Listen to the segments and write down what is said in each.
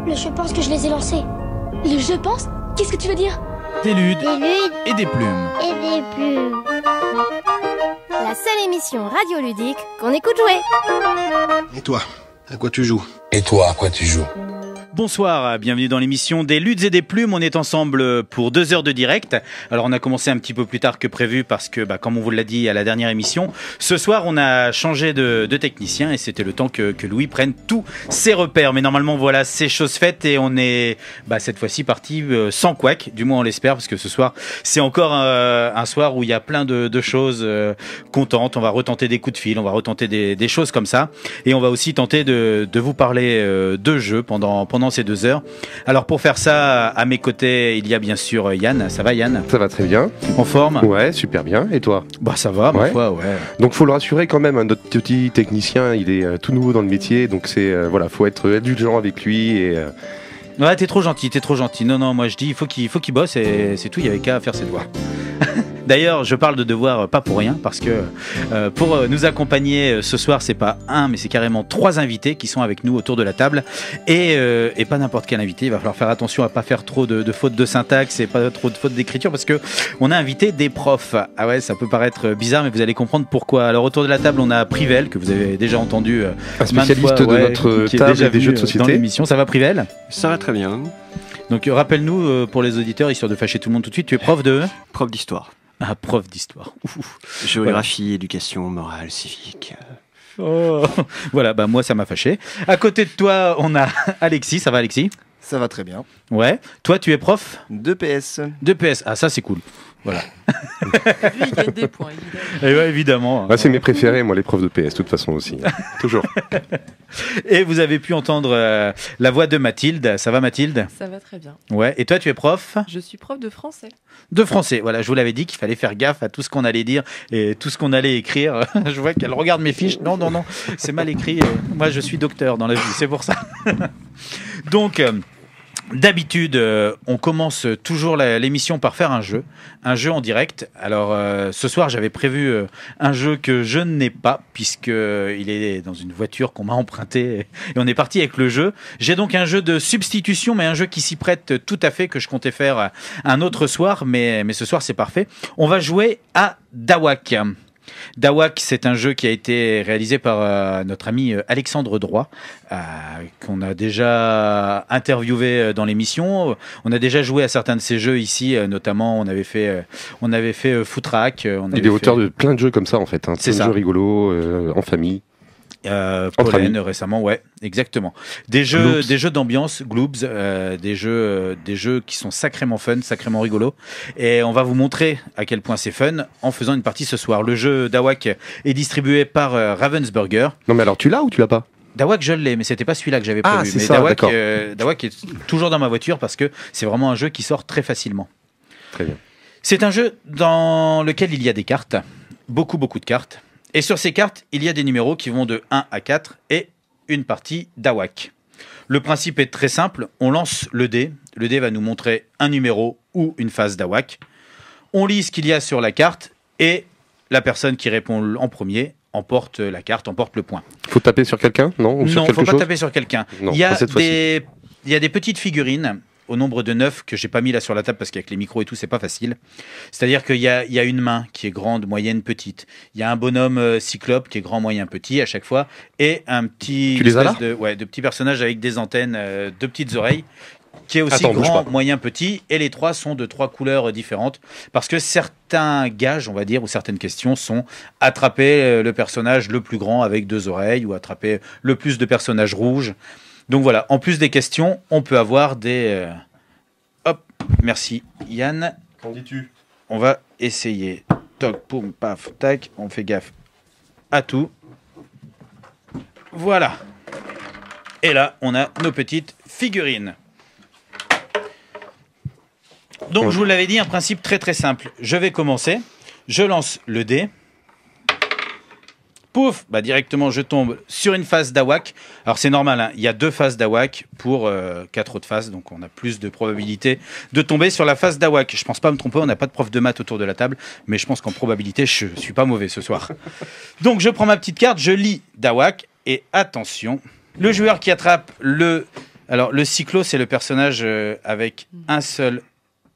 Le je pense que je les ai lancés. Le je pense? Qu'est-ce que tu veux dire? Des ludes Des ludes et des plumes. et des plumes. La seule émission radioludique qu'on écoute jouer. Et toi, à quoi tu joues? Et toi, à quoi tu joues? Bonsoir, bienvenue dans l'émission des ludes et des plumes. On est ensemble pour 2 heures de direct. Alors on a commencé un petit peu plus tard que prévu parce que, comme on vous l'a dit à la dernière émission, ce soir on a changé de technicien et c'était le temps que Louis prenne tous ses repères. Mais normalement voilà, c'est chose faite et on est cette fois-ci parti sans couac, du moins on l'espère, parce que ce soir c'est encore un soir où il y a plein de choses contentes. On va retenter des coups de fil, on va retenter des choses comme ça et on va aussi tenter de vous parler de jeux pendant ces 2 heures. Alors pour faire ça, à mes côtés, il y a bien sûr Yann. Ça va Yann? Ça va très bien. En forme? Ouais, super bien. Et toi? Ça va, ma Ouais. foi, ouais. Donc faut le rassurer quand même, hein, notre petit technicien, il est tout nouveau dans le métier, donc faut être indulgent avec lui et Ouais, t'es trop gentil. Non, moi je dis, il faut qu'il bosse et c'est tout, il y avait qu'à faire ses devoirs. D'ailleurs, je parle de devoirs pas pour rien, parce que pour nous accompagner ce soir, c'est pas un, mais c'est carrément 3 invités qui sont avec nous autour de la table. Et pas n'importe quel invité, il va falloir faire attention à pas faire trop de fautes de syntaxe et pas trop de fautes d'écriture, parce que on a invité des profs. Ah ouais, ça peut paraître bizarre, mais vous allez comprendre pourquoi. Alors autour de la table, on a Privel, que vous avez déjà entendu un spécialiste de notre qui est table déjà et des venu jeux de dans société. l'émission. Ça va Privel? Ça va très bien. Donc rappelle-nous pour les auditeurs, histoire de fâcher tout le monde tout de suite, tu es prof de... Prof d'histoire. Ah, prof d'histoire. Géographie, éducation, morale, civique. Oh. Voilà, moi ça m'a fâché. À côté de toi, on a Alexis. Ça va Alexis? Ça va très bien. Ouais. Toi, tu es prof? De PS. De PS. Ah, ça c'est cool. Voilà. Lui, il gagne des points, évidemment. Et ouais, évidemment. Ouais, c'est mes préférés, moi, les profs de PS, de toute façon aussi. Toujours. Et vous avez pu entendre la voix de Mathilde. Ça va Mathilde? Ça va très bien. Ouais. Et toi, tu es prof? Je suis prof de français. De français. Voilà, je vous l'avais dit qu'il fallait faire gaffe à tout ce qu'on allait dire et tout ce qu'on allait écrire. Je vois qu'elle regarde mes fiches. Non, c'est mal écrit. Moi, je suis docteur dans la vie, c'est pour ça. Donc... d'habitude, on commence toujours l'émission par faire un jeu en direct. Alors ce soir, j'avais prévu un jeu que je n'ai pas, puisque il est dans une voiture qu'on m'a empruntée et on est parti avec le jeu. J'ai donc un jeu de substitution, mais un jeu qui s'y prête tout à fait, que je comptais faire un autre soir, mais ce soir c'est parfait. On va jouer à Dawak. Dawak, c'est un jeu qui a été réalisé par notre ami Alexandre Droit, qu'on a déjà interviewé dans l'émission. On a déjà joué à certains de ces jeux ici, notamment on avait fait Footrack. Il est auteur de plein de jeux comme ça en fait, hein, C'est plein de ça. jeux rigolos en famille. Pollen récemment, ouais, exactement. Des jeux d'ambiance, Gloobs, des jeux qui sont sacrément fun, sacrément rigolos. Et on va vous montrer à quel point c'est fun en faisant une partie ce soir. Le jeu Dawak est distribué par Ravensburger. Non mais alors tu l'as ou tu l'as pas? Dawak, je l'ai, mais c'était pas celui-là que j'avais prévu. Ah, c'est mais ça, d'accord. Dawak est toujours dans ma voiture parce que c'est vraiment un jeu qui sort très facilement. Très bien. C'est un jeu dans lequel il y a des cartes, beaucoup de cartes. Et sur ces cartes, il y a des numéros qui vont de 1 à 4 et une partie Dawak. Le principe est très simple, on lance le dé va nous montrer un numéro ou une phase Dawak. On lit ce qu'il y a sur la carte et la personne qui répond en premier emporte la carte, emporte le point. Faut taper sur quelqu'un, non? Ou sur Non, il ne quelque faut pas chose taper sur quelqu'un. Non, Il y a pas cette fois-ci. il y a des petites figurines au nombre de 9 que j'ai pas mis là sur la table parce qu'avec les micros et tout, c'est pas facile. C'est-à-dire qu'il y a une main qui est grande, moyenne, petite. Il y a un bonhomme cyclope qui est grand, moyen, petit à chaque fois. Et un petit... Tu les as là de petits personnages avec des antennes, 2 petites oreilles, qui est aussi Attends, bouge grand, pas. moyen, petit. Et les 3 sont de 3 couleurs différentes. Parce que certains gages, on va dire, ou certaines questions sont attraper le personnage le plus grand avec 2 oreilles ou attraper le plus de personnages rouges. Donc voilà, en plus des questions, on peut avoir des... Hop, merci Yann. Qu'en dis-tu? On va essayer. Toc, poum, paf, tac, on fait gaffe à tout. Voilà. Et là, on a nos petites figurines. Donc, je vous l'avais dit, un principe très très simple. Je vais commencer, je lance le dé. Pouf, directement je tombe sur une phase Dawak. Alors c'est normal, hein, il y a 2 phases Dawak pour 4 autres phases, donc on a plus de probabilité de tomber sur la phase Dawak. Je pense pas me tromper, on n'a pas de prof de maths autour de la table, mais je pense qu'en probabilité, je suis pas mauvais ce soir. Donc je prends ma petite carte, je lis Dawak, et attention, le joueur qui attrape le Alors, le cyclo, c'est le personnage avec un seul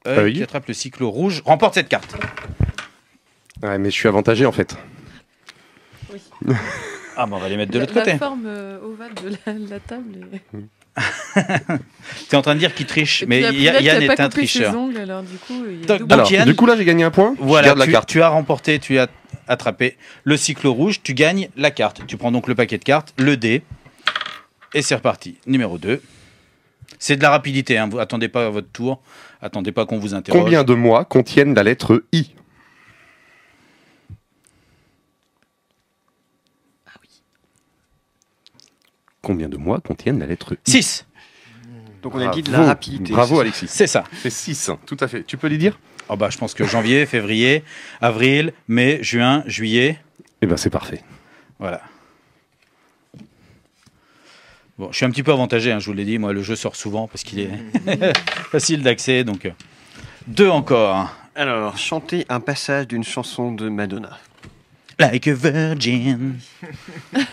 œil qui attrape le cyclo rouge, remporte cette carte. Ouais, mais je suis avantagé en fait. Ah, bon, on va les mettre de l'autre côté. La forme ovale de la table. Tu es en train de dire qu'il triche, mais puis, Yann il est a pas un coupé ses tricheur. ongles, alors du coup, il y a Donc, double- Alors, Yann- du coup là j'ai gagné un point. Voilà, je garde la carte. tu as remporté, tu as attrapé le cyclo rouge, tu gagnes la carte. Tu prends donc le paquet de cartes, le dé, et c'est reparti. Numéro 2. C'est de la rapidité, hein. Vous attendez pas à votre tour, attendez pas qu'on vous interroge. Combien de mois contiennent la lettre I? Combien de mois contiennent la lettre I? 6. Donc on a dit de Bravo. la rapidité. Bravo c'est ça. Alexis. C'est ça. C'est 6, tout à fait. Tu peux les dire? Oh bah, je pense que janvier, février, avril, mai, juin, juillet. Eh ben c'est parfait. Voilà. Bon, je suis un petit peu avantagé, hein, je vous l'ai dit. Moi, le jeu sort souvent parce qu'il est facile d'accès. Donc, 2 encore. Alors, chanter un passage d'une chanson de Madonna. Like a virgin,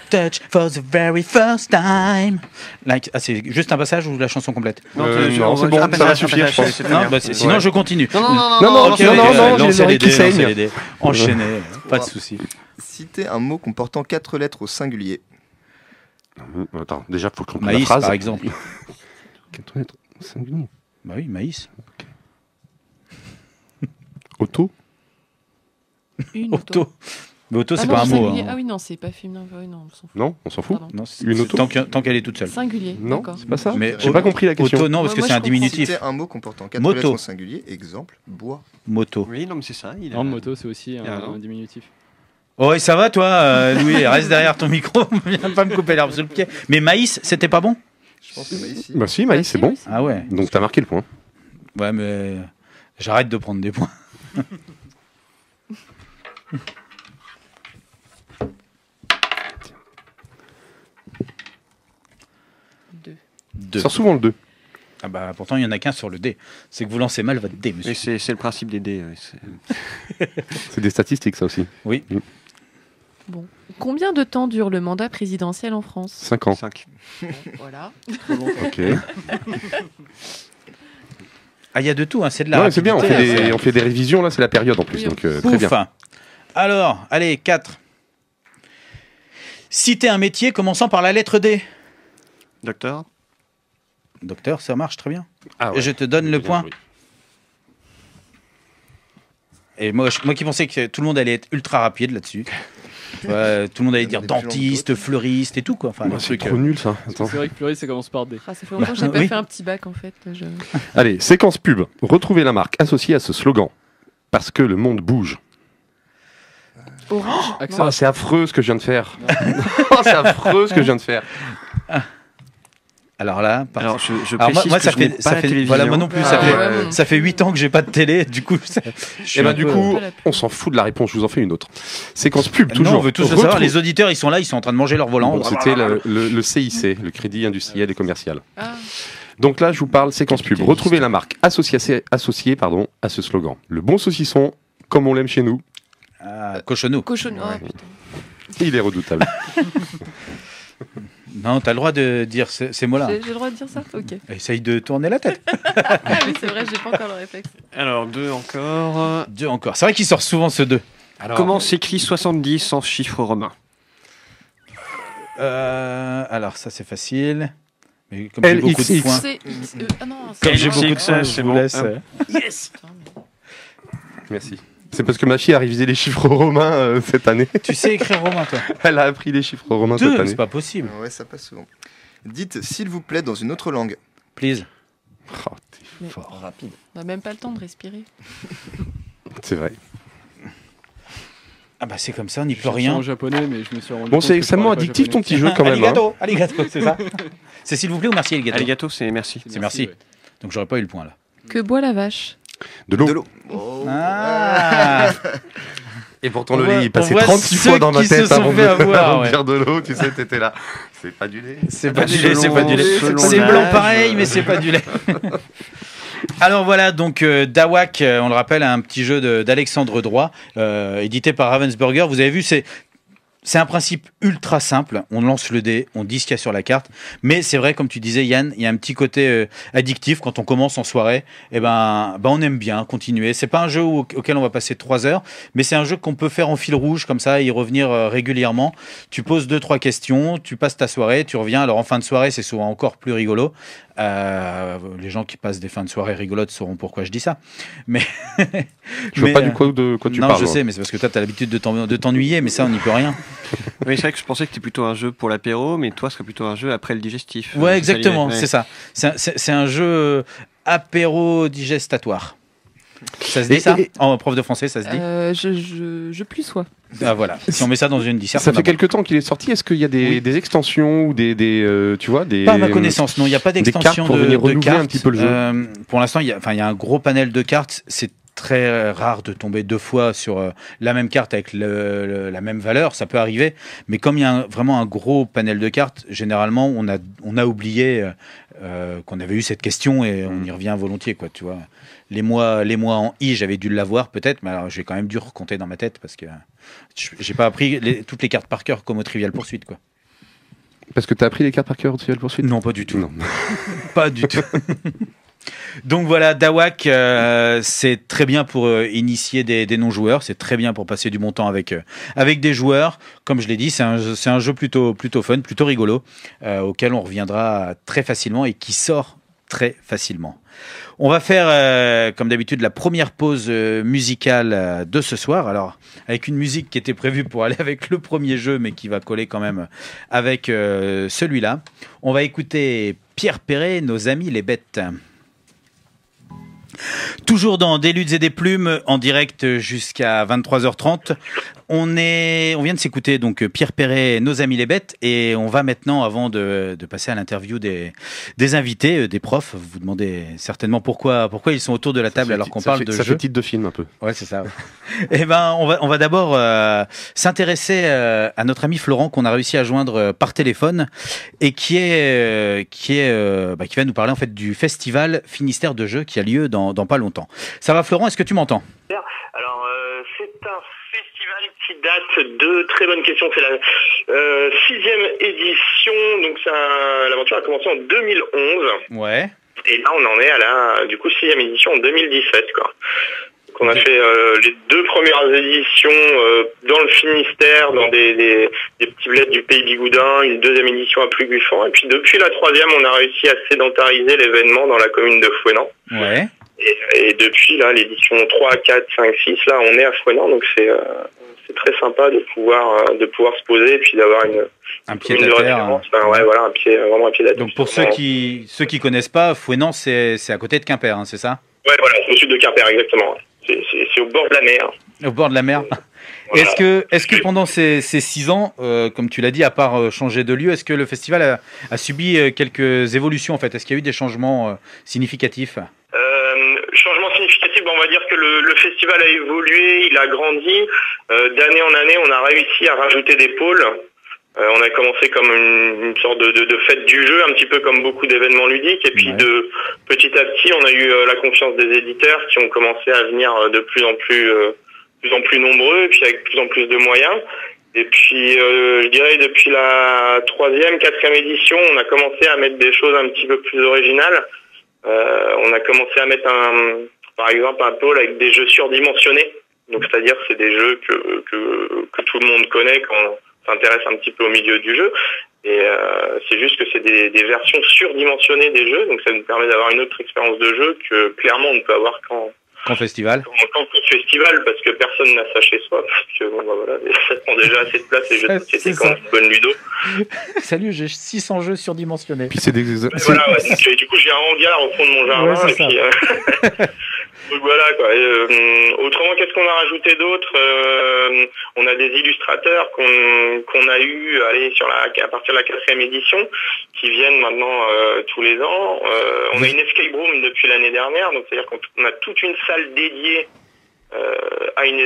touch for the very first time. Like... Ah, c'est juste un passage ou la chanson complète? Non, c'est bon, ça va suffire, je pense. c'est très Non, bien. bah, sinon, Ouais. je continue. Non, Ok, ok, j'ai lancez les oreilles qui dés, lancez saignent. les dés. Enchaînez, pas de souci. Citez un mot comportant 4 lettres au singulier. Attends, déjà faut que je comprenne la Maïs, phrase. par exemple. 4 lettres, singulier. Bah oui, maïs. Auto. Une Auto. Mais auto, Ah c'est non, pas un mot. singulier. hein. Ah oui, non, c'est pas féminin. Oui, non, on s'en fout. Non, on s'en fout. Pardon. Non, c'est- Une auto tant qu'elle est toute seule. Singulier, Non, d'accord. c'est pas ça. Mais J'ai pas compris la question. Auto, non, parce que Moi, c'est je un comprends. diminutif. Citez un mot comportant 4 Moto. lettres au singulier. Exemple, bois. Moto. Oui, non, mais c'est ça. Il a... Non, moto, c'est aussi Ah, non. un diminutif. Oh, et ça va, toi, Louis? Reste derrière ton micro. Viens pas me couper l'herbe sous le pied. Mais maïs, c'était pas bon? Je pense que ici. Bah si, Maïs, c'est bon. Ah ouais. Donc t'as marqué le point. Ouais, mais j'arrête de prendre des points. Deux. Sors souvent le 2. Ah bah pourtant il y en a qu'un sur le dé. C'est que vous lancez mal votre dé, monsieur. Mais c'est le principe des dés. Ouais, C'est des statistiques ça aussi. Bon. Combien de temps dure le mandat présidentiel en France? 5 ans. 5. Voilà. Ok. Ah, il y a de tout, hein, c'est de la Ouais, c'est bien, rapidité, on fait des révisions là, c'est la période en plus. Oui, Donc Ouf. très bien. Alors, allez, 4. Citez un métier commençant par la lettre D. Docteur. Docteur, ça marche très bien. Ah Et je te donne le Bien point. joué. Et moi qui pensais que tout le monde allait être ultra rapide là-dessus. Ouais, tout le monde allait dire Des plus longues dentiste, d'autres. fleuriste et tout, quoi. Enfin, Bah, le c'est truc, trop nul ça. Attends. C'est vrai que Fleury, ça commence par D. Ah, ça fait longtemps que j'ai pas Oui. fait un petit bac en fait. Allez, séquence pub. Retrouvez la marque associée à ce slogan. Parce que le monde bouge. Orange. Accent. Oh, c'est affreux ce que je viens de faire. Oh, c'est affreux ce que je viens de faire. Alors là, Alors, je Alors précise moi que ça je n'ai fait, pas ça la fait télévision. voilà, moi non plus, Ah, ouais. ça fait 8 ans que j'ai pas de télé, du coup. Et ben du coup, on s'en fout de la réponse. Je vous en fais une autre. Séquence pub toujours. Non, on veut tous le savoir. Retrouve- Les auditeurs, ils sont là, ils sont en train de manger leur volant. Bon, c'était le CIC, le Crédit Industriel et Commercial. Ah, Donc là, je vous parle séquence pub. Retrouvez la marque associée à ce slogan. Le bon saucisson, comme on l'aime chez nous, Ah, cochonou. cochon. Ouais. Oh, putain. il est redoutable. Non, t'as le droit de dire ces mots-là. J'ai le droit de dire ça? Ok. Essaye de tourner la tête. Ah oui, c'est vrai, j'ai pas encore le réflexe. Alors, 2 encore. 2 encore. C'est vrai qu'il sort souvent ce 2. Comment s'écrit 70 en chiffres romains? Alors ça c'est facile. Mais comme j'ai beaucoup de LXX. points, C'est. Ah non, comme c'est. j'ai beaucoup de points, c'est je vous bon. laisse. Putain, mais- Merci. C'est parce que ma fille a révisé les chiffres romains cette année. Tu sais écrire romain, toi? Elle a appris les chiffres romains cette 2, année. c'est pas possible. Ouais, ça passe souvent. Dites s'il vous plaît dans une autre langue. Please. Oh, t'es Mais- fort. Rapide. On n'a même pas le temps de respirer. C'est vrai. Ah bah c'est comme ça, on n'y peut J'ai rien. en japonais, mais je me suis rendu Bon, compte c'est que je extrêmement parlais pas addictif ton japonais. petit jeu quand même. hein. Arigato, arigato, c'est ça. C'est s'il vous plaît ou merci arigato. Alligato, c'est merci. C'est merci. ouais. Donc j'aurais pas eu le point là. Que boit la vache? De l'eau. De l'eau. Oh. Ah. Et pourtant, le On voit- lait, il passait on voit 36 ceux fois dans ma qui se tête sont avant fait avoir, avant de ouais. dire de l'eau. Tu sais, t'étais là. C'est pas du lait. C'est pas du Selon- lait, c'est pas du lait. selon C'est l'âge, blanc pareil, mais c'est pas du lait. Alors voilà, donc Dawak, on le rappelle, un petit jeu d'Alexandre Droit, édité par Ravensburger. Vous avez vu, c'est C'est un principe ultra simple. On lance le dé, on dit ce qu'il y a sur la carte. Mais c'est vrai, comme tu disais, Yann, il y a un petit côté addictif quand on commence en soirée. Et on aime bien continuer. C'est pas un jeu auquel on va passer 3 heures, mais c'est un jeu qu'on peut faire en fil rouge comme ça, et y revenir régulièrement. Tu poses 2-3 questions, tu passes ta soirée, tu reviens. Alors en fin de soirée, c'est souvent encore plus rigolo. Les gens qui passent des fins de soirée rigolotes sauront pourquoi je dis ça. Mais je vois pas de quoi tu parles. Non, je sais, mais c'est parce que toi, tu as l'habitude de t'ennuyer, mais ça, on n'y peut rien. Oui, c'est vrai que je pensais que c'était plutôt un jeu pour l'apéro, mais toi, ce serait plutôt un jeu après le digestif. Ouais, exactement, c'est ça. C'est un jeu apéro-digestatoire. Ça se dit ça en prof de français, ça se dit Je plus sois. Ah voilà. Si on met ça dans une disserte. Ça fait quelques temps qu'il est sorti. Est-ce qu'il y a des extensions ou tu vois des Pas à ma connaissance, non. Il n'y a pas d'extension pour venir renouveler cartes. Un petit peu le jeu. Pour l'instant, il y a un gros panel de cartes. C'est très rare de tomber 2 fois sur la même carte avec la même valeur. Ça peut arriver, mais comme il y a vraiment un gros panel de cartes, généralement, on a oublié qu'on avait eu cette question et on y revient volontiers, quoi. Tu vois. Les mois en I, j'avais dû l'avoir peut-être, mais alors j'ai quand même dû recompter dans ma tête parce que j'ai pas appris toutes les cartes par cœur comme au Trivial Pursuit, quoi. Parce que tu as appris les cartes par cœur au Trivial Pursuit ? Non, pas du tout. Non. Pas du tout. Donc voilà, Dawak, c'est très bien pour initier des non-joueurs, c'est très bien pour passer du bon temps avec des joueurs. Comme je l'ai dit, c'est un jeu plutôt fun, plutôt rigolo, auquel on reviendra très facilement et qui sort très facilement. On va faire, comme d'habitude, la première pause musicale de ce soir. Alors, avec une musique qui était prévue pour aller avec le premier jeu, mais qui va coller quand même avec celui-là. On va écouter Pierre Perret, Nos amis les bêtes. Toujours dans Des luttes et des plumes, en direct jusqu'à 23h30. On vient de s'écouter donc Pierre Perret, Nos amis les bêtes, et on va maintenant, avant de passer à l'interview des invités, des profs, vous vous demandez certainement pourquoi ils sont autour de la table alors qu'on parle de jeu. Ça fait titre de film un peu. Ouais, c'est ça. Et on va d'abord s'intéresser à notre ami Florent qu'on a réussi à joindre par téléphone et qui va nous parler en fait du festival Finistère de jeux qui a lieu dans pas longtemps. Ça va, Florent? Est-ce que tu m'entends? Alors, c'est un festival qui date de très bonne question. C'est la 6e édition. Donc, l'aventure a commencé en 2011. Ouais. Et là, on en est à la 6e édition en 2017, quoi. Donc, on a fait les 2 premières éditions dans le Finistère, dans des petits bleds du Pays Bigoudin, une 2e édition à Plouguiffon. Et puis, depuis la 3e, on a réussi à sédentariser l'événement dans la commune de Fouesnant. Ouais. Et depuis là, l'édition 3, 4, 5, 6, là, on est à Fouesnant, donc c'est très sympa de pouvoir se poser et puis d'avoir un pied à terre. Ouais, voilà, vraiment un pied à terre. Donc pour ceux qui connaissent pas, Fouesnant, c'est à côté de Quimper, hein, c'est ça? Ouais, voilà, c'est au sud de Quimper, exactement. C'est au bord de la mer. Au bord de la mer. Voilà. Est-ce que pendant ces 6 ans, comme tu l'as dit, à part changer de lieu, est-ce que le festival a subi quelques évolutions en fait? Est-ce qu'il y a eu des changements significatifs? Changement significatif, on va dire que le festival a évolué, il a grandi. D'année en année, on a réussi à rajouter des pôles. On a commencé comme une sorte de fête du jeu, un petit peu comme beaucoup d'événements ludiques. Et puis de petit à petit, on a eu la confiance des éditeurs qui ont commencé à venir de plus en plus nombreux, et puis avec plus en plus de moyens. Et puis, je dirais, depuis la 3e, 4e édition, on a commencé à mettre des choses un petit peu plus originales. On a commencé à mettre par exemple un pôle avec des jeux surdimensionnés. Donc, c'est-à-dire, c'est des jeux que tout le monde connaît quand on s'intéresse un petit peu au milieu du jeu. Et c'est juste que c'est des versions surdimensionnées des jeux. Donc, ça nous permet d'avoir une autre expérience de jeu que clairement on ne peut avoir qu'en festival. Qu'en festival, parce que personne n'a ça chez soi, parce que voilà, ça prend déjà assez de place les jeux de société comme une bonne ludo. Salut, j'ai 600 jeux surdimensionnés. Puis c'est des voilà, donc, du coup j'ai arrondi à la au fond de mon jardin. Ouais, et puis, donc voilà quoi. Autrement, qu'est-ce qu'on a rajouté d'autre? On a des illustrateurs qu'on a eu à partir de la 4e édition, qui viennent maintenant tous les ans. On a une escape room depuis l'année dernière, donc c'est-à-dire qu'on a toute une salle dédiée à une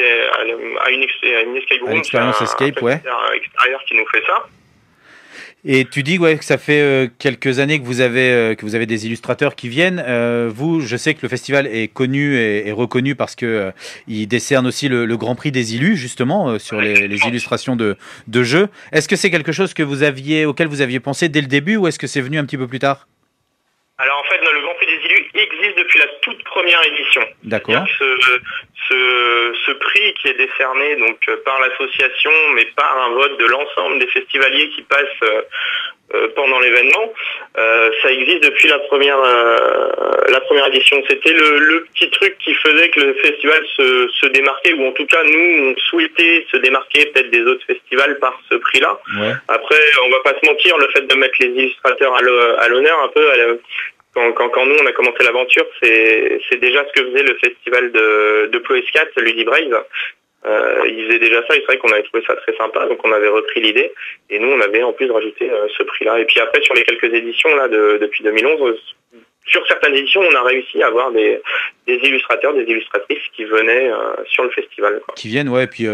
escape room. À l'expérience escape, ouais. Extérieur qui nous fait ça. Et tu dis que ça fait quelques années que vous avez des illustrateurs qui viennent. Vous, je sais que le festival est connu et reconnu parce que il décerne aussi le Grand Prix des Illus, justement, sur les illustrations de jeux. Est-ce que c'est quelque chose que auquel vous aviez pensé dès le début, ou est-ce que c'est venu un petit peu plus tard? Alors en fait, le Grand Prix des Illus existe depuis la toute première édition. D'accord. Ce prix qui est décerné donc par l'association, mais par un vote de l'ensemble des festivaliers qui passent pendant l'événement, ça existe depuis la première édition. C'était le petit truc qui faisait que le festival se démarquait, ou en tout cas nous on souhaitait se démarquer peut-être des autres festivals par ce prix-là. Ouais. Après, on va pas se mentir, le fait de mettre les illustrateurs à l'honneur un peu. Quand nous on a commencé l'aventure, c'est déjà ce que faisait le festival de Ploescat, Ludibraise. Ils faisaient déjà ça, et c'est vrai qu'on avait trouvé ça très sympa, donc on avait repris l'idée, et nous on avait en plus rajouté ce prix-là. Et puis après, sur les quelques éditions là depuis 2011, sur certaines éditions, on a réussi à avoir des illustrateurs, des illustratrices qui venaient sur le festival, quoi. Qui viennent, ouais, et puis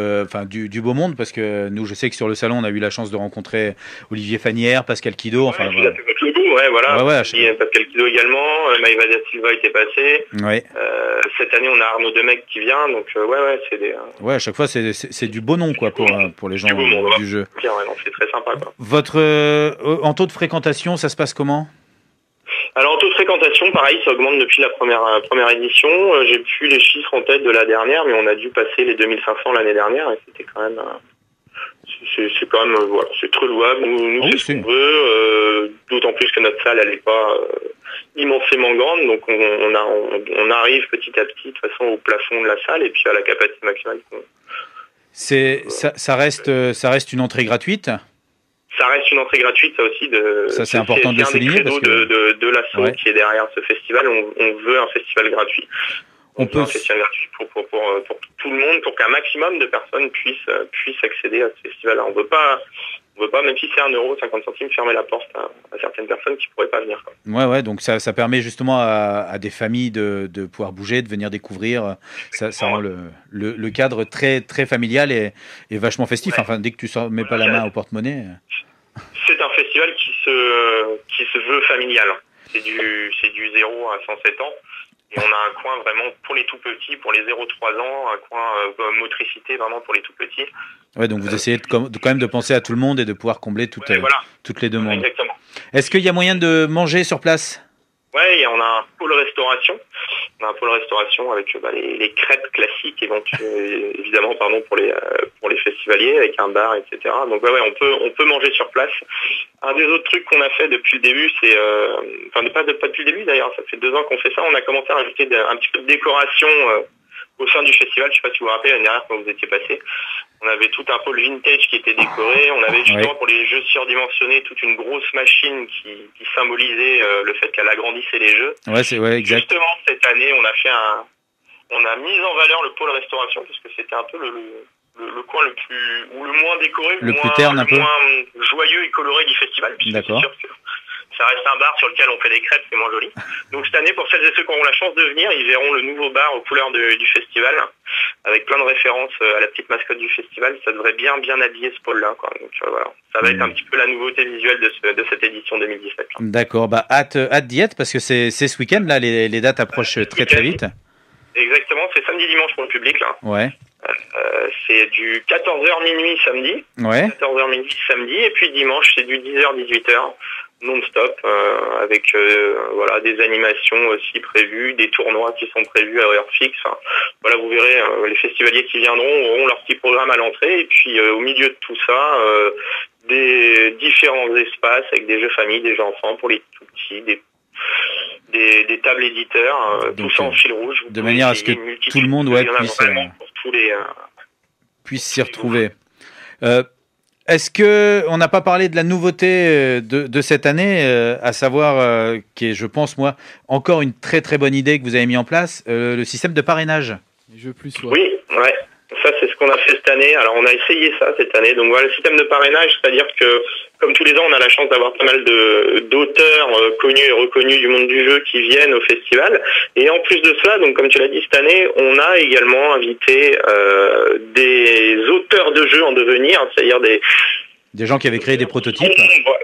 du beau monde, parce que nous, je sais que sur le salon, on a eu la chance de rencontrer Olivier Fanière, Pascal Kido, ouais, enfin. Voilà. Voilà. Ouais, Pascal Kido également, Maïva da Silva était passé. Ouais. Cette année, on a Arnaud Demecq qui vient, donc c'est des. Ouais, à chaque fois, c'est du beau nom, quoi, pour les gens du jeu. Bien, ouais, non, c'est très sympa, quoi. En taux de fréquentation, ça se passe comment? Alors, en taux de fréquentation, pareil, ça augmente depuis la première édition. J'ai plus les chiffres en tête de la dernière, mais on a dû passer les 2500 l'année dernière, et c'était quand même. C'est quand même, voilà, c'est très louable. Nous c'est ce qu'on veut, d'autant plus que notre salle, elle n'est pas immensément grande, donc on arrive petit à petit, de toute façon, au plafond de la salle et puis à la capacité maximale. Ça reste une entrée gratuite. Ça reste une entrée gratuite, ça aussi. Ça, c'est important de le souligner. Parce que de l'asso qui est derrière ce festival, on veut un festival gratuit. On peut un festival gratuit pour tout le monde, pour qu'un maximum de personnes puissent accéder à ce festival-là. On veut pas, même si c'est 1,50 €, fermer la porte à certaines personnes qui pourraient pas venir, quoi. Ouais, donc ça permet justement à des familles de pouvoir bouger, de venir découvrir. Ça rend le cadre très, très familial et vachement festif. Ouais. Enfin, dès que tu mets pas la main au porte-monnaie. C'est un festival qui se veut familial. C'est du 0 à 107 ans. Et on a un coin vraiment pour les tout petits, pour les 0-3 ans, un coin motricité vraiment pour les tout petits. Ouais, donc vous essayez quand même de penser à tout le monde et de pouvoir combler toutes les demandes. Exactement. Est-ce qu'il y a moyen de manger sur place? Ouais, on a un pôle restauration. On a un pôle restauration avec les crêpes classiques, évidemment, pour les festivaliers, avec un bar, etc. Donc on peut manger sur place. Un des autres trucs qu'on a fait depuis le début, c'est, pas depuis le début d'ailleurs, ça fait 2 ans qu'on fait ça. On a commencé à rajouter un petit peu de décoration au sein du festival. Je sais pas si vous vous rappelez, l'année dernière quand vous étiez passé, on avait tout un pôle vintage qui était décoré. On avait justement pour les jeux surdimensionnés toute une grosse machine qui symbolisait le fait qu'elle agrandissait les jeux. Ouais, exact. Justement, cette année, on a mis en valeur le pôle restauration parce que c'était un peu le coin le moins décoré, le moins joyeux et coloré du festival. D'accord. C'est sûr que ça reste un bar sur lequel on fait des crêpes, c'est moins joli. Donc cette année, pour celles et ceux qui auront la chance de venir, ils verront le nouveau bar aux couleurs du festival, avec plein de références à la petite mascotte du festival. Ça devrait bien habiller ce pôle-là, quoi. Donc voilà, ça va être un petit peu la nouveauté visuelle de cette édition 2017. D'accord, hâte d'y être parce que c'est ce week-end là, les dates approchent très vite. Exactement, c'est samedi-dimanche pour le public là. Ouais. C'est du 14h minuit samedi. Ouais. 14h minuit samedi, et puis dimanche c'est du 10h-18h. Non-stop, avec des animations aussi prévues, des tournois qui sont prévus à heure fixe. Enfin, vous verrez, les festivaliers qui viendront auront leur petit programme à l'entrée, et puis au milieu de tout ça, des différents espaces avec des jeux famille, des jeux enfants pour les tout petits, des tables éditeurs, tout ça en fil rouge. De manière à ce que tout le monde puisse s'y retrouver. Est-ce que on n'a pas parlé de la nouveauté de cette année, à savoir qui est, je pense moi, encore une très très bonne idée que vous avez mis en place, le système de parrainage. Oui, ouais. Ça, c'est ce qu'on a fait cette année. Alors, on a essayé ça cette année. Donc, voilà, le système de parrainage, c'est-à-dire que, comme tous les ans, on a la chance d'avoir pas mal d'auteurs connus et reconnus du monde du jeu qui viennent au festival. Et en plus de cela, donc, comme tu l'as dit, cette année, on a également invité des auteurs de jeux en devenir, c'est-à-dire des Des gens qui avaient créé des prototypes.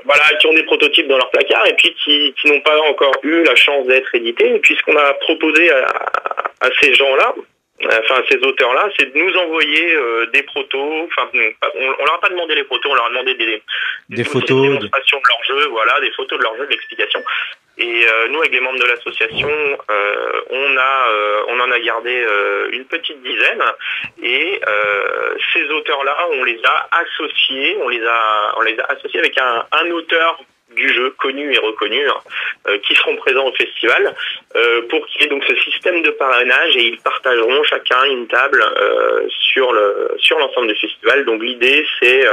Voilà, qui ont des prototypes dans leur placard et puis qui n'ont pas encore eu la chance d'être édités. Et puis ce qu'on a proposé à ces gens-là, enfin ces auteurs-là, c'est de nous envoyer des protos. Enfin, on leur a pas demandé les protos, on leur a demandé des photos, des démonstrations de leur jeu, voilà, des photos de leur jeu, de l'explication. Et nous, avec les membres de l'association, on en a gardé une petite dizaine. Et ces auteurs-là, on les a associés avec un auteur du jeu connu et reconnu qui seront présents au festival pour qu'il y ait donc ce système de parrainage, et ils partageront chacun une table sur l'ensemble du festival. Donc l'idée c'est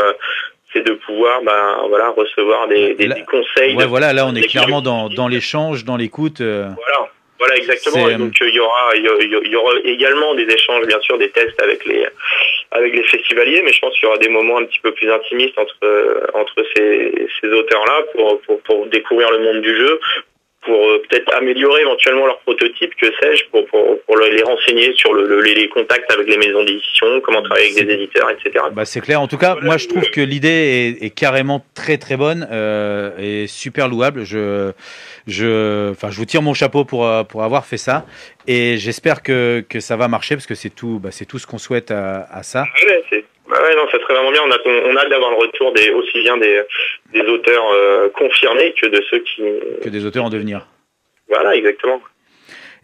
de pouvoir recevoir des conseils. Ouais, voilà, là on est clairement dans l'échange, dans l'écoute. Voilà, exactement. Et donc il y aura également des échanges, bien sûr, des tests avec les festivaliers, mais je pense qu'il y aura des moments un petit peu plus intimistes entre ces auteurs-là pour découvrir le monde du jeu, pour peut-être améliorer éventuellement leur prototype, que sais-je, pour les renseigner sur les contacts avec les maisons d'édition, comment travailler avec des éditeurs, etc. Bah c'est clair. En tout cas, moi je trouve que l'idée est carrément très très bonne et super louable. Je vous tire mon chapeau pour avoir fait ça, et j'espère que ça va marcher, parce que c'est tout ce qu'on souhaite à ça. Ouais, non, ça serait vraiment bien. On a hâte d'avoir le retour aussi bien des auteurs confirmés que de ceux que des auteurs en devenir. Voilà, exactement.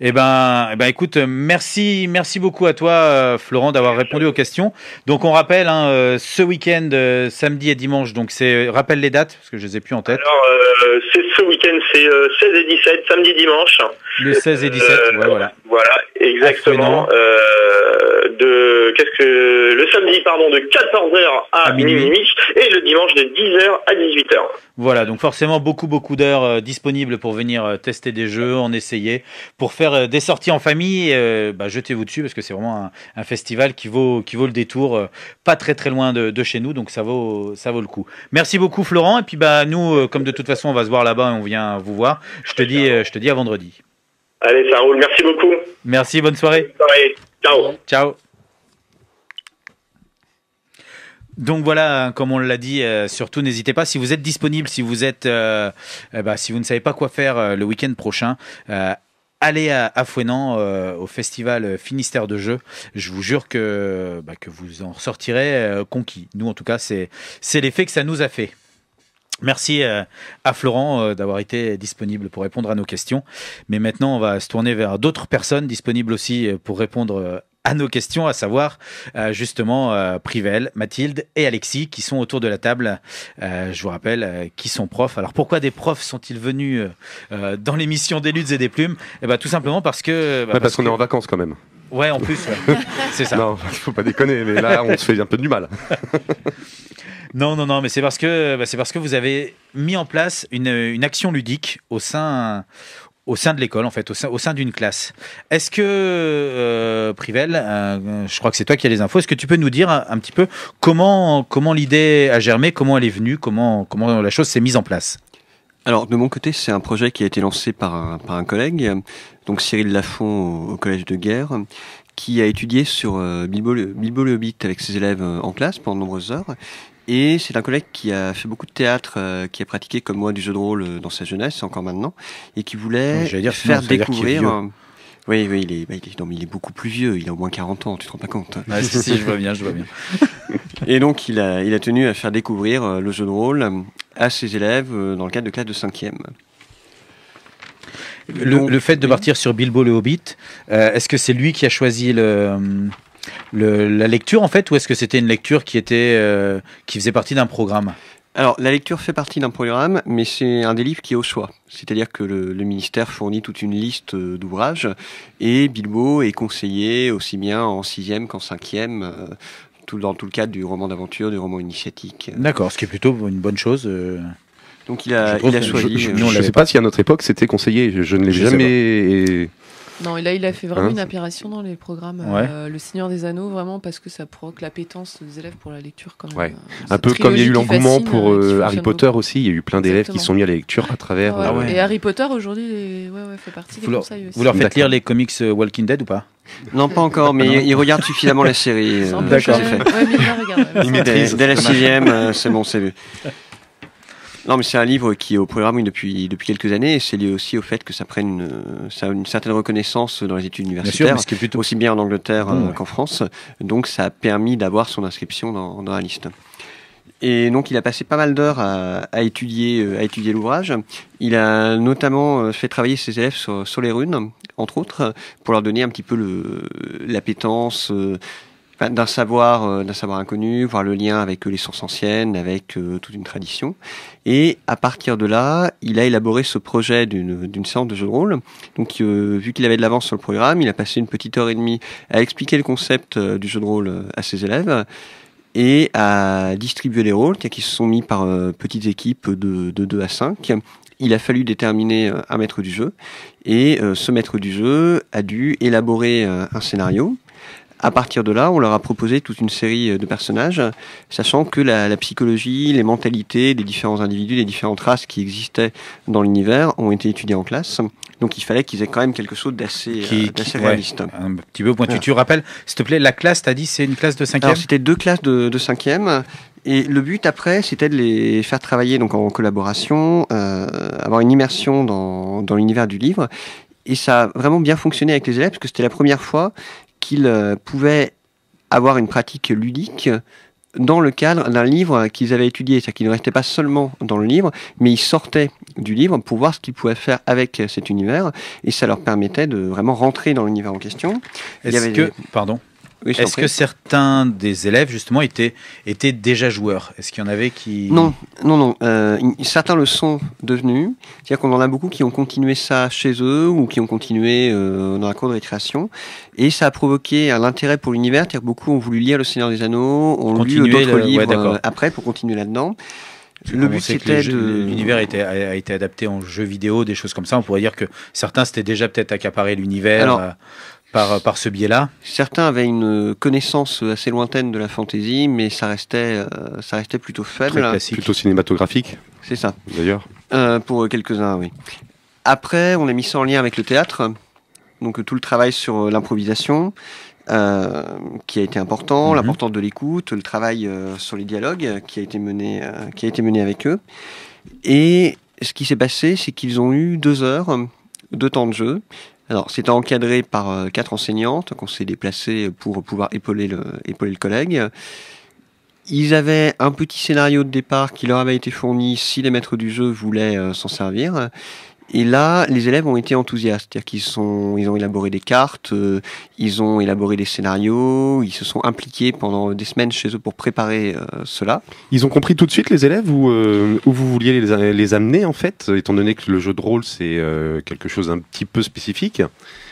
Eh ben, écoute, merci beaucoup à toi, Florent, d'avoir répondu aux questions. Donc, on rappelle, ce week-end, samedi et dimanche. Donc, rappelle les dates, parce que je les ai plus en tête. Alors, c'est ce week-end, c'est 16 et 17, samedi, dimanche. Le 16 et 17, ouais, voilà. Voilà, exactement. Le samedi, de 14h à minuit, et le dimanche de 10h à 18h. Voilà, donc forcément beaucoup d'heures disponibles pour venir tester des jeux, en essayer, pour faire des sorties en famille. Jetez-vous dessus, parce que c'est vraiment un festival qui vaut le détour, pas très très loin de chez nous, donc ça vaut le coup. Merci beaucoup, Florent, et puis nous, comme de toute façon on va se voir là-bas et on vient vous voir, je te dis à vendredi. Allez, ça roule, merci beaucoup. Merci, bonne soirée. Bonne soirée. Ciao. Ciao. Donc voilà, comme on l'a dit, surtout n'hésitez pas, si vous êtes disponible, si vous êtes, si vous ne savez pas quoi faire le week-end prochain, allez à Fouesnant au festival Finistère de Jeux. Je vous jure que vous en ressortirez conquis. Nous, en tout cas, c'est l'effet que ça nous a fait. Merci à Florent d'avoir été disponible pour répondre à nos questions. Mais maintenant, on va se tourner vers d'autres personnes disponibles aussi pour répondre à nos questions, à savoir justement Privel, Mathilde et Alexis, qui sont autour de la table. Je vous rappelle, qui sont profs. Alors pourquoi des profs sont-ils venus dans l'émission des Luttes et des Plumes ? Tout simplement parce que... parce qu'on est en vacances quand même. Ouais, en plus, ouais. C'est ça. Non, il faut pas déconner, mais là, on se fait un peu du mal. Non, mais c'est parce que vous avez mis en place une action ludique au sein de l'école, en fait, au sein d'une classe. Est-ce que, Privel, je crois que c'est toi qui as les infos, est-ce que tu peux nous dire un petit peu comment l'idée a germé, comment elle est venue, comment la chose s'est mise en place ? Alors, de mon côté, c'est un projet qui a été lancé par un collègue, donc Cyril Lafont au Collège de Guerre, qui a étudié sur Bilbo le Hobbit avec ses élèves en classe pendant de nombreuses heures. Et c'est un collègue qui a fait beaucoup de théâtre, qui a pratiqué comme moi du jeu de rôle dans sa jeunesse, encore maintenant, et qui voulait faire découvrir... Oui, il est beaucoup plus vieux, il a au moins 40 ans, tu te rends pas compte. Ah, si, je vois bien. Et donc il a tenu à faire découvrir le jeu de rôle à ses élèves dans le cadre de classe de 5e. Le fait de partir sur Bilbo le Hobbit, est-ce que c'est lui qui a choisi la lecture en fait, ou est-ce que c'était une lecture qui faisait partie d'un programme ? Alors, la lecture fait partie d'un programme, mais c'est un des livres qui est au choix. C'est-à-dire que le ministère fournit toute une liste d'ouvrages, et Bilbo est conseillé aussi bien en 6e qu'en 5e, dans tout le cadre du roman d'aventure, du roman initiatique. D'accord, ce qui est plutôt une bonne chose. Donc il a choisi... Je ne sais pas si à notre époque c'était conseillé, je ne l'ai jamais Non, et là, il a fait vraiment Hein une apparition dans les programmes. Ouais. Le Seigneur des Anneaux, vraiment, parce que ça provoque l'appétence des élèves pour la lecture, quand même. Ouais. Cette Un peu comme il y a eu trilogie qui l'engouement fascine, pour qui Harry fonctionne Potter beaucoup. aussi. Il y a eu plein d'élèves qui Exactement. sont mis à la lecture à travers. Ouais, ouais. Et Harry Potter, aujourd'hui, fait partie des Vous leur, conseils aussi. vous leur faites D'accord. lire les comics Walking Dead ou pas? Non, pas encore, mais il regarde suffisamment la série. C'est un peu D'accord. cher. Ouais, mais il la regarde. Il maîtrise. Dès la 6e, c'est bon, c'est vu. Non, mais c'est un livre qui est au programme depuis quelques années, et c'est lié aussi au fait que ça a une certaine reconnaissance dans les études Bien sûr, universitaires, mais ce qui est plutôt. aussi bien en Angleterre Bon, ouais. qu'en France. Donc ça a permis d'avoir son inscription dans la liste. Et donc il a passé pas mal d'heures à étudier l'ouvrage. Il a notamment fait travailler ses élèves sur les runes, entre autres, pour leur donner un petit peu l'appétence d'un savoir inconnu, voir le lien avec les sources anciennes, avec toute une tradition. Et à partir de là, il a élaboré ce projet d'une séance de jeu de rôle. Donc, vu qu'il avait de l'avance sur le programme, il a passé une petite heure et demie à expliquer le concept du jeu de rôle à ses élèves et à distribuer les rôles, qui se sont mis par petites équipes de 2 à 5. Il a fallu déterminer un maître du jeu, et ce maître du jeu a dû élaborer un scénario. À partir de là, on leur a proposé toute une série de personnages, sachant que la psychologie, les mentalités des différents individus, les différentes races qui existaient dans l'univers ont été étudiées en classe. Donc il fallait qu'ils aient quand même quelque chose d'assez Ouais, réaliste. un petit peu pointu. Voilà. Tu rappelles, s'il te plaît, la classe, t'as dit, c'est une classe de 5e? Alors c'était 2 classes de 5e, et le but après, c'était de les faire travailler donc en collaboration, avoir une immersion dans l'univers du livre. Et ça a vraiment bien fonctionné avec les élèves, parce que c'était la première fois qu'ils pouvaient avoir une pratique ludique dans le cadre d'un livre qu'ils avaient étudié. C'est-à-dire qu'ils ne restaient pas seulement dans le livre, mais ils sortaient du livre pour voir ce qu'ils pouvaient faire avec cet univers, et ça leur permettait de vraiment rentrer dans l'univers en question. Pardon. Oui, je t'en Est-ce prie. que certains des élèves, justement, étaient déjà joueurs? Est-ce qu'il y en avait qui... Non. Certains le sont devenus. C'est-à-dire qu'on en a beaucoup qui ont continué ça chez eux, ou qui ont continué dans la cour de récréation. Et ça a provoqué un intérêt pour l'univers. C'est-à-dire que beaucoup ont voulu lire Le Seigneur des Anneaux, ont lu Continuer d'autres ouais, livres d'accord. après pour continuer là-dedans. Comme Le on but sait que c'était l'univers a été adapté en jeux vidéo, des choses comme ça. On pourrait dire que certains s'étaient déjà peut-être accaparé l'univers Alors, par ce biais-là. Certains avaient une connaissance assez lointaine de la fantasy, mais ça restait plutôt Très faible. classique. Plutôt cinématographique, C'est ça. d'ailleurs. Pour quelques-uns, oui. Après, on a mis ça en lien avec le théâtre. Donc tout le travail sur l'improvisation, qui a été important, l'importance de l'écoute, le travail sur les dialogues qui a été mené avec eux. Et ce qui s'est passé, c'est qu'ils ont eu 2 heures de temps de jeu. Alors, c'était encadré par 4 enseignantes qu'on s'est déplacées pour pouvoir épauler le collègue. Ils avaient un petit scénario de départ qui leur avait été fourni si les maîtres du jeu voulaient s'en servir. Et là, les élèves ont été enthousiastes, c'est-à-dire qu'ils ont élaboré des cartes, ils ont élaboré des scénarios, ils se sont impliqués pendant des semaines chez eux pour préparer cela. Ils ont compris tout de suite, les élèves, où vous vouliez les amener, en fait, étant donné que le jeu de rôle, c'est quelque chose d'un petit peu spécifique.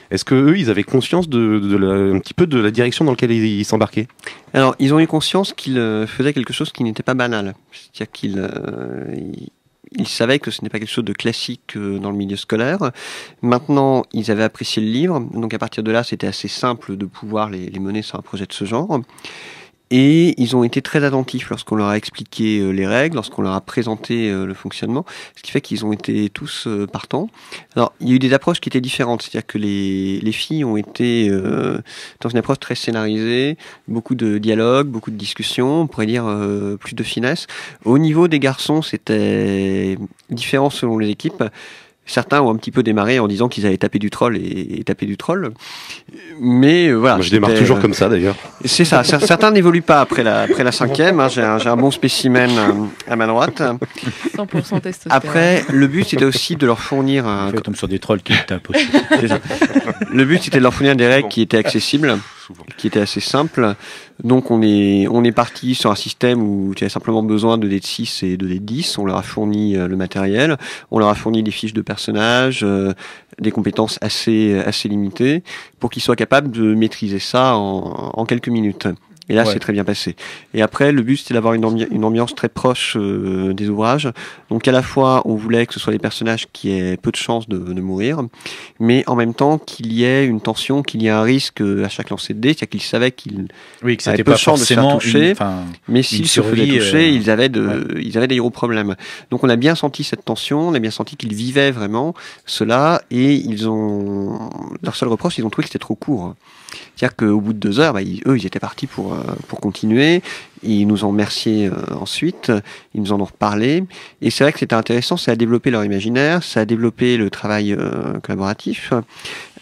Est-ce que eux, ils avaient conscience un petit peu de la direction dans laquelle ils s'embarquaient? Alors, ils ont eu conscience qu'ils faisaient quelque chose qui n'était pas banal. C'est-à-dire qu'ils savaient que ce n'est pas quelque chose de classique dans le milieu scolaire. Maintenant, ils avaient apprécié le livre. Donc, à partir de là, c'était assez simple de pouvoir les mener sur un projet de ce genre. Et ils ont été très attentifs lorsqu'on leur a expliqué les règles, lorsqu'on leur a présenté le fonctionnement, ce qui fait qu'ils ont été tous partants. Alors, il y a eu des approches qui étaient différentes, c'est-à-dire que les filles ont été dans une approche très scénarisée, beaucoup de dialogues, beaucoup de discussions, on pourrait dire plus de finesse. Au niveau des garçons, c'était différent selon les équipes. Certains ont un petit peu démarré en disant qu'ils avaient tapé du troll et tapé du troll. Mais voilà. Moi, je démarre toujours comme ça, d'ailleurs. C'est ça. Certains n'évoluent pas après la 5e. Hein. J'ai un bon spécimen à ma droite. 100% testostérone. Après, le but c'était aussi de leur fournir En fait, on tombe sur des trolls qui étaient impossibles. C'est ça. Le but c'était de leur fournir des règles qui étaient accessibles, qui étaient assez simples. Donc on est parti sur un système où tu as simplement besoin de dés de 6 et de dés de 10. On leur a fourni le matériel, on leur a fourni des fiches de personnages, des compétences assez limitées pour qu'ils soient capables de maîtriser ça en quelques minutes. Et là, Ouais. c'est très bien passé. Et après, le but, c'était d'avoir une ambiance très proche des ouvrages. Donc, à la fois, on voulait que ce soit les personnages qui aient peu de chances de mourir, mais en même temps qu'il y ait une tension, qu'il y ait un risque à chaque lancer de dés, c'est-à-dire qu'ils savaient qu'ils Oui, que avaient c'était peu pas de chance de se faire forcément toucher, enfin, mais s'ils se faisaient survie, toucher, ils avaient ouais. ils avaient des gros problèmes. Donc, on a bien senti cette tension, on a bien senti qu'ils vivaient vraiment cela, et leur seul reproche, ils ont trouvé que c'était trop court. C'est-à-dire qu'au bout de 2 heures, eux, ils étaient partis pour continuer. Ils nous ont remerciés ensuite, ils nous en ont reparlé. Et c'est vrai que c'était intéressant, ça a développé leur imaginaire, ça a développé le travail collaboratif.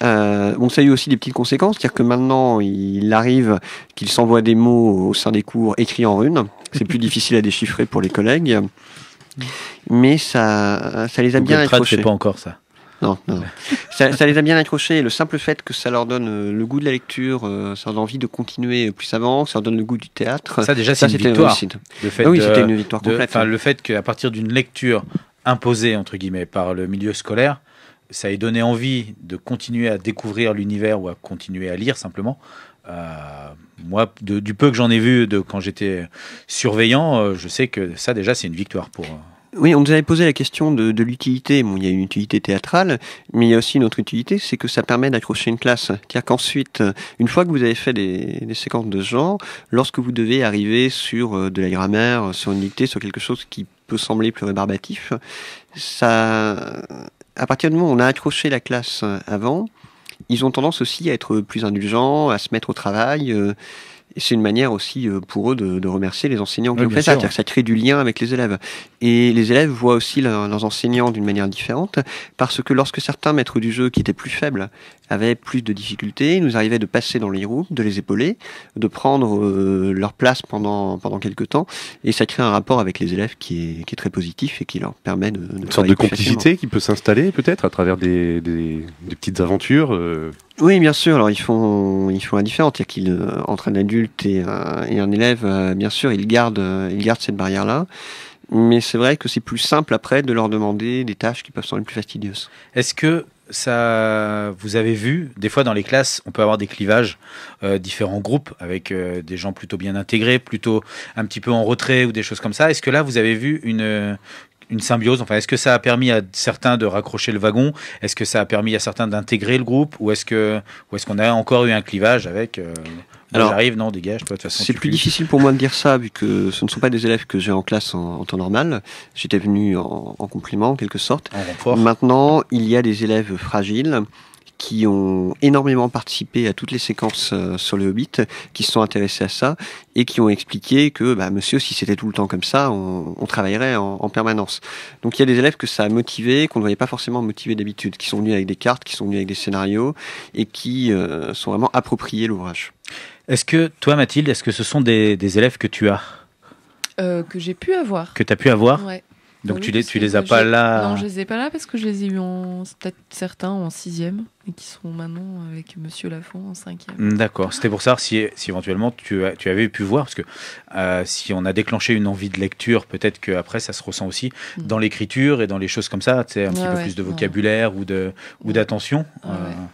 Bon, ça a eu aussi des petites conséquences, c'est-à-dire que maintenant, il arrive qu'ils s'envoient des mots au sein des cours écrits en runes. C'est plus difficile à déchiffrer pour les collègues. Mais ça les a bien Google Trad accrochés. fait pas encore ça. Non. Ça les a bien accrochés. Le simple fait que ça leur donne le goût de la lecture, ça leur donne envie de continuer plus avant, ça leur donne le goût du théâtre. Ça déjà, c'est une c'était victoire. réussite. Le fait Oui, c'était une victoire complète. Enfin, le fait qu'à partir d'une lecture imposée entre guillemets par le milieu scolaire, ça ait donné envie de continuer à découvrir l'univers ou à continuer à lire simplement. Moi, du peu que j'en ai vu quand j'étais surveillant, je sais que ça déjà c'est une victoire pour. Oui, on nous avait posé la question de l'utilité. Bon, il y a une utilité théâtrale, mais il y a aussi une autre utilité, c'est que ça permet d'accrocher une classe. C'est-à-dire qu'ensuite, une fois que vous avez fait des séquences de ce genre, lorsque vous devez arriver sur de la grammaire, sur une dictée, sur quelque chose qui peut sembler plus rébarbatif, ça, à partir du moment où on a accroché la classe avant, ils ont tendance aussi à être plus indulgents, à se mettre au travail. Et c'est une manière aussi pour eux de remercier les enseignants qui ont fait ça. C'est-à-dire que ça crée du lien avec les élèves. Et les élèves voient aussi leurs enseignants d'une manière différente, parce que lorsque certains maîtres du jeu qui étaient plus faibles avaient plus de difficultés, il nous arrivait de passer dans les roues, de les épauler, de prendre leur place pendant quelques temps, et ça crée un rapport avec les élèves qui est très positif et qui leur permet de une sorte de complicité qui peut s'installer peut-être à travers des petites aventures. Oui, bien sûr. Alors ils font la différence, c'est-à-dire qu'entre un adulte et un élève, bien sûr, ils gardent cette barrière-là. Mais c'est vrai que c'est plus simple après de leur demander des tâches qui peuvent sembler plus fastidieuses. Est-ce que ça, vous avez vu, des fois dans les classes, on peut avoir des clivages, différents groupes avec des gens plutôt bien intégrés, plutôt un petit peu en retrait ou des choses comme ça. Est-ce que là, vous avez vu une symbiose? Enfin, est-ce que ça a permis à certains de raccrocher le wagon? Est-ce que ça a permis à certains d'intégrer le groupe? Ou est-ce qu'on a encore eu un clivage avec Alors, j'arrive, non, dégage, toi, de toute façon. C'est plus difficile pour moi de dire ça, vu que ce ne sont pas des élèves que j'ai en classe en temps normal. J'étais venu en complément, en quelque sorte. En renfort. Maintenant, il y a des élèves fragiles qui ont énormément participé à toutes les séquences sur le Hobbit, qui se sont intéressés à ça, et qui ont expliqué que, monsieur, si c'était tout le temps comme ça, on travaillerait en permanence. Donc il y a des élèves que ça a motivé, qu'on ne voyait pas forcément motiver d'habitude, qui sont venus avec des cartes, qui sont venus avec des scénarios, et qui sont vraiment appropriés l'ouvrage. Est-ce que, toi, Mathilde, est-ce que ce sont des élèves que tu as? Que j'ai pu avoir. Que tu as pu avoir? Ouais. Donc oui, tu les as pas là? Non, je les ai pas là parce que je les ai eus peut-être certains en 6e et qui sont maintenant avec Monsieur Lafont en 5e. D'accord, c'était pour savoir si éventuellement tu avais pu voir, parce que si on a déclenché une envie de lecture, peut-être qu'après ça se ressent aussi dans l'écriture et dans les choses comme ça, tu sais, un petit peu plus de vocabulaire ou d'attention.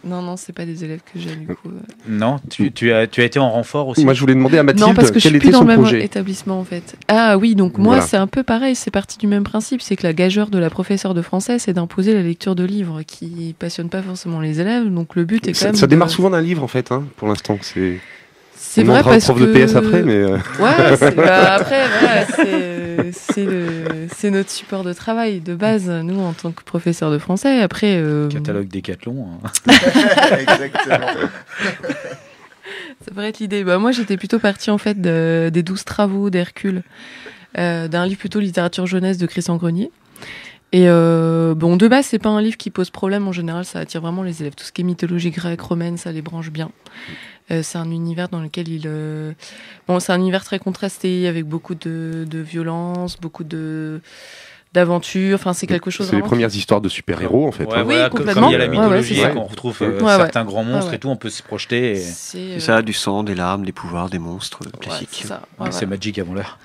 Non, c'est pas des élèves que j'ai du coup. Non, tu as été en renfort aussi? Moi je voulais demander à Mathilde non, parce que je quel suis plus était dans son le même projet. établissement en fait. Ah oui, donc moi Voilà. c'est un peu pareil, c'est parti du même principe, c'est que la gageure de la professeure de français, c'est d'imposer la lecture de livres qui passionnent pas forcément les élèves, donc le but est quand même... Ça démarre souvent d'un livre en fait, pour l'instant. C'est vrai parce que... prof de PS après, mais... Ouais, après, voilà, c'est notre support de travail de base, nous, en tant que professeur de français. Après... Catalogue Décathlon. Exactement. Ça pourrait être l'idée. Moi, j'étais plutôt partie, en fait, des 12 travaux d'Hercule, d'un livre plutôt littérature jeunesse de Christian Grenier. Et de base, c'est pas un livre qui pose problème. En général, ça attire vraiment les élèves. Tout ce qui est mythologie grecque, romaine, ça les branche bien. C'est un univers dans lequel c'est un univers très contrasté, avec beaucoup de violence, beaucoup d'aventures. Enfin, c'est quelque chose. C'est les premières histoires de super-héros en fait. Ouais, Oui, voilà, complètement. comme il y a la mythologie, c'est ça. qu'on retrouve certains grands monstres et tout, on peut se projeter. C'est ça, du sang, des larmes, des pouvoirs, des monstres classiques. C'est ça. C'est Magic avant l'heure.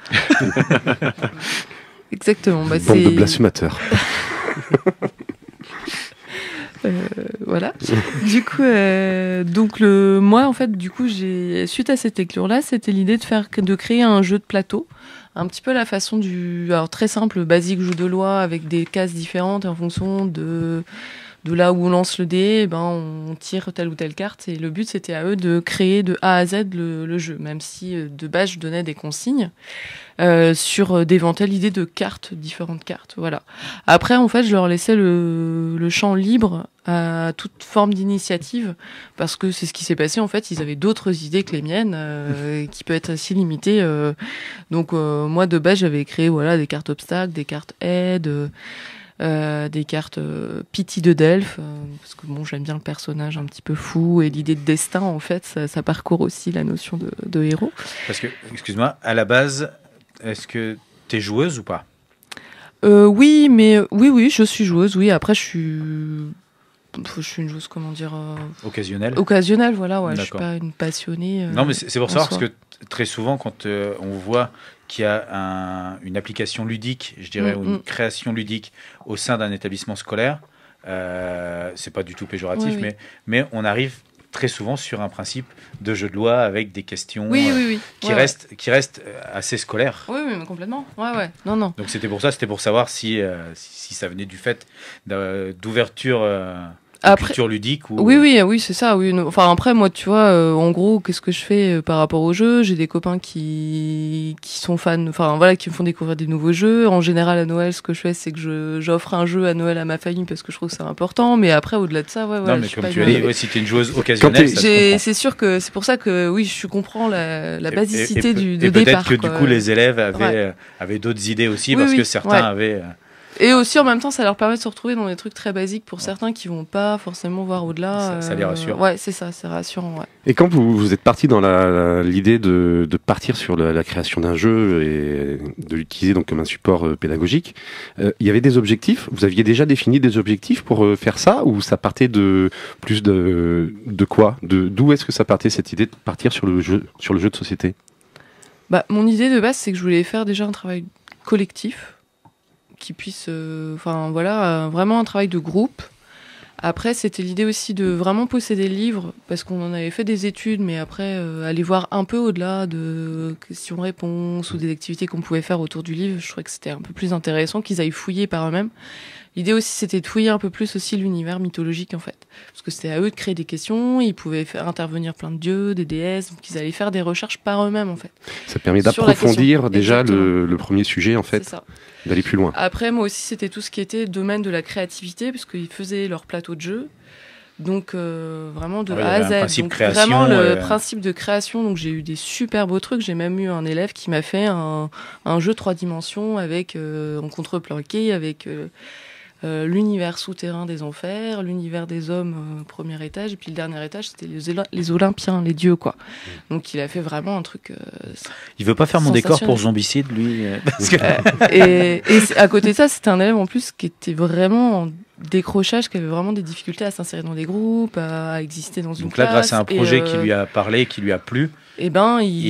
Exactement. Bande de blasphémateurs. Voilà. Du coup, moi, en fait, du coup, suite à cette lecture-là, c'était l'idée de créer un jeu de plateau, un petit peu la façon alors très simple, basique jeu de loi avec des cases différentes et en fonction de là où on lance le dé, on tire telle ou telle carte. Et le but, c'était à eux de créer de A à Z le jeu, même si de base, je donnais des consignes sur d'éventuelles idées de cartes, différentes cartes. Voilà. Après, en fait, je leur laissais le champ libre à toute forme d'initiative, parce que c'est ce qui s'est passé. En fait, ils avaient d'autres idées que les miennes, qui peuvent être assez limitées. Donc, moi, de base, j'avais créé des cartes obstacles, des cartes aide, des cartes Pity de Delphes, parce que j'aime bien le personnage un petit peu fou et l'idée de destin, en fait, ça parcourt aussi la notion de héros. Parce que, excuse-moi, à la base, est-ce que t'es joueuse ou pas ? Oui, je suis joueuse. Oui, après, je suis une joueuse, comment dire, occasionnelle, voilà. Ouais, je suis pas une passionnée. Non, mais c'est pour savoir, parce que très souvent, quand on voit qu'il y a une application ludique, je dirais, ou une création ludique au sein d'un établissement scolaire, c'est pas du tout péjoratif, mais on arrive très souvent sur un principe de jeu de loi avec des questions qui restent assez scolaires. Oui, mais complètement. Ouais. Non. Donc c'était pour savoir si ça venait du fait d'ouverture culture ludique ou... Oui, c'est ça. Oui. Enfin, après, moi, tu vois, en gros, qu'est-ce que je fais par rapport aux jeux ? J'ai des copains qui sont fans, qui me font découvrir des nouveaux jeux. En général, à Noël, ce que je fais, c'est que j'offre un jeu à Noël à ma famille parce que je trouve que c'est important. Mais après, au-delà de ça, non, mais comme tu as dit, si tu es une joueuse occasionnelle, c'est sûr que c'est pour ça que, oui, je comprends la basicité du départ. Peut-être que, du coup, les élèves avaient d'autres idées aussi, parce que certains avaient... Et aussi, en même temps, ça leur permet de se retrouver dans des trucs très basiques pour certains qui vont pas forcément voir au-delà. Ça les rassure. Ouais, c'est ça, c'est rassurant. Ouais. Et quand vous êtes parti dans l'idée de partir sur la création d'un jeu et de l'utiliser donc comme un support pédagogique, il y avait des objectifs. Vous aviez déjà défini des objectifs pour faire ça, ou ça partait de quoi ? D'où est-ce que ça partait, cette idée de partir sur le jeu de société ? Mon idée de base, c'est que je voulais faire déjà un travail collectif, qui puisse, vraiment un travail de groupe. Après, c'était l'idée aussi de vraiment posséder le livre, parce qu'on en avait fait des études, mais après, aller voir un peu au-delà de questions-réponses ou des activités qu'on pouvait faire autour du livre, je trouvais que c'était un peu plus intéressant qu'ils aillent fouiller par eux-mêmes. L'idée aussi, c'était de fouiller un peu plus aussi l'univers mythologique, en fait. Parce que c'était à eux de créer des questions, ils pouvaient faire intervenir plein de dieux, des déesses, donc ils allaient faire des recherches par eux-mêmes, en fait. Ça permet d'approfondir déjà le premier sujet, en fait, d'aller plus loin. Après, moi aussi, c'était tout ce qui était domaine de la créativité, parce qu'ils faisaient leur plateau de jeu. Donc, vraiment de A à Z. Donc, vraiment le principe de création. Donc, j'ai eu des super beaux trucs. J'ai même eu un élève qui m'a fait un jeu 3 dimensions avec, en contre-planqué, avec... l'univers souterrain des enfers, l'univers des hommes premier étage, et puis le dernier étage c'était les Olympiens, les dieux quoi. Donc il a fait vraiment un truc. Il veut pas faire mon décor pour Zombicide lui. Parce que... et à côté de ça, c'était un élève en plus qui était vraiment en décrochage, qui avait vraiment des difficultés à s'insérer dans des groupes, à exister dans une classe. Donc là, grâce à un projet qui lui a parlé, qui lui a plu. Il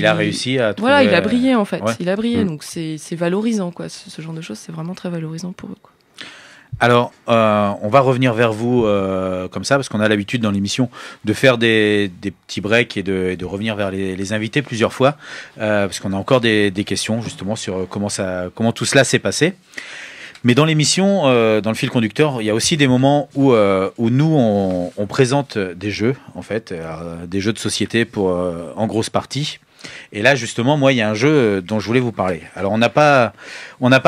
a réussi à trouver... Voilà, il a brillé en fait. Ouais. Il a brillé, donc c'est valorisant quoi. Ce genre de choses, c'est vraiment très valorisant pour eux quoi. Alors, on va revenir vers vous comme ça, parce qu'on a l'habitude dans l'émission de faire des petits breaks et de revenir vers les invités plusieurs fois, parce qu'on a encore des questions justement sur comment tout cela s'est passé. Mais dans l'émission, dans le fil conducteur, il y a aussi des moments où nous, on présente des jeux, en fait, des jeux de société en grosse partie. Et là, justement, moi, il y a un jeu dont je voulais vous parler. Alors, on n'a pas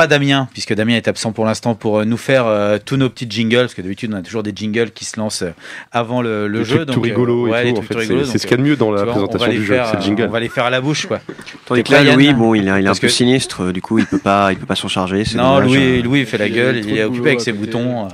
Damien, puisque Damien est absent pour l'instant, pour nous faire tous nos petits jingles, parce que d'habitude, on a toujours des jingles qui se lancent avant le jeu. Tout rigolo et tout. En fait, c'est ce qu'il y a de mieux dans la présentation du jeu, c'est le jingle. On va les faire à la bouche, quoi. Tandis que là, Louis, il est un peu sinistre, du coup, il peut pas s'en charger. Non, Louis fait la gueule, il est occupé avec ses boutons.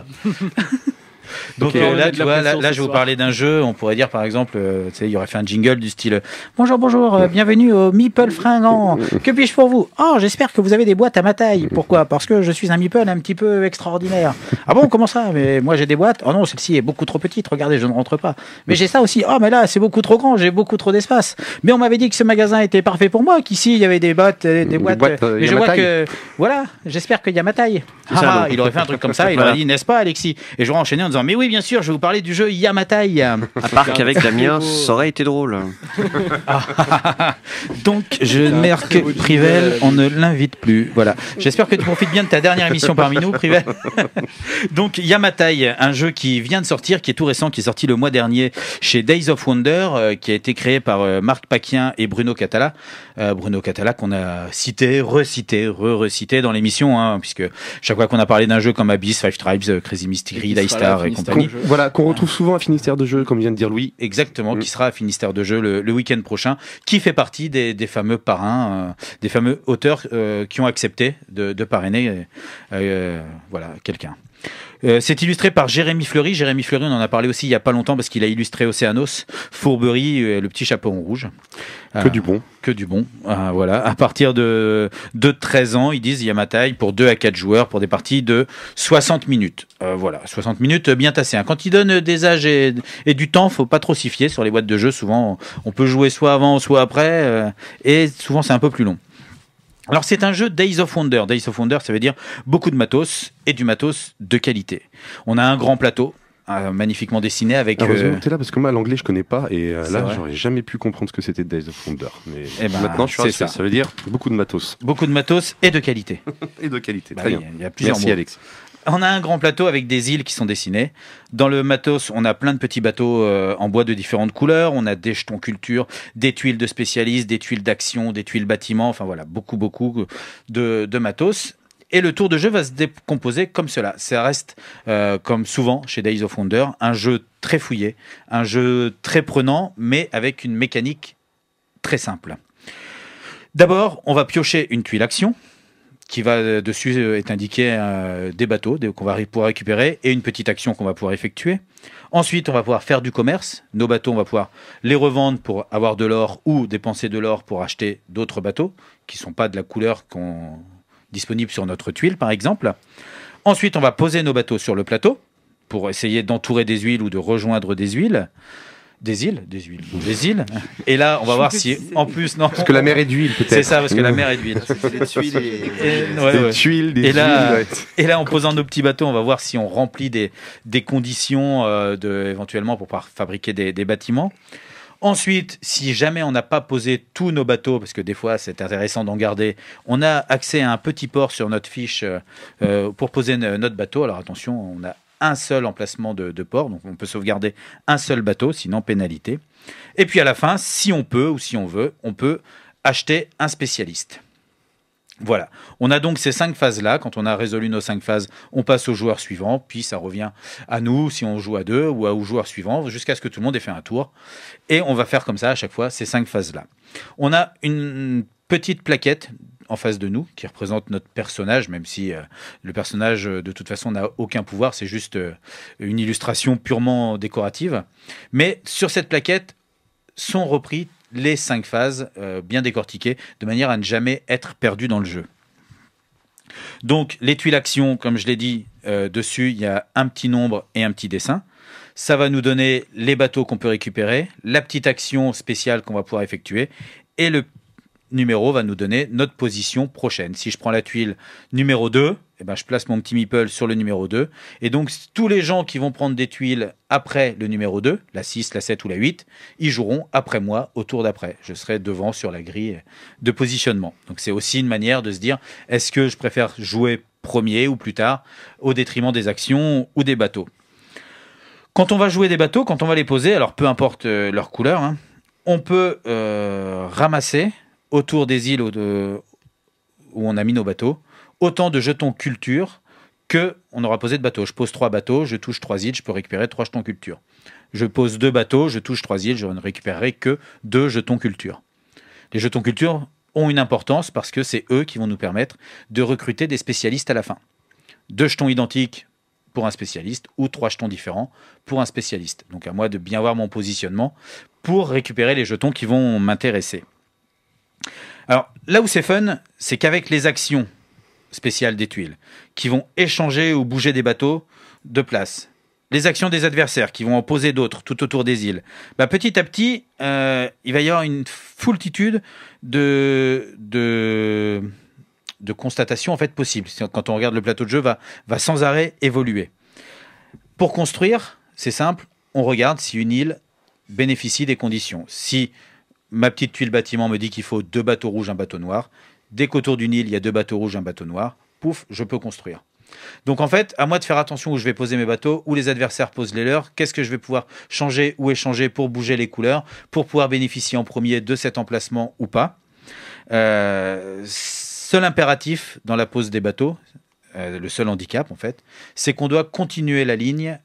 Donc là, tu vois, là, je vais vous parler d'un jeu. On pourrait dire, par exemple, il y aurait fait un jingle du style bonjour, bienvenue au Meeple fringant. Que puis-je pour vous ? Oh, j'espère que vous avez des boîtes à ma taille. Pourquoi ? Parce que je suis un Meeple un petit peu extraordinaire. Ah bon, comment ça ? Mais moi, j'ai des boîtes. Oh non, celle-ci est beaucoup trop petite. Regardez, je ne rentre pas. Mais j'ai ça aussi. Oh, mais là, c'est beaucoup trop grand. J'ai beaucoup trop d'espace. Mais on m'avait dit que ce magasin était parfait pour moi. Qu'ici, il y avait des boîtes. Et je vois que, voilà, j'espère qu'il y a ma taille. Il aurait fait un truc comme ça. Il aurait dit, n'est-ce pas, Alexis ? Et j'aurais enchaîné en disant, mais Mais oui, bien sûr, je vais vous parler du jeu Yamatai. À part qu'avec Damien, ça aurait été drôle. Donc, je marque Privel, on ne l'invite plus. Voilà. J'espère que tu profites bien de ta dernière émission parmi nous, Privel. Donc, Yamatai, un jeu qui vient de sortir, qui est tout récent, qui est sorti le mois dernier chez Days of Wonder, qui a été créé par Marc Paquien et Bruno Catala. Bruno Catala qu'on a cité, recité dans l'émission, hein, puisque chaque fois qu'on a parlé d'un jeu comme Abyss, Five Tribes, Crazy Mystery, Dice Star et compagnie. Voilà, qu'on retrouve souvent à Finistère de jeu, comme vient de dire Louis. Exactement, qui sera à Finistère de jeu le week-end prochain, qui fait partie des fameux parrains, des fameux auteurs qui ont accepté de parrainer voilà, quelqu'un. C'est illustré par Jérémy Fleury. Jérémy Fleury, on en a parlé aussi il n'y a pas longtemps parce qu'il a illustré Océanos, Fourberie, le petit chaperon rouge. Que du bon. Que du bon. Voilà. À partir de 13 ans, ils disent Yamatai pour 2 à 4 joueurs pour des parties de 60 minutes. Voilà, 60 minutes bien tassées. Hein. Quand ils donnent des âges et du temps, faut pas trop s'y fier sur les boîtes de jeu. Souvent, on peut jouer soit avant, soit après, et souvent c'est un peu plus long. Alors c'est un jeu Days of Wonder. Days of Wonder, ça veut dire beaucoup de matos et du matos de qualité. On a un grand plateau magnifiquement dessiné avec... Heureusement que t'es là parce que moi l'anglais je connais pas et là vrai. j'aurais jamais pu comprendre ce que c'était Days of Wonder. Mais maintenant je suis rassuré. Ça veut dire beaucoup de matos. Beaucoup de matos et de qualité. Et de qualité, très bien. Il y a plusieurs Merci mots. Alex. On a un grand plateau avec des îles qui sont dessinées. Dans le matos, on a plein de petits bateaux en bois de différentes couleurs. On a des jetons culture, des tuiles de spécialistes, des tuiles d'action, des tuiles bâtiments. Enfin voilà, beaucoup de matos. Et le tour de jeu va se décomposer comme cela. Ça reste, comme souvent chez Days of Wonder, un jeu très fouillé, un jeu très prenant, mais avec une mécanique très simple. D'abord, on va piocher une tuile action, qui va dessus est indiqué des bateaux qu'on va pouvoir récupérer et une petite action qu'on va pouvoir effectuer. Ensuite, on va pouvoir faire du commerce. Nos bateaux, on va pouvoir les revendre pour avoir de l'or ou dépenser de l'or pour acheter d'autres bateaux qui ne sont pas de la couleur disponible sur notre tuile, par exemple. Ensuite, on va poser nos bateaux sur le plateau pour essayer d'entourer des huiles ou de rejoindre des huiles. Des îles. Et là, on va voir si, en plus, non. Parce que la mer est d'huile, peut-être. C'est ça, parce que la mer est d'huile. Des tuiles Des tuiles, des huiles. Et là, en posant nos petits bateaux, on va voir si on remplit des conditions éventuellement pour pouvoir fabriquer des bâtiments. Ensuite, si jamais on n'a pas posé tous nos bateaux, parce que des fois c'est intéressant d'en garder, on a accès à un petit port sur notre fiche pour poser notre bateau. Alors attention, on a un seul emplacement de port, donc on peut sauvegarder un seul bateau, sinon pénalité. Et puis à la fin, si on peut ou si on veut, on peut acheter un spécialiste. Voilà, on a donc ces 5 phases-là. Quand on a résolu nos 5 phases, on passe au joueur suivant, puis ça revient à nous si on joue à 2 ou au joueur suivant, jusqu'à ce que tout le monde ait fait un tour. Et on va faire comme ça à chaque fois ces 5 phases-là. On a une petite plaquette en face de nous qui représente notre personnage, même si le personnage de toute façon n'a aucun pouvoir, c'est juste une illustration purement décorative. Mais sur cette plaquette sont repris les 5 phases bien décortiquées de manière à ne jamais être perdu dans le jeu. Donc les tuiles action, comme je l'ai dit, dessus il y a un petit nombre et un petit dessin. Ça va nous donner les bateaux qu'on peut récupérer, la petite action spéciale qu'on va pouvoir effectuer et le numéro va nous donner notre position prochaine. Si je prends la tuile numéro 2, eh ben, je place mon petit meeple sur le numéro 2. Et donc, tous les gens qui vont prendre des tuiles après le numéro 2, la 6, la 7 ou la 8, ils joueront après moi au tour d'après. Je serai devant sur la grille de positionnement. Donc, c'est aussi une manière de se dire, est-ce que je préfère jouer premier ou plus tard au détriment des actions ou des bateaux. Quand on va jouer des bateaux, quand on va les poser, alors peu importe leur couleur, hein, on peut ramasser autour des îles où on a mis nos bateaux, autant de jetons culture que on aura posé de bateaux. Je pose 3 bateaux, je touche 3 îles, je peux récupérer 3 jetons culture. Je pose 2 bateaux, je touche 3 îles, je ne récupérerai que 2 jetons culture. Les jetons culture ont une importance parce que c'est eux qui vont nous permettre de recruter des spécialistes à la fin. 2 jetons identiques pour un spécialiste ou 3 jetons différents pour un spécialiste. Donc à moi de bien voir mon positionnement pour récupérer les jetons qui vont m'intéresser. Alors, là où c'est fun, c'est qu'avec les actions spéciales des tuiles, qui vont échanger ou bouger des bateaux de place, les actions des adversaires, qui vont en poser d'autres tout autour des îles, bah, petit à petit, il va y avoir une foultitude de constatations en fait, possibles. Quand on regarde le plateau de jeu, va sans arrêt évoluer. Pour construire, c'est simple, on regarde si une île bénéficie des conditions. Si ma petite tuile bâtiment me dit qu'il faut 2 bateaux rouges, un bateau noir, dès qu'autour d'une île, il y a 2 bateaux rouges, un bateau noir, pouf, je peux construire. Donc en fait, à moi de faire attention où je vais poser mes bateaux, où les adversaires posent les leurs, qu'est-ce que je vais pouvoir changer ou échanger pour bouger les couleurs, pour pouvoir bénéficier en premier de cet emplacement ou pas. Seul impératif dans la pose des bateaux, le seul handicap en fait, c'est qu'on doit continuer la ligne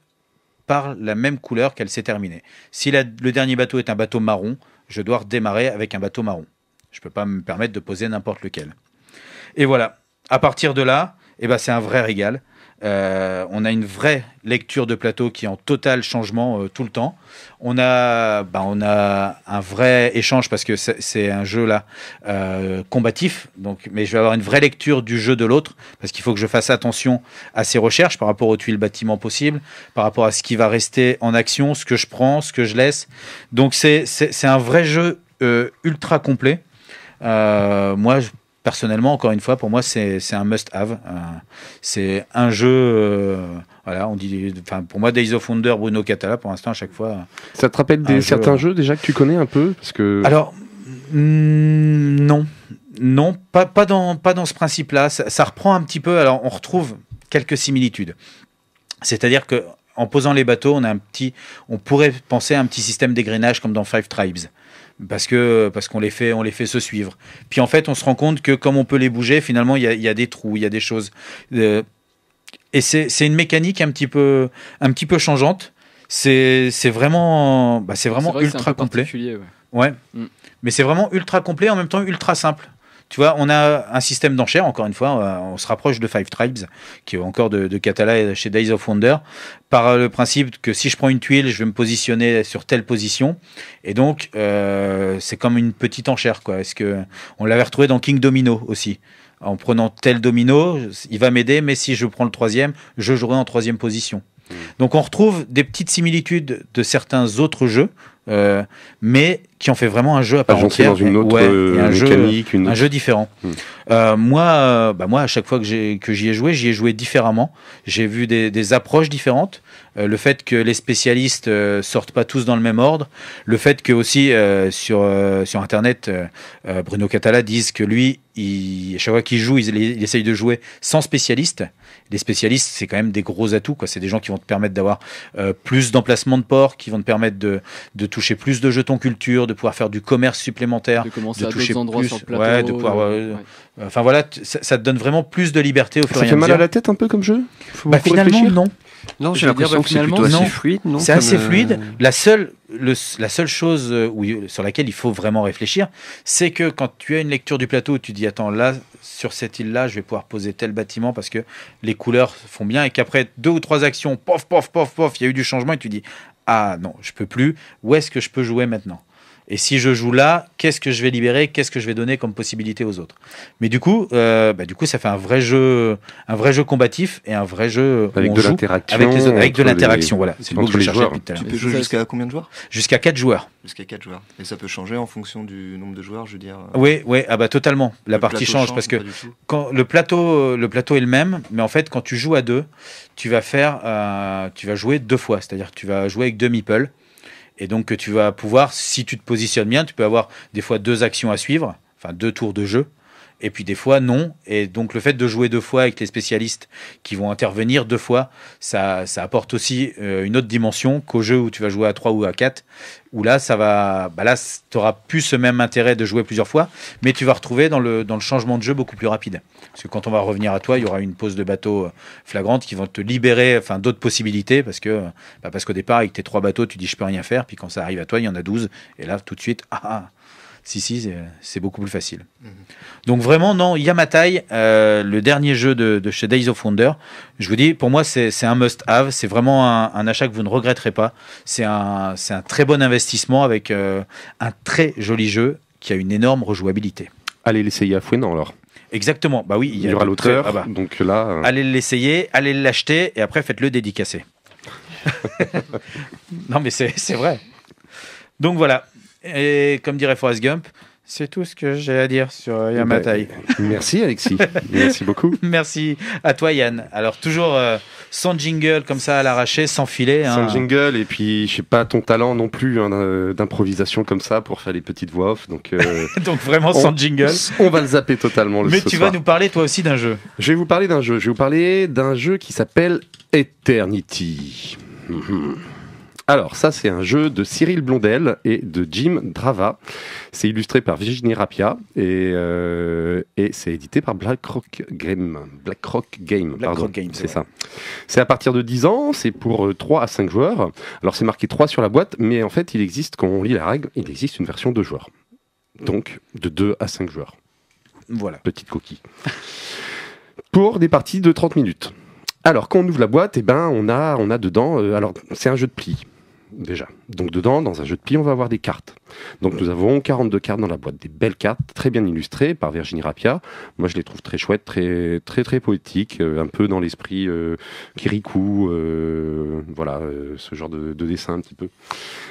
par la même couleur qu'elle s'est terminée. Si le dernier bateau est un bateau marron, je dois redémarrer avec un bateau marron. Je ne peux pas me permettre de poser n'importe lequel. Et voilà, à partir de là, c'est un vrai régal. On a une vraie lecture de plateau qui est en total changement tout le temps. On a un vrai échange parce que c'est un jeu là combatif. Mais je vais avoir une vraie lecture du jeu de l'autre parce qu'il faut que je fasse attention à ses recherches par rapport aux tuiles bâtiments possibles, par rapport à ce qui va rester en action, ce que je prends, ce que je laisse. Donc c'est un vrai jeu ultra complet. Moi, personnellement, encore une fois, pour moi, c'est un must-have. C'est un jeu, on dit, pour moi, Days of Wonder, Bruno Cathala, pour l'instant, à chaque fois. Ça te rappelle certains jeux déjà que tu connais un peu parce que... Alors, non, pas dans ce principe-là. Ça reprend un petit peu. Alors, on retrouve quelques similitudes. C'est-à-dire que en posant les bateaux, on pourrait penser à un petit système d'égrenage comme dans Five Tribes. Parce qu'on les fait se suivre. Puis en fait, on se rend compte que comme on peut les bouger, finalement, il y a des trous, il y a des choses. Et c'est une mécanique un petit peu changeante. C'est vraiment ultra complet. Ouais. Mais c'est vraiment ultra complet, en même temps ultra simple. Tu vois, on a un système d'enchères, encore une fois, on se rapproche de Five Tribes, qui est encore de Cathala et chez Days of Wonder, par le principe que si je prends une tuile, je vais me positionner sur telle position. Et donc, c'est comme une petite enchère, quoi. On l'avait retrouvé dans King Domino aussi. En prenant tel domino, il va m'aider, mais si je prends le 3e, je jouerai en 3e position. Donc on retrouve des petites similitudes de certains autres jeux, mais qui ont fait vraiment un jeu à part entière, dans une autre mécanique, un jeu différent. Moi, à chaque fois que j'y ai joué différemment. J'ai vu des approches différentes. Le fait que les spécialistes sortent pas tous dans le même ordre, le fait que aussi sur Internet, Bruno Cathala dise que lui, à chaque fois qu'il joue, il essaye de jouer sans spécialiste. Les spécialistes, c'est quand même des gros atouts, quoi. C'est des gens qui vont te permettre d'avoir plus d'emplacements de port, qui vont te permettre de toucher plus de jetons culture, de pouvoir faire du commerce supplémentaire, de commencer à toucher d'autres endroits plus, sur le plateau, de pouvoir. Enfin voilà, ça te donne vraiment plus de liberté au fur et à mesure. Ça fait mal à la tête un peu comme jeu. Finalement réfléchir. non. Non, j'ai l'impression que c'est plutôt assez fluide. Non, c'est assez fluide. La seule chose sur laquelle il faut vraiment réfléchir, c'est que quand tu as une lecture du plateau, tu dis attends, là, sur cette île-là, je vais pouvoir poser tel bâtiment parce que les couleurs font bien et qu'après 2 ou 3 actions, pof, il y a eu du changement et tu dis ah non, je peux plus. Où est-ce que je peux jouer maintenant ? Et si je joue là, qu'est-ce que je vais libérer ? Qu'est-ce que je vais donner comme possibilité aux autres ? Mais du coup, ça fait un vrai jeu combatif et un vrai jeu avec de l'interaction. Avec de l'interaction, voilà. C'est le mot que je cherchais depuis tout à l'heure. Tu peux jouer jusqu'à combien de joueurs ? Jusqu'à 4 joueurs. Jusqu'à 4 joueurs. Et ça peut changer en fonction du nombre de joueurs, je veux dire. Oui, totalement. La partie change parce que quand le plateau est le même, mais en fait, quand tu joues à 2, tu vas jouer 2 fois. C'est-à-dire que tu vas jouer avec 2 meeples. Et donc, tu vas pouvoir, si tu te positionnes bien, tu peux avoir des fois 2 actions à suivre, enfin 2 tours de jeu, et puis des fois non. Et donc, le fait de jouer 2 fois avec les spécialistes qui vont intervenir 2 fois, ça apporte aussi une autre dimension qu'au jeu où tu vas jouer à 3 ou à 4, où là, tu n'auras plus ce même intérêt de jouer plusieurs fois, mais tu vas retrouver dans le changement de jeu beaucoup plus rapide. Parce que quand on va revenir à toi, il y aura une pause de bateau flagrante qui va te libérer d'autres possibilités, parce qu'au départ, avec tes 3 bateaux, tu dis je peux rien faire, puis quand ça arrive à toi, il y en a 12, et là, tout de suite, c'est beaucoup plus facile. Donc vraiment, non, Yamatai, le dernier jeu de chez Days of Wonder, je vous dis, pour moi, c'est un must-have. C'est vraiment un achat que vous ne regretterez pas. C'est un très bon investissement avec un très joli jeu qui a une énorme rejouabilité. Allez l'essayer à Fouenan alors. Exactement, bah oui. Il y aura l'auteur, donc là... Allez l'essayer, allez l'acheter, et après faites-le dédicacer. Non mais c'est vrai. Donc voilà. Et comme dirait Forrest Gump, c'est tout ce que j'ai à dire sur Yamatai. Merci Alexis, merci beaucoup. Merci à toi Yann. Alors toujours sans jingle, comme ça à l'arraché, sans filet. Sans hein. jingle, et puis je sais pas ton talent non plus hein, d'improvisation comme ça pour faire les petites voix off. Donc, Donc vraiment sans jingle. On va le zapper totalement. Mais tu vas nous parler toi aussi d'un jeu. Je vais vous parler d'un jeu. Je vais vous parler d'un jeu qui s'appelle Eternity. Alors, ça, c'est un jeu de Cyril Blondel et de Jim Drava. C'est illustré par Virginie Rapia et c'est édité par BlackRock Game. C'est ça. C'est à partir de 10 ans, c'est pour 3 à 5 joueurs. Alors, c'est marqué 3 sur la boîte, mais en fait, il existe, quand on lit la règle, il existe une version 2 joueurs. Donc, de 2 à 5 joueurs. Voilà. Petite coquille. Pour des parties de 30 minutes. Alors, quand on ouvre la boîte, eh ben, on a dedans... alors, c'est un jeu de pli. Déjà. Donc dedans, dans un jeu de pli, on va avoir des cartes. Donc nous avons 42 cartes dans la boîte, des belles cartes, très bien illustrées par Virginie Rapia. Moi, je les trouve très chouettes, très très très poétiques, un peu dans l'esprit Kirikou, voilà, ce genre de dessin un petit peu.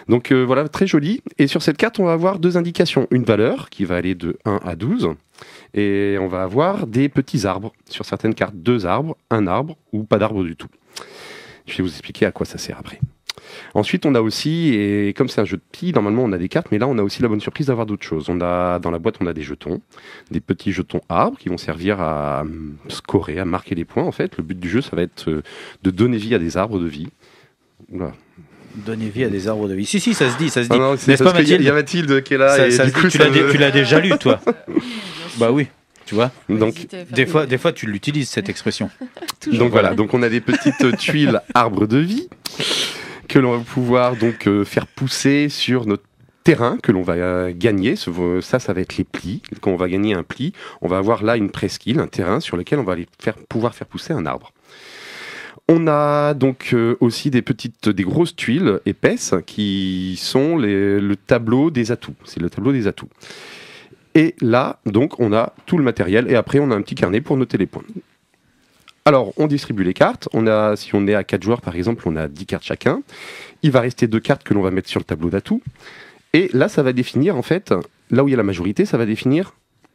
Donc voilà, très joli. Et sur cette carte, on va avoir 2 indications. Une valeur qui va aller de 1 à 12. Et on va avoir des petits arbres. Sur certaines cartes, 2 arbres, 1 arbre ou pas d'arbre du tout. Je vais vous expliquer à quoi ça sert après. Ensuite, on a aussi, et comme c'est un jeu de pli, normalement on a des cartes, mais là on a aussi la bonne surprise d'avoir d'autres choses. Dans la boîte, on a des jetons, des petits jetons arbres qui vont servir à scorer, à marquer les points en fait. Le but du jeu, ça va être de donner vie à des arbres de vie. Oula. Donner vie à des arbres de vie. Si, ça se dit. Ah non, n'est-ce pas Mathilde ? Il y a Mathilde qui est là. Ça, et du coup, tu l'as déjà lu, toi. Bah oui. Tu vois, donc des fois tu l'utilises cette expression. Donc voilà, donc on a des petites tuiles arbres de vie que l'on va pouvoir donc faire pousser sur notre terrain que l'on va gagner. Ça va être les plis. Quand on va gagner un pli, on va avoir là une presqu'île, un terrain sur lequel on va pouvoir faire pousser un arbre. On a donc aussi des grosses tuiles épaisses qui sont le tableau des atouts. C'est le tableau des atouts. Et là, donc, on a tout le matériel et après, on a un petit carnet pour noter les points. Alors, on distribue les cartes. Si on est à 4 joueurs, par exemple, on a 10 cartes chacun. Il va rester 2 cartes que l'on va mettre sur le tableau d'atouts. Et là, ça va définir, en fait, là où il y a la majorité, ça va définir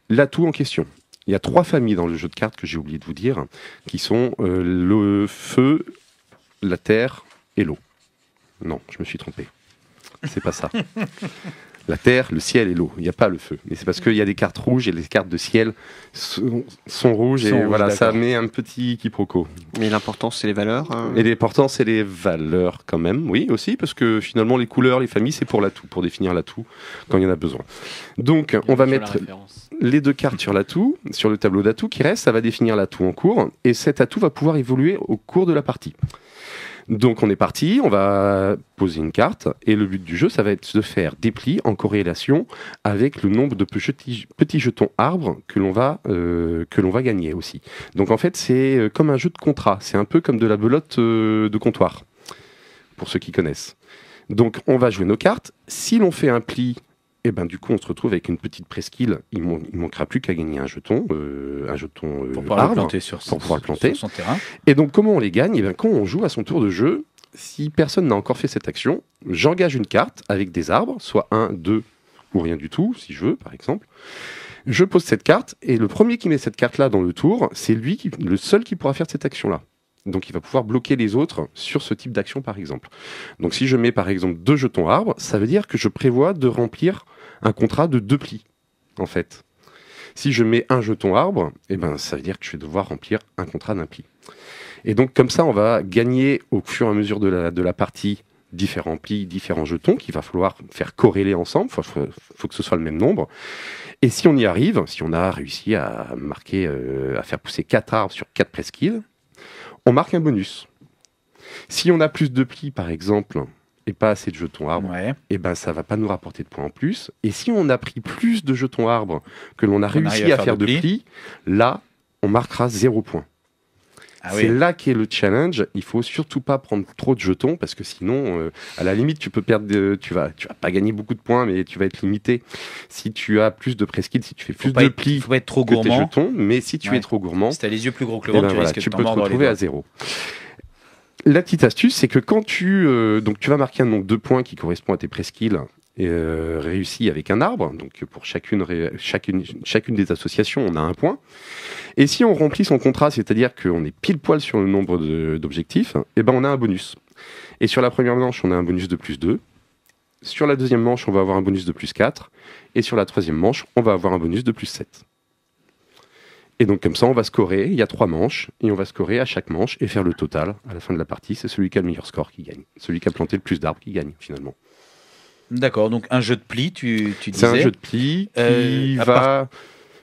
l'atout en question. Il y a 3 familles dans le jeu de cartes que j'ai oublié de vous dire, qui sont le feu, la terre et l'eau. Non, je me suis trompé. C'est pas ça. La terre, le ciel et l'eau. Il n'y a pas le feu. Mais c'est parce qu'il y a des cartes rouges et les cartes de ciel sont rouges. Et voilà, ça met un petit quiproquo. Mais l'important, c'est les valeurs. Et l'important, c'est les valeurs quand même. Oui, aussi, parce que finalement, les couleurs, les familles, c'est pour l'atout, pour définir l'atout quand il y en a besoin. Donc, on va mettre les 2 cartes sur l'atout, sur le tableau d'atout qui reste. Ça va définir l'atout en cours. Et cet atout va pouvoir évoluer au cours de la partie. Donc on est parti, on va poser une carte et le but du jeu, ça va être de faire des plis en corrélation avec le nombre de petits jetons arbres que l'on va gagner aussi. Donc en fait, c'est comme un jeu de contrat, c'est un peu comme de la belote de comptoir, pour ceux qui connaissent. Donc on va jouer nos cartes, si l'on fait un pli, et ben du coup on se retrouve avec une petite presqu'île, il manquera plus qu'à gagner un jeton pour pouvoir arbre, le planter sur son terrain. Et donc comment on les gagne ? Et ben quand on joue à son tour de jeu, si personne n'a encore fait cette action, j'engage une carte avec des arbres, soit 1, 2 ou rien du tout, si je veux par exemple. Je pose cette carte et le premier qui met cette carte-là dans le tour, c'est le seul qui pourra faire cette action-là. Donc il va pouvoir bloquer les autres sur ce type d'action par exemple. Donc si je mets par exemple 2 jetons arbres, ça veut dire que je prévois de remplir un contrat de 2 plis en fait. Si je mets un jeton arbre, eh ben, ça veut dire que je vais devoir remplir un contrat d'un pli. Et donc comme ça on va gagner au fur et à mesure de la partie différents plis, différents jetons qu'il va falloir faire corréler ensemble, faut que ce soit le même nombre. Et si on y arrive, si on a réussi à marquer, à faire pousser 4 arbres sur 4 presqu'îles, on marque un bonus. Si on a plus de plis, par exemple, et pas assez de jetons arbres, et ben ça va pas nous rapporter de points en plus. Et si on a pris plus de jetons arbres que l'on a réussi à faire de plis, là, on marquera 0 points. C'est là qu'est le challenge. Il faut surtout pas prendre trop de jetons parce que sinon, à la limite, tu peux perdre. Tu vas pas gagner beaucoup de points, mais tu vas être limité. Si tu as plus de presqu'îles, si tu fais plus de plis, faut pas être trop gourmand. Jetons, mais si tu es trop gourmand, si t'as les yeux plus gros que le ventre, tu peux te retrouver à 0. La petite astuce, c'est que quand tu vas marquer un nombre de points qui correspond à tes presqu'îles réussi avec un arbre. Donc pour chacune des associations, on a un point. Et si on remplit son contrat, c'est-à-dire qu'on est pile poil sur le nombre d'objectifs, eh ben on a un bonus. Et sur la première manche, on a un bonus de plus 2. Sur la deuxième manche, on va avoir un bonus de plus 4. Et sur la troisième manche, on va avoir un bonus de plus 7. Et donc comme ça, on va scorer, il y a 3 manches, et on va scorer à chaque manche et faire le total. À la fin de la partie, c'est celui qui a le meilleur score qui gagne. Celui qui a planté le plus d'arbres qui gagne, finalement. D'accord, donc un jeu de pli, tu disais. C'est un jeu de pli qui va...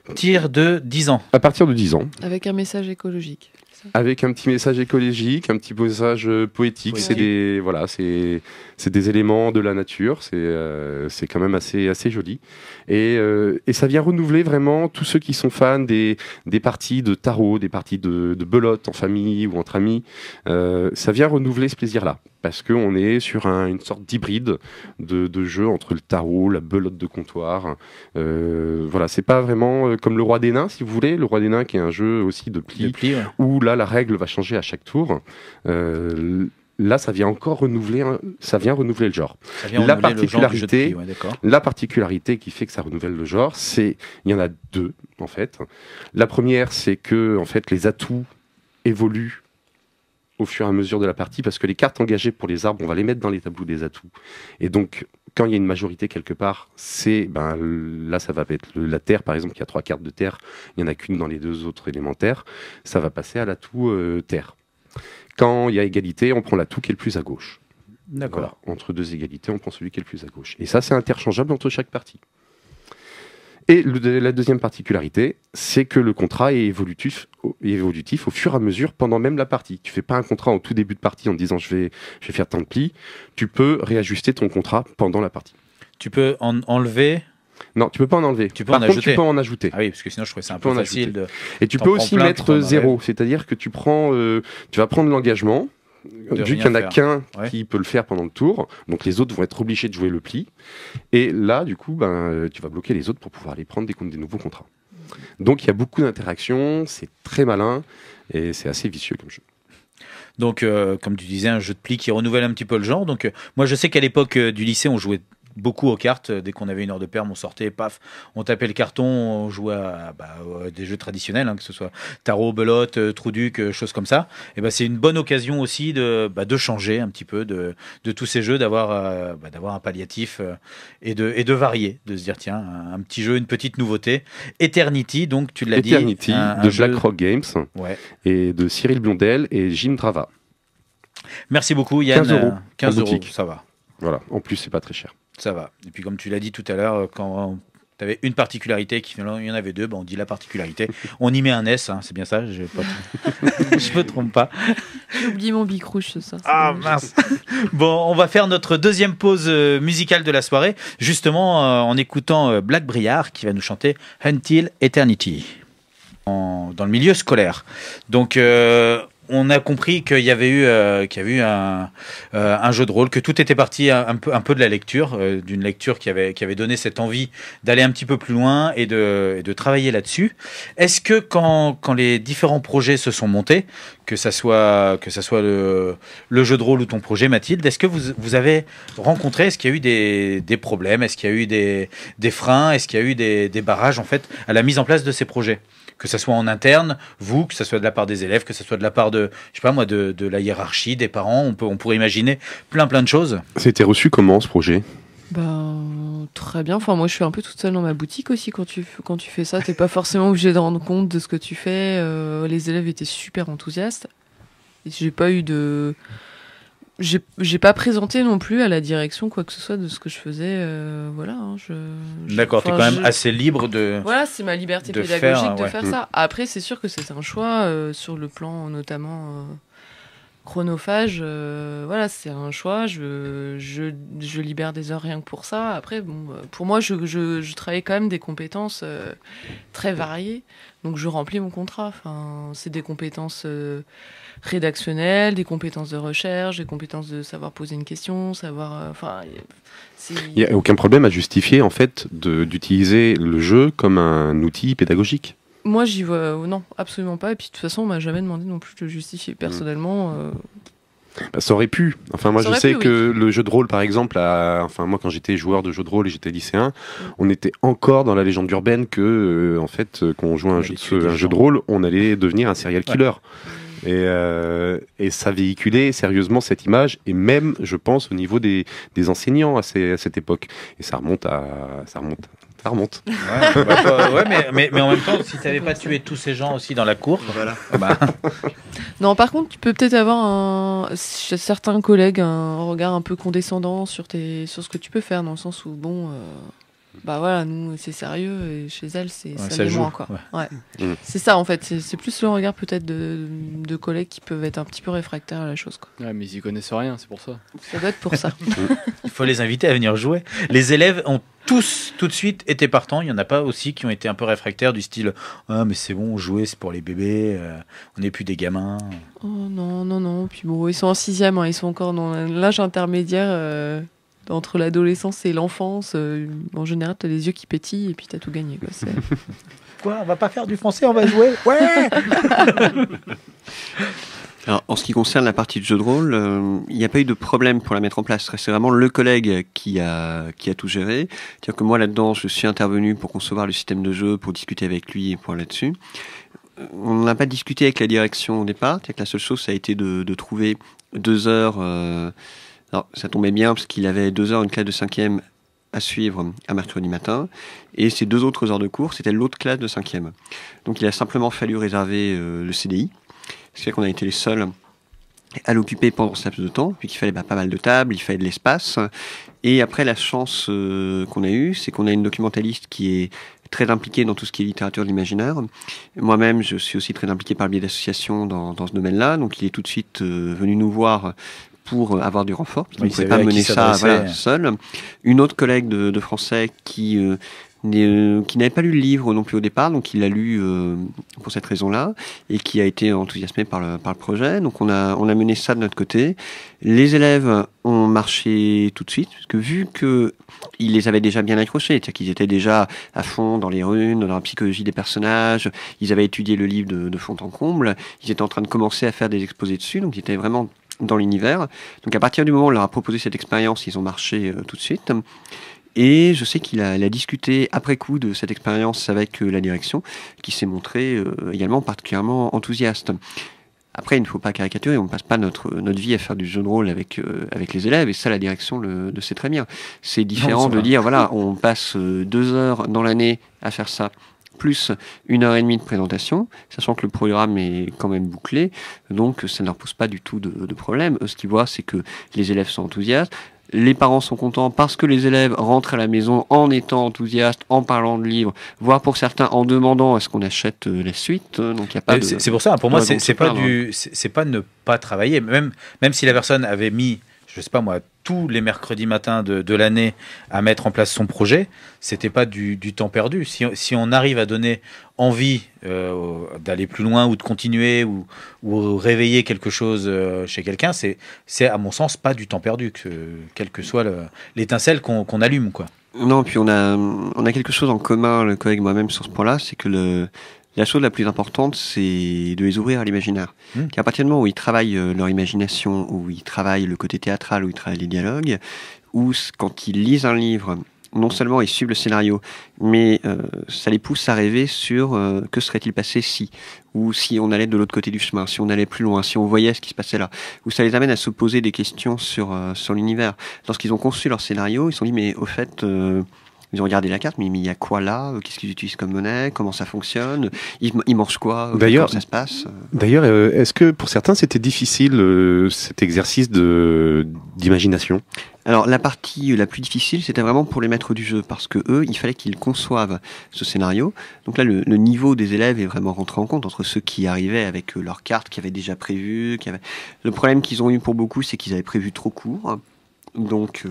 À partir de 10 ans. À partir de 10 ans. Avec un message écologique. Avec un petit message écologique, un petit message poétique. C'est des éléments de la nature. C'est quand même assez joli. Et ça vient renouveler vraiment tous ceux qui sont fans des parties de tarot, des parties de belote en famille ou entre amis. Ça vient renouveler ce plaisir-là. Parce qu'on est sur une sorte d'hybride de jeu entre le tarot, la belote de comptoir. Voilà, c'est pas vraiment comme le Roi des Nains, si vous voulez. Le Roi des Nains qui est un jeu aussi de pli, ouais. Où là, la règle va changer à chaque tour. Là, ça vient encore renouveler le genre. La particularité qui fait que ça renouvelle le genre, il y en a 2 en fait. La première, c'est que en fait, les atouts évoluent au fur et à mesure de la partie, parce que les cartes engagées pour les arbres, on va les mettre dans les tableaux des atouts. Et donc, quand il y a une majorité quelque part, là, ça va être la terre, par exemple, qui a 3 cartes de terre, il n'y en a qu'une dans les 2 autres élémentaires, ça va passer à l'atout terre. Quand il y a égalité, on prend l'atout qui est le plus à gauche. D'accord. Voilà. Entre 2 égalités, on prend celui qui est le plus à gauche. Et ça, c'est interchangeable entre chaque partie. Et la deuxième particularité, c'est que le contrat est évolutif au fur et à mesure pendant même la partie. Tu fais pas un contrat en tout début de partie en te disant je vais faire tant de plis. Tu peux réajuster ton contrat pendant la partie. Tu peux en enlever. Non, tu peux pas en enlever. Tu peux en ajouter. Tu peux en ajouter. Ah oui, parce que sinon je trouvais ça un peu facile. Et tu peux aussi mettre 0, c'est-à-dire que tu vas prendre l'engagement. Vu qu'il n'y en a qu'un qui peut le faire pendant le tour, donc les autres vont être obligés de jouer le pli. Et là, du coup, tu vas bloquer les autres pour pouvoir aller prendre des nouveaux contrats. Donc il y a beaucoup d'interactions, c'est très malin et c'est assez vicieux comme jeu. Donc, comme tu disais, un jeu de pli qui renouvelle un petit peu le genre. Donc, moi, je sais qu'à l'époque du lycée, on jouait beaucoup aux cartes. Dès qu'on avait une heure de perm, on sortait, paf, on tapait le carton, on jouait à des jeux traditionnels, que ce soit tarot, belote, trou-duc, choses comme ça. Et c'est une bonne occasion aussi de changer un petit peu de tous ces jeux, d'avoir un palliatif et de varier, de se dire tiens, un petit jeu, une petite nouveauté. Eternity, donc tu l'as dit. Eternity de Black Rock Games et de Cyril Blondel et Jim Trava. Merci beaucoup Yann. 15 €. Ça va. Voilà, en plus c'est pas très cher. Ça va. Et puis comme tu l'as dit tout à l'heure, quand tu avais une particularité, il y en avait 2, on dit la particularité. On y met un S, c'est bien ça, je me trompe pas. J'ai oublié mon bic rouge ce soir. Ah mince. Bon, on va faire notre deuxième pause musicale de la soirée, justement en écoutant Black Briar qui va nous chanter Until Eternity dans le milieu scolaire. Donc on a compris qu'il y avait eu un jeu de rôle, que tout était parti un peu de la lecture, d'une lecture qui avait donné cette envie d'aller un petit peu plus loin et de travailler là-dessus. Est-ce que quand les différents projets se sont montés, que ça soit le jeu de rôle ou ton projet, Mathilde, est-ce que vous avez rencontré, est-ce qu'il y a eu des problèmes, est-ce qu'il y a eu des freins, est-ce qu'il y a eu des barrages en fait à la mise en place de ces projets? Que ça soit en interne, que ça soit de la part des élèves, que ça soit de la part de la hiérarchie, des parents, on pourrait imaginer plein de choses. C'était reçu comment ce projet? Très bien. Enfin, moi, je suis un peu toute seule dans ma boutique aussi. Quand tu fais ça, t'es pas forcément obligé de rendre compte de ce que tu fais. Les élèves étaient super enthousiastes. Et j'ai pas présenté non plus à la direction quoi que ce soit de ce que je faisais. D'accord, t'es quand même assez libre de. Voilà, c'est ma liberté pédagogique de faire ça. Après, c'est sûr que c'est un choix sur le plan notamment chronophage. C'est un choix. Je libère des heures rien que pour ça. Après, pour moi, je travaille quand même des compétences très variées. Donc, je remplis mon contrat. Enfin, c'est des compétences rédactionnelles, des compétences de recherche, des compétences de savoir poser une question, savoir. Il n'y a aucun problème à justifier en fait d'utiliser le jeu comme un outil pédagogique. Moi, j'y vois non, absolument pas. Et puis de toute façon, on m'a jamais demandé non plus de le justifier personnellement. Bah, ça aurait pu. Enfin, moi, Ça je aurait sais pu, que le jeu de rôle, par exemple, enfin, moi, quand j'étais joueur de jeu de rôle et j'étais lycéen, on était encore dans la légende urbaine que, en fait, quand on jouait à un jeu de rôle, on allait devenir un serial killer. Et ça véhiculait sérieusement cette image, et même, je pense, au niveau des enseignants à cette époque. Et ça remonte. Mais en même temps, si tu n'avais pas tué tous ces gens aussi dans la cour, Voilà. bah, Non, par contre, tu peux peut-être avoir chez certains collègues un regard un peu condescendant sur ce que tu peux faire, dans le sens où, bon, bah voilà, nous, c'est sérieux, et chez elle, ça l'est moins, quoi. Ouais. Mm. C'est ça, en fait. C'est plus le regard, peut-être, de collègues qui peuvent être un petit peu réfractaires à la chose, quoi. Ouais, mais ils y connaissent rien, c'est pour ça. Ça doit être pour ça. il faut les inviter à venir jouer. Les élèves ont tous, tout de suite, été partants. Il n'y en a pas aussi qui ont été un peu réfractaires, du style « Ah, mais c'est bon, jouer, c'est pour les bébés, on n'est plus des gamins. » Oh non. Puis bon, ils sont en 6e, hein, ils sont encore dans l'âge intermédiaire entre l'adolescence et l'enfance. En général, t'as les yeux qui pétillent et puis t'as tout gagné, quoi. Quoi, on va pas faire du français, on va jouer? Ouais. Alors, en ce qui concerne la partie de jeu de rôle, il n'y a pas eu de problème pour la mettre en place. C'est vraiment le collègue qui a tout géré. C'est-à-dire que moi, là-dedans, je suis intervenu pour concevoir le système de jeu, pour discuter avec lui et pour là-dessus. On n'a pas discuté avec la direction au départ. C'est-à-dire que la seule chose, ça a été de trouver 2 heures. Alors, ça tombait bien parce qu'il avait 2 heures, une classe de 5e à suivre un mercredi matin. Et ces 2 autres heures de cours, c'était l'autre classe de 5e. Donc, il a simplement fallu réserver le CDI. Ce qui fait qu'on a été les seuls à l'occuper pendant ce laps de temps, puis qu'il fallait pas mal de tables, il fallait de l'espace. Et après, la chance qu'on a eue, c'est qu'on a une documentaliste qui est très impliquée dans tout ce qui est littérature de l'imaginaire. Moi-même, je suis aussi très impliqué par le biais d'associations dans ce domaine-là, donc il est tout de suite venu nous voir pour avoir du renfort. Il ne pouvait pas mener ça seul. Une autre collègue de français qui n'avait pas lu le livre non plus au départ, donc il l'a lu pour cette raison-là, et qui a été enthousiasmé par le projet. Donc on a mené ça de notre côté. Les élèves ont marché tout de suite, parce que vu que ils les avaient déjà bien accrochés, c'est-à-dire qu'ils étaient déjà à fond dans les runes, dans la psychologie des personnages, ils avaient étudié le livre de fond en comble, ils étaient en train de commencer à faire des exposés dessus, donc ils étaient vraiment dans l'univers. Donc à partir du moment où on leur a proposé cette expérience, ils ont marché tout de suite. Et je sais qu'il a discuté après coup de cette expérience avec la direction, qui s'est montrée également particulièrement enthousiaste. Après, il ne faut pas caricaturer, on ne passe pas notre vie à faire du jeu de rôle avec les élèves, et ça, la direction le sait très bien. C'est différent de dire, voilà, on passe 2 heures dans l'année à faire ça, plus 1h30 de présentation, sachant que le programme est quand même bouclé, donc ça ne leur pose pas du tout de problème. Eux, ce qu'ils voient, c'est que les élèves sont enthousiastes, les parents sont contents parce que les élèves rentrent à la maison en étant enthousiastes, en parlant de livres, voire pour certains en demandant est-ce qu'on achète la suite. Donc il y a pas de. C'est pour ça. Pour moi, c'est pas ne pas travailler. Même si la personne avait mis, je sais pas moi, tous les mercredis matins de l'année à mettre en place son projet, c'était pas du temps perdu. Si on arrive à donner envie d'aller plus loin ou de continuer ou réveiller quelque chose chez quelqu'un, c'est à mon sens pas du temps perdu, quelle que soit l'étincelle qu'on allume, quoi. Non, puis on a quelque chose en commun, le collègue et moi-même, sur ce point-là, c'est que la chose la plus importante, c'est de les ouvrir à l'imaginaire. À partir du moment où ils travaillent leur imagination, où ils travaillent le côté théâtral, où ils travaillent les dialogues, ou quand ils lisent un livre, non seulement ils suivent le scénario, mais ça les pousse à rêver sur que serait-il passé si, ou si on allait de l'autre côté du chemin, si on allait plus loin, si on voyait ce qui se passait là, ou ça les amène à se poser des questions sur l'univers. Lorsqu'ils ont conçu leur scénario, ils se sont dit, mais au fait... Ils ont regardé la carte, mais il y a quoi là? Qu'est-ce qu'ils utilisent comme monnaie? Comment ça fonctionne? Ils mangent quoi? Comment ça se passe? D'ailleurs, est-ce que pour certains c'était difficile cet exercice d'imagination? Alors la partie la plus difficile, c'était vraiment pour les maîtres du jeu, parce que eux, il fallait qu'ils conçoivent ce scénario. Donc là, le niveau des élèves est vraiment rentré en compte entre ceux qui arrivaient avec leurs cartes qu'ils avaient déjà prévues. Le problème qu'ils ont eu pour beaucoup, c'est qu'ils avaient prévu trop court. Donc,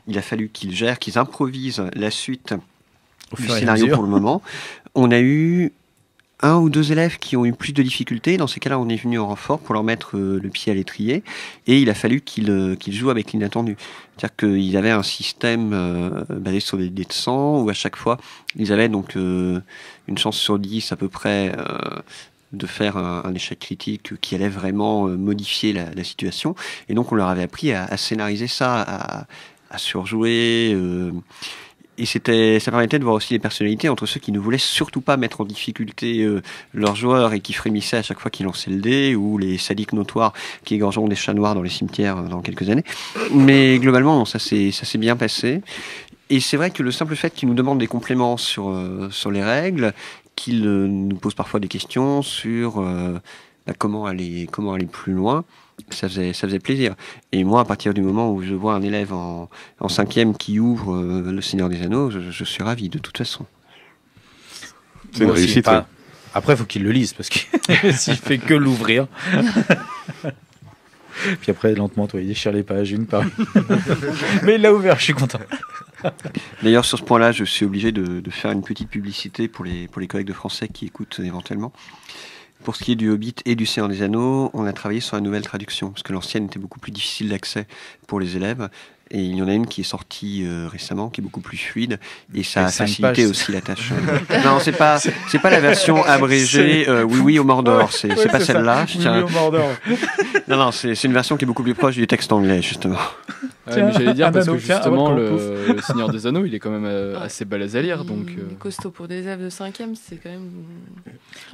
il a fallu qu'ils gèrent, qu'ils improvisent la suite du scénario pour le moment. On a eu 1 ou 2 élèves qui ont eu plus de difficultés. Dans ces cas-là, on est venu en renfort pour leur mettre le pied à l'étrier. Et il a fallu qu'ils jouent avec l'inattendu. C'est-à-dire qu'ils avaient un système basé sur des dés de 100, où à chaque fois, ils avaient donc une chance sur 10 à peu près de faire un échec critique qui allait vraiment modifier la situation. Et donc on leur avait appris à scénariser ça, à surjouer. Et ça permettait de voir aussi les personnalités entre ceux qui ne voulaient surtout pas mettre en difficulté leurs joueurs et qui frémissaient à chaque fois qu'ils lançaient le dé, ou les sadiques notoires qui égorgeront des chats noirs dans les cimetières dans quelques années. Mais globalement, ça s'est bien passé. Et c'est vrai que le simple fait qu'ils nous demandent des compléments sur les règles, qu'ils nous posent parfois des questions sur comment aller plus loin, ça faisait plaisir. Et moi, à partir du moment où je vois un élève en 5e qui ouvre Le Seigneur des Anneaux, je suis ravi de toute façon. C'est une réussite. Après, il faut qu'il le lise, parce que s'il fait que l'ouvrir... Puis après, lentement, il déchire les pages une par une. Mais il l'a ouvert, je suis content. D'ailleurs, sur ce point-là, je suis obligé de faire une petite publicité pour les collègues de français qui écoutent éventuellement. Pour ce qui est du Hobbit et du Seigneur des Anneaux, on a travaillé sur la nouvelle traduction, parce que l'ancienne était beaucoup plus difficile d'accès pour les élèves. Et il y en a une qui est sortie récemment, qui est beaucoup plus fluide, et ça a facilité aussi la tâche. Non, c'est pas la version abrégée. Oui au Mordor, c'est pas celle-là. Oui au Mordor. Non, c'est une version qui est beaucoup plus proche du texte anglais, justement. Mais j'allais dire, parce que justement, le Seigneur des Anneaux, il est quand même assez balèze à lire. Donc, costaud pour des élèves de 5e, c'est quand même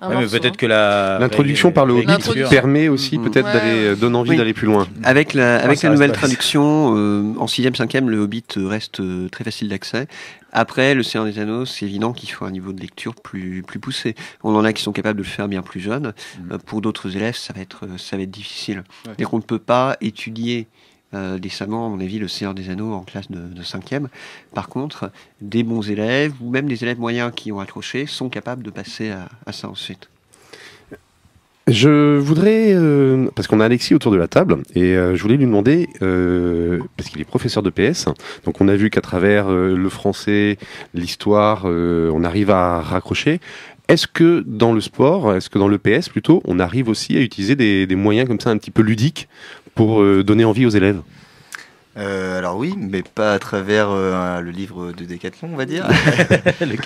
un mais peut-être que l'introduction par le Hobbit permet aussi peut-être donne envie d'aller plus loin. Avec la nouvelle traduction, en 6e, 5e, le Hobbit reste très facile d'accès. Après, le Seigneur des Anneaux, c'est évident qu'il faut un niveau de lecture plus poussé. On en a qui sont capables de le faire bien plus jeunes. Pour d'autres élèves, ça va être difficile. Ouais. Et qu'on ne peut pas étudier décemment, à mon avis, le Seigneur des Anneaux en classe de 5e. Par contre, des bons élèves, ou même des élèves moyens qui ont accroché, sont capables de passer à ça ensuite. Je voudrais, parce qu'on a Alexis autour de la table, et je voulais lui demander, parce qu'il est professeur de PS, donc on a vu qu'à travers le français, l'histoire, on arrive à raccrocher. Est-ce que dans le sport, est-ce que dans le PS plutôt, on arrive aussi à utiliser des moyens comme ça un petit peu ludiques pour donner envie aux élèves ? Alors oui, mais pas à travers le livre de Décathlon, on va dire.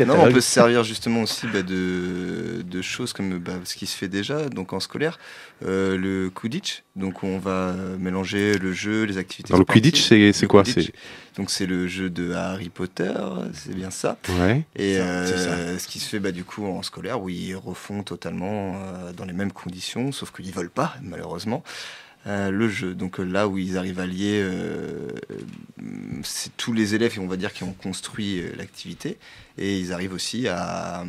Non, on peut se servir justement aussi de choses comme ce qui se fait déjà, donc en scolaire, le Quidditch. Donc on va mélanger le jeu, les activités. Alors le Quidditch, c'est quoi ? Donc c'est le jeu de Harry Potter, c'est bien ça. Ouais. Et ce qui se fait du coup en scolaire, où ils refont totalement dans les mêmes conditions, sauf qu'ils volent pas, malheureusement. Le jeu, donc là où ils arrivent à lier c'est tous les élèves, on va dire, qui ont construit l'activité, et ils arrivent aussi à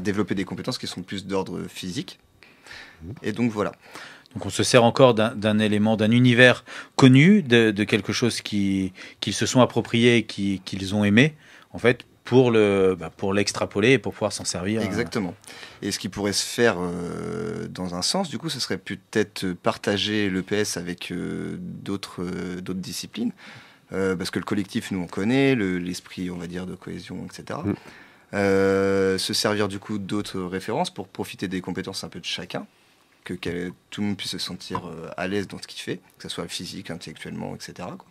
développer des compétences qui sont plus d'ordre physique. Et donc voilà. Donc on se sert encore d'un élément, d'un univers connu, de quelque chose qu'ils se sont appropriés et qu'ils ont aimé, en fait, pour l'extrapoler et pour pouvoir s'en servir. Exactement. Et ce qui pourrait se faire dans un sens, du coup, ce serait peut-être partager le PS avec d'autres disciplines, parce que le collectif, nous, on connaît, l'esprit, on va dire, de cohésion, etc. Se servir, du coup, d'autres références pour profiter des compétences un peu de chacun, que tout le monde puisse se sentir à l'aise dans ce qu'il fait, que ce soit physique, intellectuellement, etc., quoi.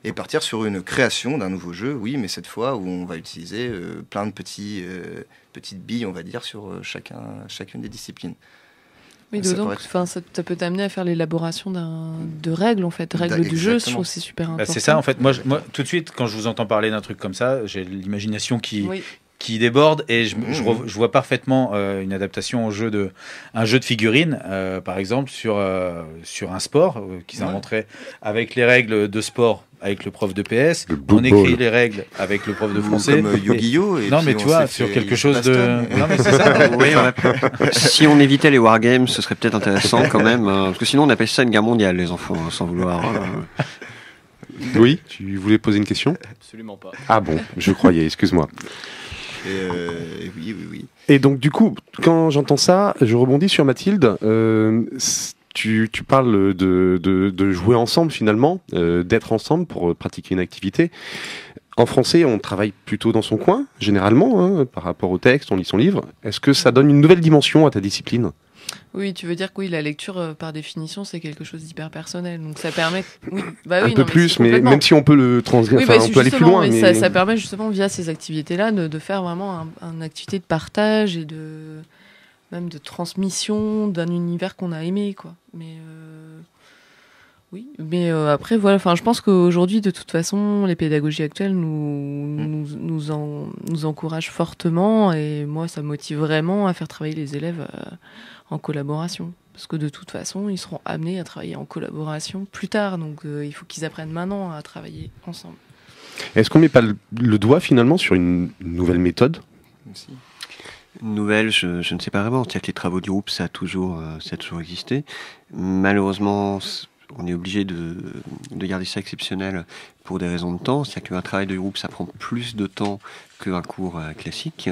Et partir sur une création d'un nouveau jeu, oui, mais cette fois où on va utiliser plein de petites billes, on va dire, sur chacune des disciplines. Oui, d'autant que ça peut t'amener à faire l'élaboration de règles, en fait, règles du jeu, je trouve que c'est super important. C'est ça, en fait, moi, tout de suite, quand je vous entends parler d'un truc comme ça, j'ai l'imagination qui déborde, et je vois parfaitement une adaptation un jeu de figurines, par exemple, sur un sport qu'ils inventeraient avec les règles de sport, avec le prof de PS, on écrit les règles avec le prof de français. Comme Yu-Gi-Oh! Non, mais tu vois, sur quelque chose de... Non, mais c'est ça. Oui, si on évitait les wargames, ce serait peut-être intéressant quand même, parce que sinon on appelle ça une guerre mondiale, les enfants, sans vouloir... Oui, tu voulais poser une question ? Absolument pas. Ah bon, je croyais, excuse-moi. Oui. Et donc du coup, quand j'entends ça, je rebondis sur Mathilde. Tu parles de jouer ensemble finalement, d'être ensemble pour pratiquer une activité. En français, on travaille plutôt dans son coin, généralement, par rapport au texte, on lit son livre. Est-ce que ça donne une nouvelle dimension à ta discipline ? Oui, tu veux dire que la lecture, par définition, c'est quelque chose d'hyper personnel. Donc ça permet... un peu plus, mais même si on peut le transgresser, on peut aller plus loin. Mais ça permet justement, via ces activités-là, de faire vraiment une activité de partage et même de transmission d'un univers qu'on a aimé, quoi. Mais oui, mais après voilà, enfin je pense qu'aujourd'hui de toute façon les pédagogies actuelles nous encouragent fortement, et moi ça me motive vraiment à faire travailler les élèves en collaboration, parce que de toute façon ils seront amenés à travailler en collaboration plus tard, donc il faut qu'ils apprennent maintenant à travailler ensemble. Est-ce qu'on met pas le doigt finalement sur une nouvelle méthode? Nouvelle, je ne sais pas vraiment. C'est-à-dire que les travaux du groupe, ça a toujours existé. Malheureusement, on est obligé de garder ça exceptionnel pour des raisons de temps. C'est-à-dire qu'un travail de groupe, ça prend plus de temps qu'un cours classique.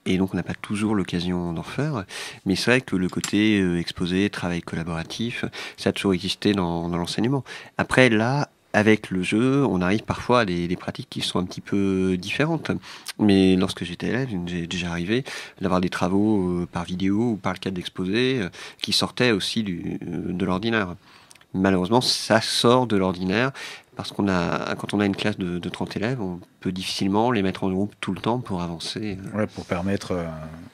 Et donc, on n'a pas toujours l'occasion d'en faire. Mais c'est vrai que le côté exposé, travail collaboratif, ça a toujours existé dans l'enseignement. Après, là, avec le jeu, on arrive parfois à des pratiques qui sont un petit peu différentes. Mais lorsque j'étais élève, j'ai déjà arrivé d'avoir des travaux par vidéo ou par le cadre d'exposés qui sortaient aussi de l'ordinaire. Malheureusement, ça sort de l'ordinaire parce quand on a une classe de 30 élèves, on peut difficilement les mettre en groupe tout le temps pour avancer. Ouais, pour permettre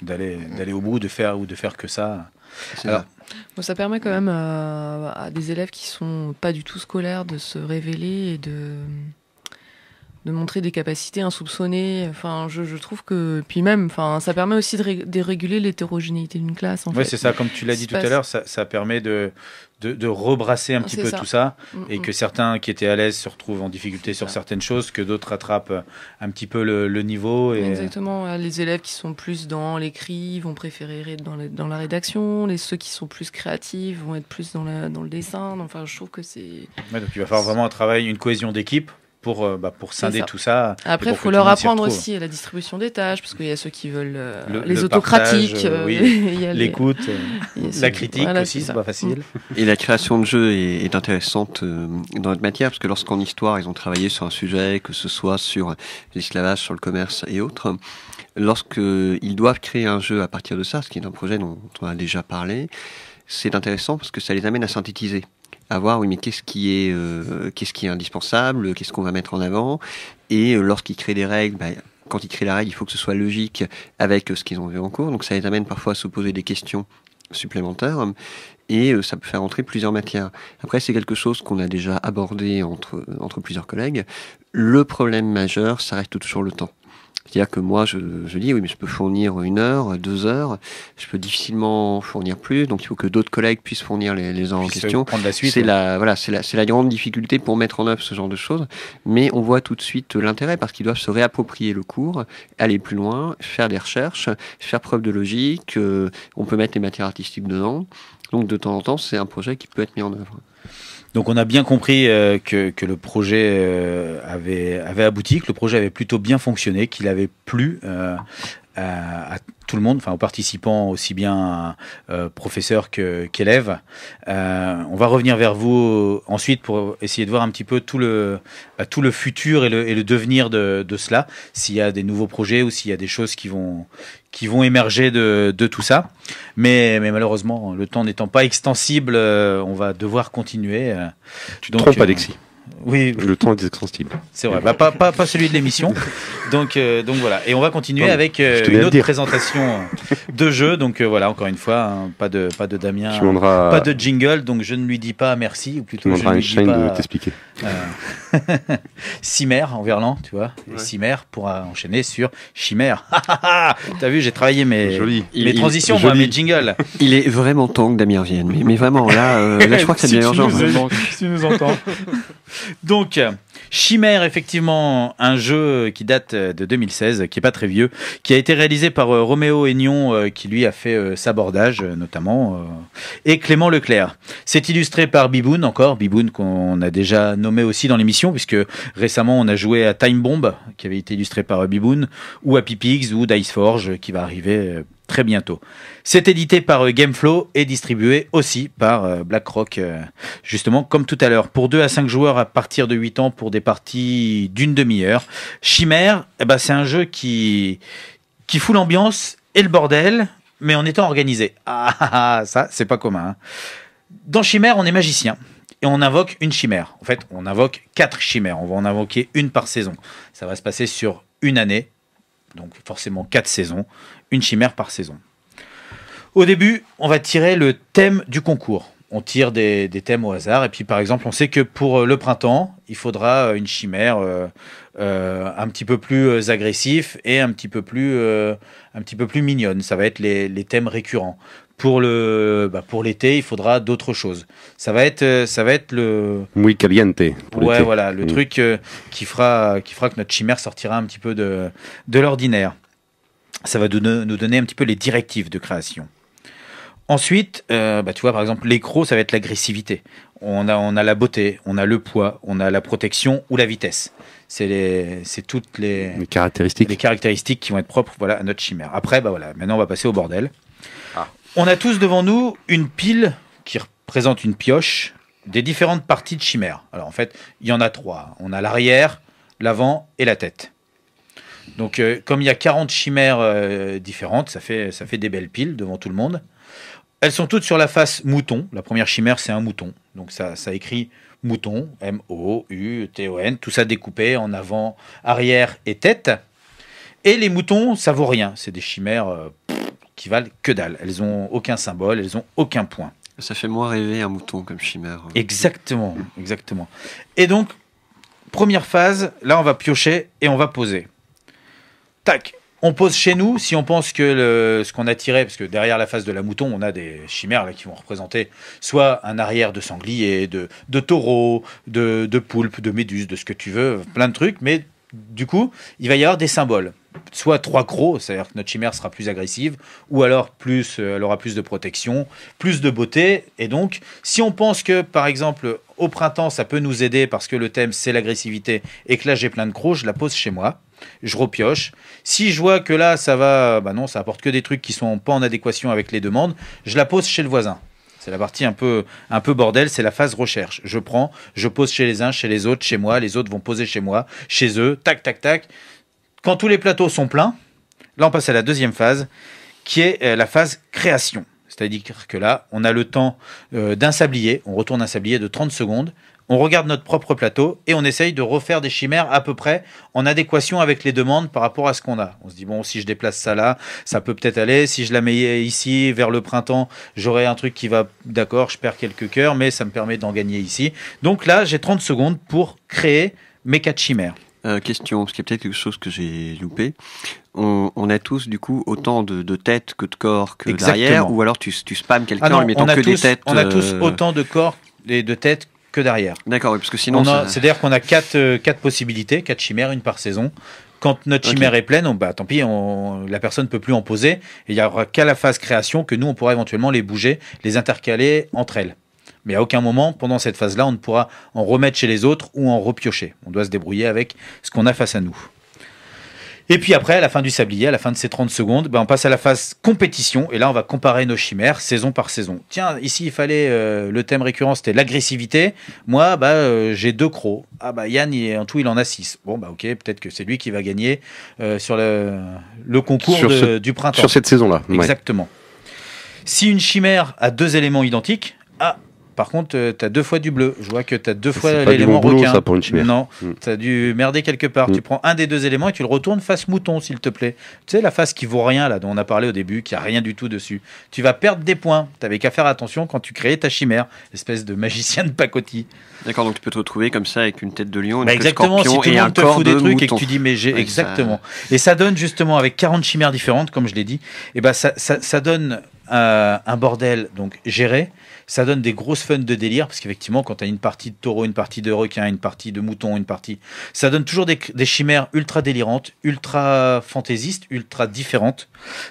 d'aller au bout, de faire que ça. Alors, bon, ça permet quand même à des élèves qui sont pas du tout scolaires de se révéler et de montrer des capacités insoupçonnées. Enfin, je trouve que puis même, enfin, ça permet aussi de réguler l'hétérogénéité d'une classe. En fait. C'est ça, comme tu l'as dit tout à l'heure, ça permet de rebrasser un petit peu tout ça, et que certains qui étaient à l'aise se retrouvent en difficulté sur certaines choses, que d'autres rattrapent un petit peu le niveau. Et... Exactement. Les élèves qui sont plus dans l'écrit vont préférer être dans la rédaction. Ceux qui sont plus créatifs vont être plus dans le dessin. Enfin, je trouve que c'est... Ouais, donc il va falloir vraiment un travail, une cohésion d'équipe pour scinder tout ça. Après, il faut leur apprendre aussi la distribution des tâches, parce qu'il y a ceux qui veulent les autocratiques, l'écoute, la critique aussi, c'est pas facile. Et la création de jeux est intéressante dans notre matière, parce que lorsqu'en histoire, ils ont travaillé sur un sujet, que ce soit sur l'esclavage, sur le commerce et autres, lorsqu'ils doivent créer un jeu à partir de ça, ce qui est un projet dont on a déjà parlé, c'est intéressant parce que ça les amène à synthétiser. À voir, oui, mais qu'est-ce qui est indispensable, qu'est-ce qu'on va mettre en avant, et lorsqu'ils créent des règles, quand ils créent la règle, il faut que ce soit logique avec ce qu'ils ont vu en cours, donc ça les amène parfois à se poser des questions supplémentaires, et ça peut faire entrer plusieurs matières. Après, c'est quelque chose qu'on a déjà abordé entre plusieurs collègues. Le problème majeur, ça reste toujours le temps. C'est-à-dire que moi, je dis, oui, mais je peux fournir 1 heure, 2 heures, je peux difficilement fournir plus, donc il faut que d'autres collègues puissent fournir les heures en question. C'est la grande difficulté pour mettre en œuvre ce genre de choses, mais on voit tout de suite l'intérêt, parce qu'ils doivent se réapproprier le cours, aller plus loin, faire des recherches, faire preuve de logique, on peut mettre les matières artistiques dedans, donc de temps en temps, c'est un projet qui peut être mis en œuvre. Donc on a bien compris que le projet avait abouti, que le projet avait plutôt bien fonctionné, qu'il avait plu à tout le monde, enfin aux participants, aussi bien professeurs qu'élèves. On va revenir vers vous ensuite pour essayer de voir un petit peu tout le futur et le devenir de cela, s'il y a des nouveaux projets ou s'il y a des choses qui vont émerger de tout ça. Mais malheureusement, le temps n'étant pas extensible, on va devoir continuer. Tu te trompes, Alexis. Oui, le temps est extensible. C'est vrai, pas celui de l'émission. Donc voilà, et on va continuer avec une autre présentation de jeu. Donc voilà, encore une fois, hein, pas de Damien, pas de jingle. Donc je ne lui dis pas merci, ou plutôt je ne lui dis pas. De t'expliquer. Cimère en verlan, tu vois. Ouais. Cimère pour enchaîner sur Chimère. T'as vu, j'ai travaillé mes transitions, moi, mes jingles. Il est vraiment temps que Damien vienne, mais vraiment là je crois que ça devient urgent. Si tu nous entends. Donc, Chimère, effectivement, un jeu qui date de 2016, qui est pas très vieux, qui a été réalisé par Roméo Aignon, qui lui a fait Sabordage, notamment, et Clément Leclerc. C'est illustré par Biboun, Biboun qu'on a déjà nommé aussi dans l'émission, puisque récemment on a joué à Time Bomb, qui avait été illustré par Biboun, ou à Pipix, ou Diceforge, qui va arriver très bientôt. C'est édité par Gameflow et distribué aussi par BlackRock, justement, comme tout à l'heure. Pour 2 à 5 joueurs à partir de 8 ans pour des parties d'une demi-heure. Chimère, c'est un jeu qui fout l'ambiance et le bordel, mais en étant organisé. Ça, c'est pas commun. Hein. Dans Chimère, on est magicien. Et on invoque une chimère. En fait, on invoque 4 chimères. On va en invoquer une par saison. Ça va se passer sur une année. Donc forcément 4 saisons. Une chimère par saison. Au début, on va tirer le thème du concours. On tire des thèmes au hasard. Et puis, par exemple, on sait que pour le printemps, il faudra une chimère un petit peu plus agressif et un petit peu plus mignonne. Ça va être les thèmes récurrents. Pour l'été, il faudra d'autres choses. Ça va être le muy caliente. Ouais, voilà, le truc qui fera que notre chimère sortira un petit peu de l'ordinaire. Ça va nous donner un petit peu les directives de création. Ensuite, tu vois, par exemple, l'écrou, ça va être l'agressivité. On a la beauté, on a le poids, on a la protection ou la vitesse. C'est toutes les caractéristiques qui vont être propres, voilà, à notre chimère. Après, maintenant, on va passer au bordel. On a tous devant nous une pile qui représente une pioche des différentes parties de chimère. Alors, en fait, il y en a 3. On a l'arrière, l'avant et la tête. Donc, comme il y a 40 chimères différentes, ça fait des belles piles devant tout le monde. Elles sont toutes sur la face mouton. La première chimère, c'est un mouton. Donc, ça écrit mouton, M-O-U-T-O-N. Tout ça découpé en avant, arrière et tête. Et les moutons, ça vaut rien. C'est des chimères qui valent que dalle. Elles ont aucun symbole, elles ont aucun point. Ça fait moins rêver un mouton comme chimère. Exactement. Et donc, première phase, là, on va piocher et on va poser. Tac. On pose chez nous, si on pense que ce qu'on a tiré, parce que derrière la face de la mouton, on a des chimères là, qui vont représenter soit un arrière de sanglier, de taureau, de poulpe, de méduse, de ce que tu veux, plein de trucs, mais du coup, il va y avoir des symboles. Soit 3 crocs, c'est-à-dire que notre chimère sera plus agressive, ou alors elle aura plus de protection, plus de beauté. Et donc, si on pense que, par exemple, au printemps, ça peut nous aider parce que le thème, c'est l'agressivité, et que là, j'ai plein de crocs, je la pose chez moi. Je repioche. Si je vois que là, ça va, non, ça apporte que des trucs qui sont pas en adéquation avec les demandes, je la pose chez le voisin. C'est la partie un peu bordel, c'est la phase recherche. Je pose chez les uns, chez les autres, chez moi, les autres vont poser chez moi, chez eux, tac, tac, tac. Quand tous les plateaux sont pleins, là, on passe à la deuxième phase, qui est la phase création. C'est-à-dire que là, on a le temps d'un sablier, on retourne un sablier de 30 secondes, on regarde notre propre plateau et on essaye de refaire des chimères à peu près en adéquation avec les demandes par rapport à ce qu'on a. On se dit, bon, si je déplace ça là, ça peut peut-être aller. Si je la mets ici, vers le printemps, j'aurai un truc qui va, d'accord, je perds quelques cœurs, mais ça me permet d'en gagner ici. Donc là, j'ai 30 secondes pour créer mes 4 chimères. Question, parce qu'il y a peut-être quelque chose que j'ai loupé. On a tous, du coup, autant de têtes que de corps que d'arrière, ou alors tu spammes quelqu'un en lui mettant que des têtes. On a tous autant de corps et de têtes que d'arrière. D'accord, oui, parce que sinon... C'est-à-dire qu'on a 4 possibilités, 4 chimères, une par saison. Quand notre chimère est pleine, tant pis, la personne ne peut plus en poser. Et il n'y aura qu'à la phase création que nous, on pourra éventuellement les bouger, les intercaler entre elles. Mais à aucun moment, pendant cette phase-là, on ne pourra en remettre chez les autres ou en repiocher. On doit se débrouiller avec ce qu'on a face à nous. Et puis après, à la fin du sablier, à la fin de ces 30 secondes, on passe à la phase compétition. Et là, on va comparer nos chimères saison par saison. Tiens, ici, il fallait le thème récurrent, c'était l'agressivité. Moi, j'ai 2 crocs. Yann, en tout, il en a 6. Bon, ok, peut-être que c'est lui qui va gagner sur le concours du printemps. Sur cette saison-là. Exactement. Ouais. Si une chimère a 2 éléments identiques, par contre, tu as 2 fois du bleu. Je vois que tu as 2 fois l'élément requin. Ça, pour une chimère. Non, tu as dû merder quelque part. Tu prends un des 2 éléments et tu le retournes face mouton, s'il te plaît. Tu sais, la face qui vaut rien, là, dont on a parlé au début, qui a rien du tout dessus. Tu vas perdre des points. Tu n'avais qu'à faire attention quand tu créais ta chimère. Espèce de magicien de pacotille. D'accord, donc tu peux te retrouver comme ça avec une tête de lion, une exactement, scorpion, si tout le monde te fout des trucs mouton. et que tu dis, mais j'ai. Exactement. Et ça donne justement, avec 40 chimères différentes, comme je l'ai dit, ça donne un bordel donc géré. Ça donne des grosses fun de délire, parce qu'effectivement, quand tu as une partie de taureau, une partie de requin, une partie de mouton, ça donne toujours des chimères ultra délirantes, ultra fantaisistes, ultra différentes.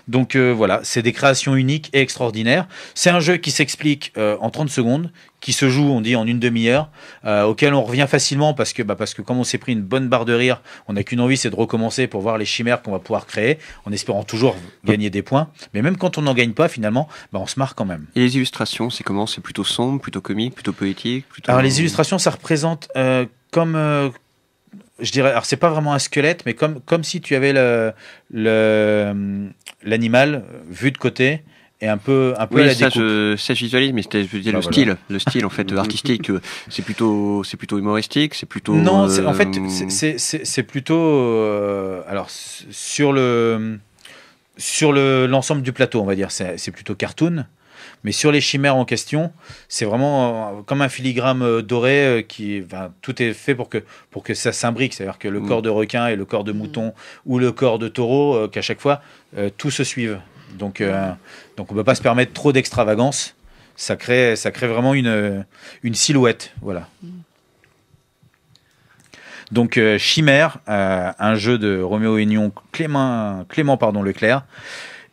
Donc voilà, c'est des créations uniques et extraordinaires. C'est un jeu qui s'explique en 30 secondes, qui se joue, on dit, en une demi-heure, auquel on revient facilement parce que comme on s'est pris une bonne barre de rire, on n'a qu'une envie, c'est de recommencer pour voir les chimères qu'on va pouvoir créer, en espérant toujours gagner des points. Mais même quand on n'en gagne pas, finalement, on se marre quand même. Et les illustrations, c'est comment? C'est plutôt sombre, plutôt comique, plutôt poétique Alors les illustrations, ça représente comme... je dirais, alors c'est pas vraiment un squelette, mais comme si tu avais l'animal vu de côté et un peu à la découpe. Ça je visualise, mais je veux dire le style en fait artistique, c'est plutôt humoristique, c'est plutôt. Non, en fait c'est plutôt alors sur le. sur l'ensemble du plateau, on va dire, c'est plutôt cartoon. Mais sur les chimères en question, c'est vraiment comme un filigrane doré tout est fait pour que ça s'imbrique. C'est-à-dire que le corps de requin et le corps de mouton ou le corps de taureau, qu'à chaque fois, tout se suive. Donc on ne peut pas se permettre trop d'extravagance. Ça crée vraiment une silhouette. Voilà. Donc Chimère, un jeu de Roméo Aignan, Clément Leclerc.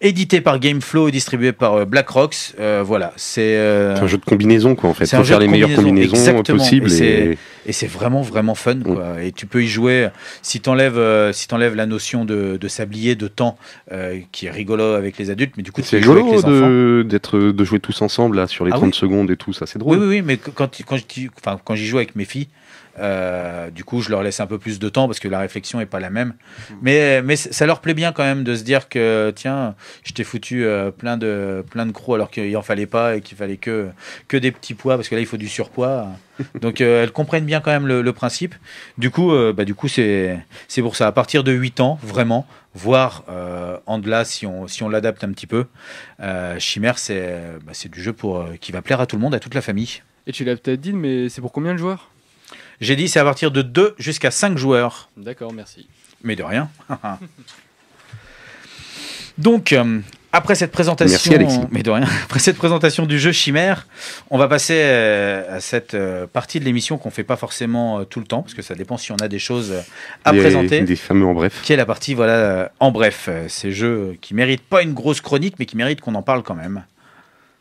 Édité par Gameflow et distribué par Black Rocks. Voilà, c'est un jeu de combinaison, quoi, en fait. Il faut faire les meilleures combinaisons possibles. Et c'est vraiment, vraiment fun, quoi. Et tu peux y jouer, si t'enlèves la notion de sablier, de temps, qui est rigolo avec les adultes, mais du coup, c'est rigolo de jouer tous ensemble, là, sur les 30 secondes et tout, ça, c'est drôle. Oui, mais quand j'y joue avec mes filles, du coup, je leur laisse un peu plus de temps parce que la réflexion est pas la même. Mais ça leur plaît bien quand même de se dire que tiens, je t'ai foutu plein de crocs alors qu'il en fallait pas et qu'il fallait que des petits poids parce que là il faut du surpoids. Donc elles comprennent bien quand même le principe. Du coup, c'est pour ça. À partir de 8 ans, vraiment, voire en delà si on l'adapte un petit peu. Chimère, c'est du jeu qui va plaire à tout le monde, à toute la famille. Et tu l'as peut-être dit, mais c'est pour combien de joueurs ? J'ai dit c'est à partir de 2 jusqu'à 5 joueurs. D'accord, merci. Mais de rien. Donc, après cette présentation, merci, Alexis. Mais de rien. Après cette présentation du jeu Chimère, on va passer à cette partie de l'émission qu'on fait pas forcément tout le temps, parce que ça dépend si on a des choses à présenter. Des fameux en bref. Qui est la partie en bref. Ces jeux qui méritent pas une grosse chronique, mais qui méritent qu'on en parle quand même.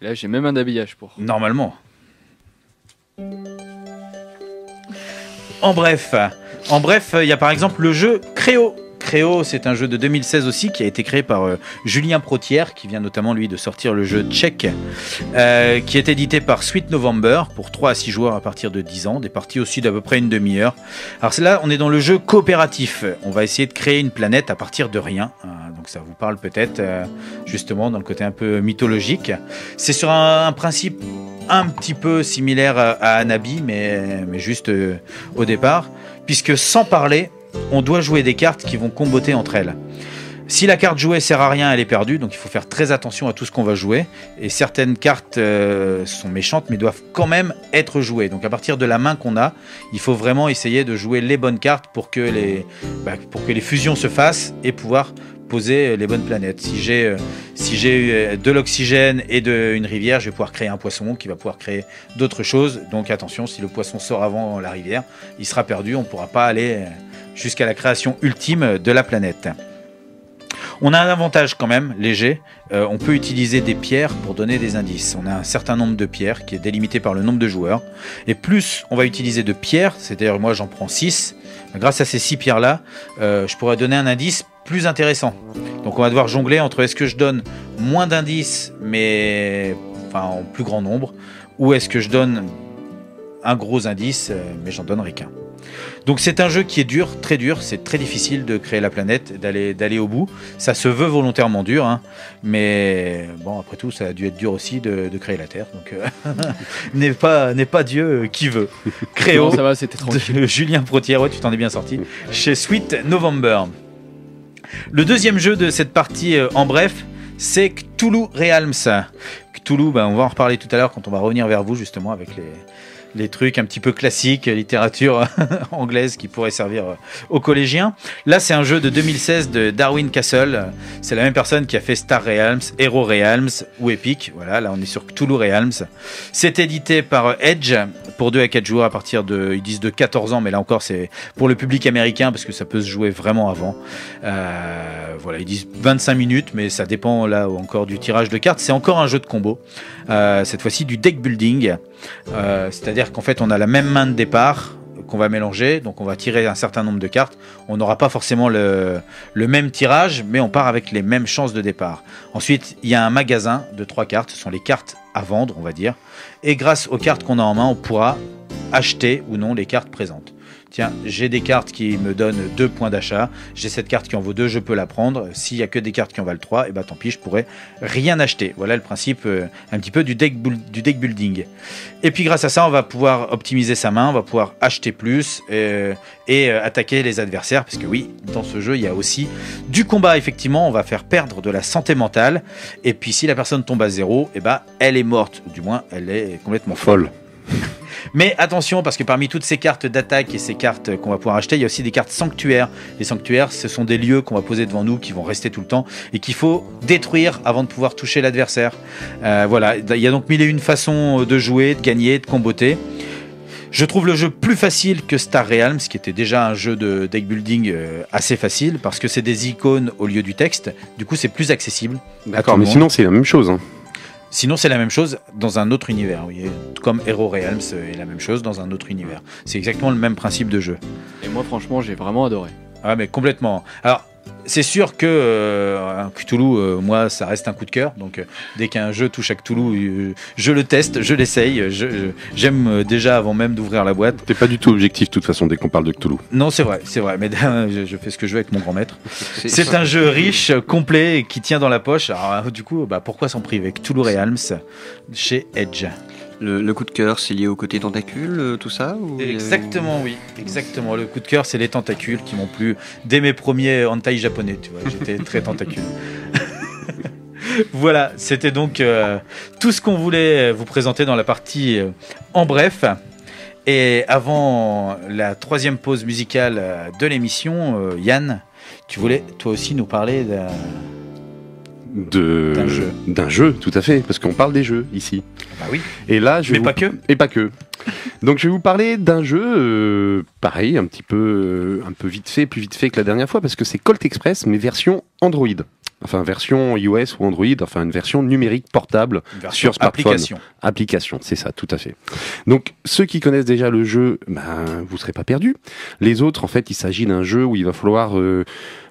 Et là, j'ai même un habillage pour. Normalement. En bref, il y a par exemple le jeu Créo. Créo, c'est un jeu de 2016 aussi qui a été créé par Julien Protière, qui vient notamment lui de sortir le jeu Tchèque, qui est édité par Sweet November pour 3 à 6 joueurs à partir de 10 ans, des parties aussi d'à peu près une demi-heure. Alors là, on est dans le jeu coopératif. On va essayer de créer une planète à partir de rien. Donc ça vous parle peut-être justement dans le côté un peu mythologique. C'est sur un principe un petit peu similaire à Anabi, mais juste au départ, puisque sans parler, on doit jouer des cartes qui vont comboter entre elles. Si la carte jouée sert à rien, elle est perdue, donc il faut faire très attention à tout ce qu'on va jouer. Et certaines cartes sont méchantes, mais doivent quand même être jouées. Donc à partir de la main qu'on a, il faut vraiment essayer de jouer les bonnes cartes pour que les fusions se fassent et pouvoir poser les bonnes planètes. Si j'ai de l'oxygène et une rivière, je vais pouvoir créer un poisson qui va pouvoir créer d'autres choses. Donc attention, si le poisson sort avant la rivière, il sera perdu, on ne pourra pas aller jusqu'à la création ultime de la planète. On a un avantage quand même léger, on peut utiliser des pierres pour donner des indices. On a un certain nombre de pierres qui est délimité par le nombre de joueurs. Et plus on va utiliser de pierres, c'est-à-dire moi j'en prends 6, grâce à ces 6 pierres-là, je pourrais donner un indice plus intéressant. Donc on va devoir jongler entre est-ce que je donne moins d'indices mais en plus grand nombre, ou est-ce que je donne un gros indice mais j'en donnerai qu'un. Donc c'est un jeu qui est dur, très dur, c'est très difficile de créer la planète, d'aller au bout. Ça se veut volontairement dur, hein, mais bon, après tout, ça a dû être dur aussi de créer la Terre. Donc n'est pas Dieu qui veut. Créo, ça va, c'était tranquille. Julien Protière, ouais, tu t'en es bien sorti, chez Sweet November. Le deuxième jeu de cette partie en bref, c'est Cthulhu Realms. Cthulhu, on va en reparler tout à l'heure quand on va revenir vers vous justement avec les trucs un petit peu classiques, littérature anglaise qui pourrait servir aux collégiens. Là, c'est un jeu de 2016 de Darwin Castle. C'est la même personne qui a fait Star Realms, Hero Realms ou Epic. Voilà, là, on est sur Cthulhu Realms. C'est édité par Edge pour 2 à 4 joueurs à partir ils disent de 14 ans, mais là encore, c'est pour le public américain parce que ça peut se jouer vraiment avant. Voilà, ils disent 25 minutes, mais ça dépend là encore du tirage de cartes. C'est encore un jeu de combo. Cette fois-ci du deck building. C'est-à-dire qu'en fait on a la même main de départ qu'on va mélanger, donc on va tirer un certain nombre de cartes, on n'aura pas forcément le même tirage, mais on part avec les mêmes chances de départ. Ensuite il y a un magasin de 3 cartes, ce sont les cartes à vendre on va dire, et grâce aux cartes qu'on a en main on pourra acheter ou non les cartes présentes. tiens, j'ai des cartes qui me donnent 2 points d'achat, j'ai cette carte qui en vaut 2, je peux la prendre. S'il n'y a que des cartes qui en valent 3, et bah tant pis, je pourrais rien acheter. Voilà le principe un petit peu du deck building. Et puis grâce à ça, on va pouvoir optimiser sa main, on va pouvoir acheter plus et attaquer les adversaires, parce que oui, dans ce jeu, il y a aussi du combat. Effectivement, on va faire perdre de la santé mentale, et puis si la personne tombe à 0, et bah elle est morte, du moins elle est complètement folle. Mais attention, parce que parmi toutes ces cartes d'attaque et ces cartes qu'on va pouvoir acheter, il y a aussi des cartes sanctuaires. Les sanctuaires, ce sont des lieux qu'on va poser devant nous, qui vont rester tout le temps et qu'il faut détruire avant de pouvoir toucher l'adversaire. Voilà, il y a donc 1001 façons de jouer, de gagner, de comboter. Je trouve le jeu plus facile que Star Realms, qui était déjà un jeu de deck building assez facile, parce que c'est des icônes au lieu du texte. Du coup, c'est plus accessible. D'accord, mais sinon, c'est la même chose, hein. Sinon, c'est la même chose dans un autre univers. Oui. Comme Hero Realms est la même chose dans un autre univers. C'est exactement le même principe de jeu. Et moi, franchement, j'ai vraiment adoré. Ah, mais complètement. Alors, c'est sûr que Cthulhu, moi, ça reste un coup de cœur. Donc, dès qu'un jeu touche à Cthulhu, je le teste, je l'essaye. J'aime déjà avant même d'ouvrir la boîte. T'es pas du tout objectif, de toute façon, dès qu'on parle de Cthulhu. Non, c'est vrai. Mais je fais ce que je veux avec mon grand maître. C'est un jeu riche, complet, et qui tient dans la poche. Alors, du coup, pourquoi s'en priver? Cthulhu Realms chez Edge. Le coup de cœur, c'est lié au côté tentacule, tout ça ou... Exactement, oui. Exactement. Le coup de cœur, c'est les tentacules qui m'ont plu dès mes premiers hentai japonais. Tu vois, j'étais très tentacule. Voilà, c'était donc tout ce qu'on voulait vous présenter dans la partie en bref. Et avant la 3e pause musicale de l'émission, Yann, tu voulais toi aussi nous parler d'un jeu, tout à fait, parce qu'on parle des jeux ici. Bah oui. Et là, pas que. Donc je vais vous parler d'un jeu, pareil, un peu vite fait, plus vite fait que la dernière fois, parce que c'est Colt Express, mais version Android. Enfin, version iOS ou Android, enfin une version numérique portable sur smartphone. Application, c'est ça, tout à fait. Donc, ceux qui connaissent déjà le jeu, vous serez pas perdus. Les autres, en fait, il s'agit d'un jeu où il va falloir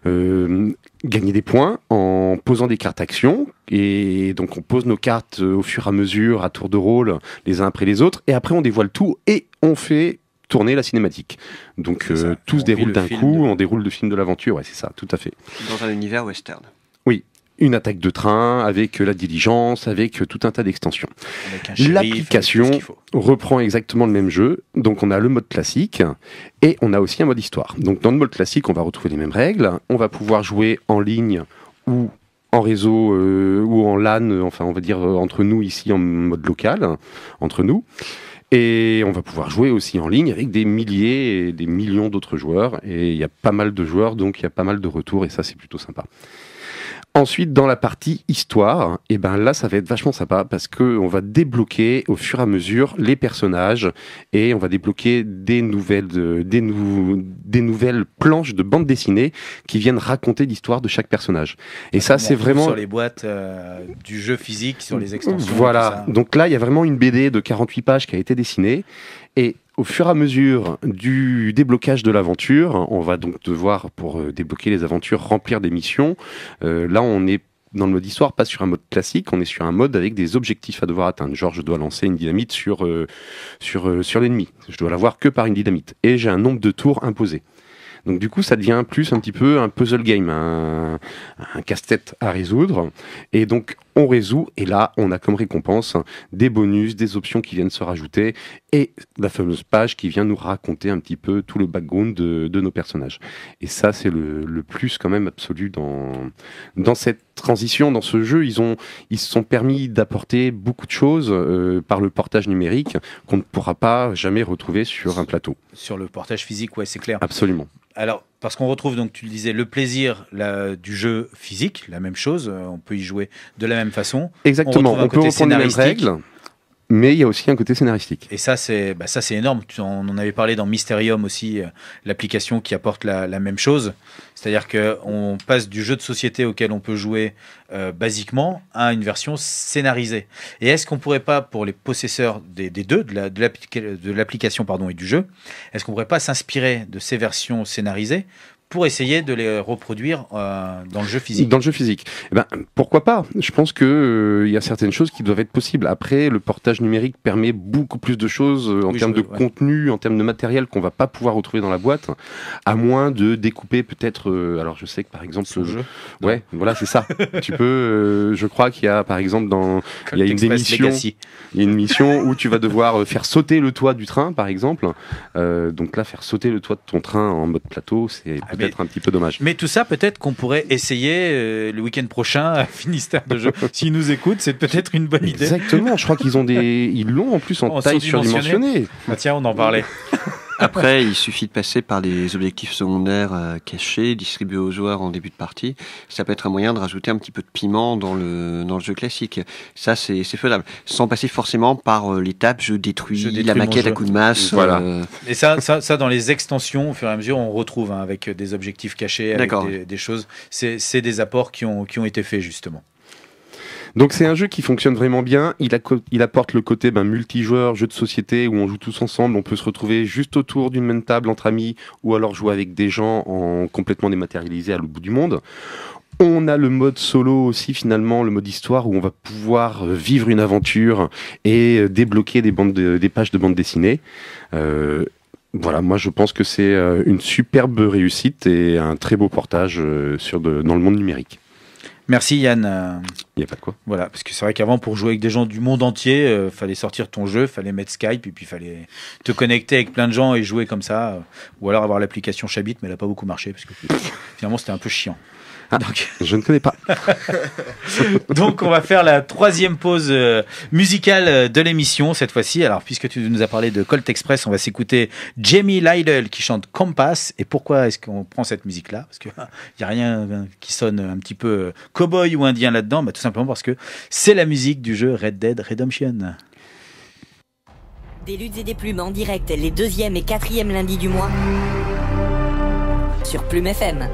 gagner des points en posant des cartes actions. Et donc, on pose nos cartes au fur et à mesure, à tour de rôle, les uns après les autres. Et après, on dévoile tout et on fait tourner la cinématique. Donc, tout se déroule d'un coup, on déroule le film de l'aventure. Ouais, c'est ça, tout à fait. Dans un univers western. Oui. Une attaque de train, avec la diligence, avec tout un tas d'extensions. L'application reprend exactement le même jeu. Donc on a le mode classique et on a aussi un mode histoire. Donc dans le mode classique, on va retrouver les mêmes règles. On va pouvoir jouer en ligne ou en réseau ou en LAN, enfin on va dire entre nous ici en mode local, entre nous. Et on va pouvoir jouer aussi en ligne avec des milliers et des millions d'autres joueurs. Et il y a pas mal de joueurs, donc il y a pas mal de retours et ça c'est plutôt sympa. Ensuite, dans la partie histoire, et là, ça va être vachement sympa parce que on va débloquer au fur et à mesure les personnages et on va débloquer des nouvelles planches de bande dessinée qui viennent raconter l'histoire de chaque personnage. Et ça, c'est vraiment sur les boîtes du jeu physique, sur les extensions. Voilà. Donc là, il y a vraiment une BD de 48 pages qui a été dessinée et au fur et à mesure du déblocage de l'aventure, on va donc devoir, pour débloquer les aventures, remplir des missions. Là, on est dans le mode histoire, pas sur un mode classique, on est sur un mode avec des objectifs à devoir atteindre. Genre, je dois lancer une dynamite sur l'ennemi. Je dois l'avoir que par une dynamite. Et j'ai un nombre de tours imposé. Donc du coup, ça devient plus un petit peu un puzzle game, un casse-tête à résoudre. Et donc, on résout, et là, on a comme récompense des bonus, des options qui viennent se rajouter, et la fameuse page qui vient nous raconter un petit peu tout le background de nos personnages. Et ça, c'est le plus quand même absolu dans cette transition, dans ce jeu. Ils se sont permis d'apporter beaucoup de choses par le portage numérique qu'on ne pourra pas jamais retrouver sur un plateau. Sur le portage physique, ouais, c'est clair. Absolument. Alors, parce qu'on retrouve, donc tu le disais, le plaisir du jeu physique, la même chose, on peut y jouer de la même façon. Exactement, on peut reprendre les mêmes règles, mais il y a aussi un côté scénaristique. Et ça, c'est énorme. On en avait parlé dans Mysterium aussi, l'application qui apporte la même chose. C'est-à-dire qu'on passe du jeu de société auquel on peut jouer basiquement à une version scénarisée. Et est-ce qu'on pourrait pas, pour les possesseurs des deux, de l'application et du jeu, est-ce qu'on pourrait pas s'inspirer de ces versions scénarisées pour essayer de les reproduire dans le jeu physique. Dans le jeu physique. Eh ben, pourquoi pas ? Je pense que y a certaines choses qui doivent être possibles. Après, le portage numérique permet beaucoup plus de choses en termes de contenu, en termes de matériel qu'on va pas pouvoir retrouver dans la boîte, à moins de découper peut-être. Alors, je sais que par exemple, ce jeu. Ouais, voilà, c'est ça. Tu peux. Je crois qu'il y a par exemple il y a une émission où tu vas devoir faire sauter le toit du train, par exemple. Donc là, faire sauter le toit de ton train en mode plateau, c'est peut-être un petit peu dommage. Mais tout ça, peut-être qu'on pourrait essayer le week-end prochain à Finistère de Jeux. S'ils nous écoutent, c'est peut-être une bonne idée. Exactement. Je crois qu'ils ont ils l'ont en plus en taille surdimensionnée. Ah tiens, on en parlait. Après, il suffit de passer par des objectifs secondaires cachés, distribués aux joueurs en début de partie. Ça peut être un moyen de rajouter un petit peu de piment dans le jeu classique. Ça, c'est faisable. Sans passer forcément par l'étape je détruis la maquette à coup de masse. Voilà. Et ça, dans les extensions, au fur et à mesure, on retrouve avec des objectifs cachés, avec des choses. C'est des apports qui ont été faits, justement. Donc c'est un jeu qui fonctionne vraiment bien, il apporte le côté multijoueur, jeu de société où on joue tous ensemble, on peut se retrouver juste autour d'une même table entre amis ou alors jouer avec des gens complètement dématérialisés à l'autre bout du monde. On a le mode solo aussi finalement, le mode histoire où on va pouvoir vivre une aventure et débloquer des pages de bande dessinée. Voilà, moi je pense que c'est une superbe réussite et un très beau portage dans le monde numérique. Merci Yann. Il n'y a pas de quoi. Voilà, parce que c'est vrai qu'avant, pour jouer avec des gens du monde entier, fallait sortir ton jeu, fallait mettre Skype, et puis fallait te connecter avec plein de gens et jouer comme ça, ou alors avoir l'application Chabit, mais elle n'a pas beaucoup marché, parce que finalement c'était un peu chiant. Donc... Je ne connais pas. Donc on va faire la troisième pause musicale de l'émission cette fois-ci. Alors puisque tu nous as parlé de Colt Express, on va s'écouter Jamie Lydell qui chante Compass. Et pourquoi est-ce qu'on prend cette musique-là ? Parce qu'il n'y a rien qui sonne un petit peu cowboy ou indien là-dedans. Tout simplement parce que c'est la musique du jeu Red Dead Redemption. Des luttes et des plumes en direct les 2e et 4e lundis du mois sur Plume FM.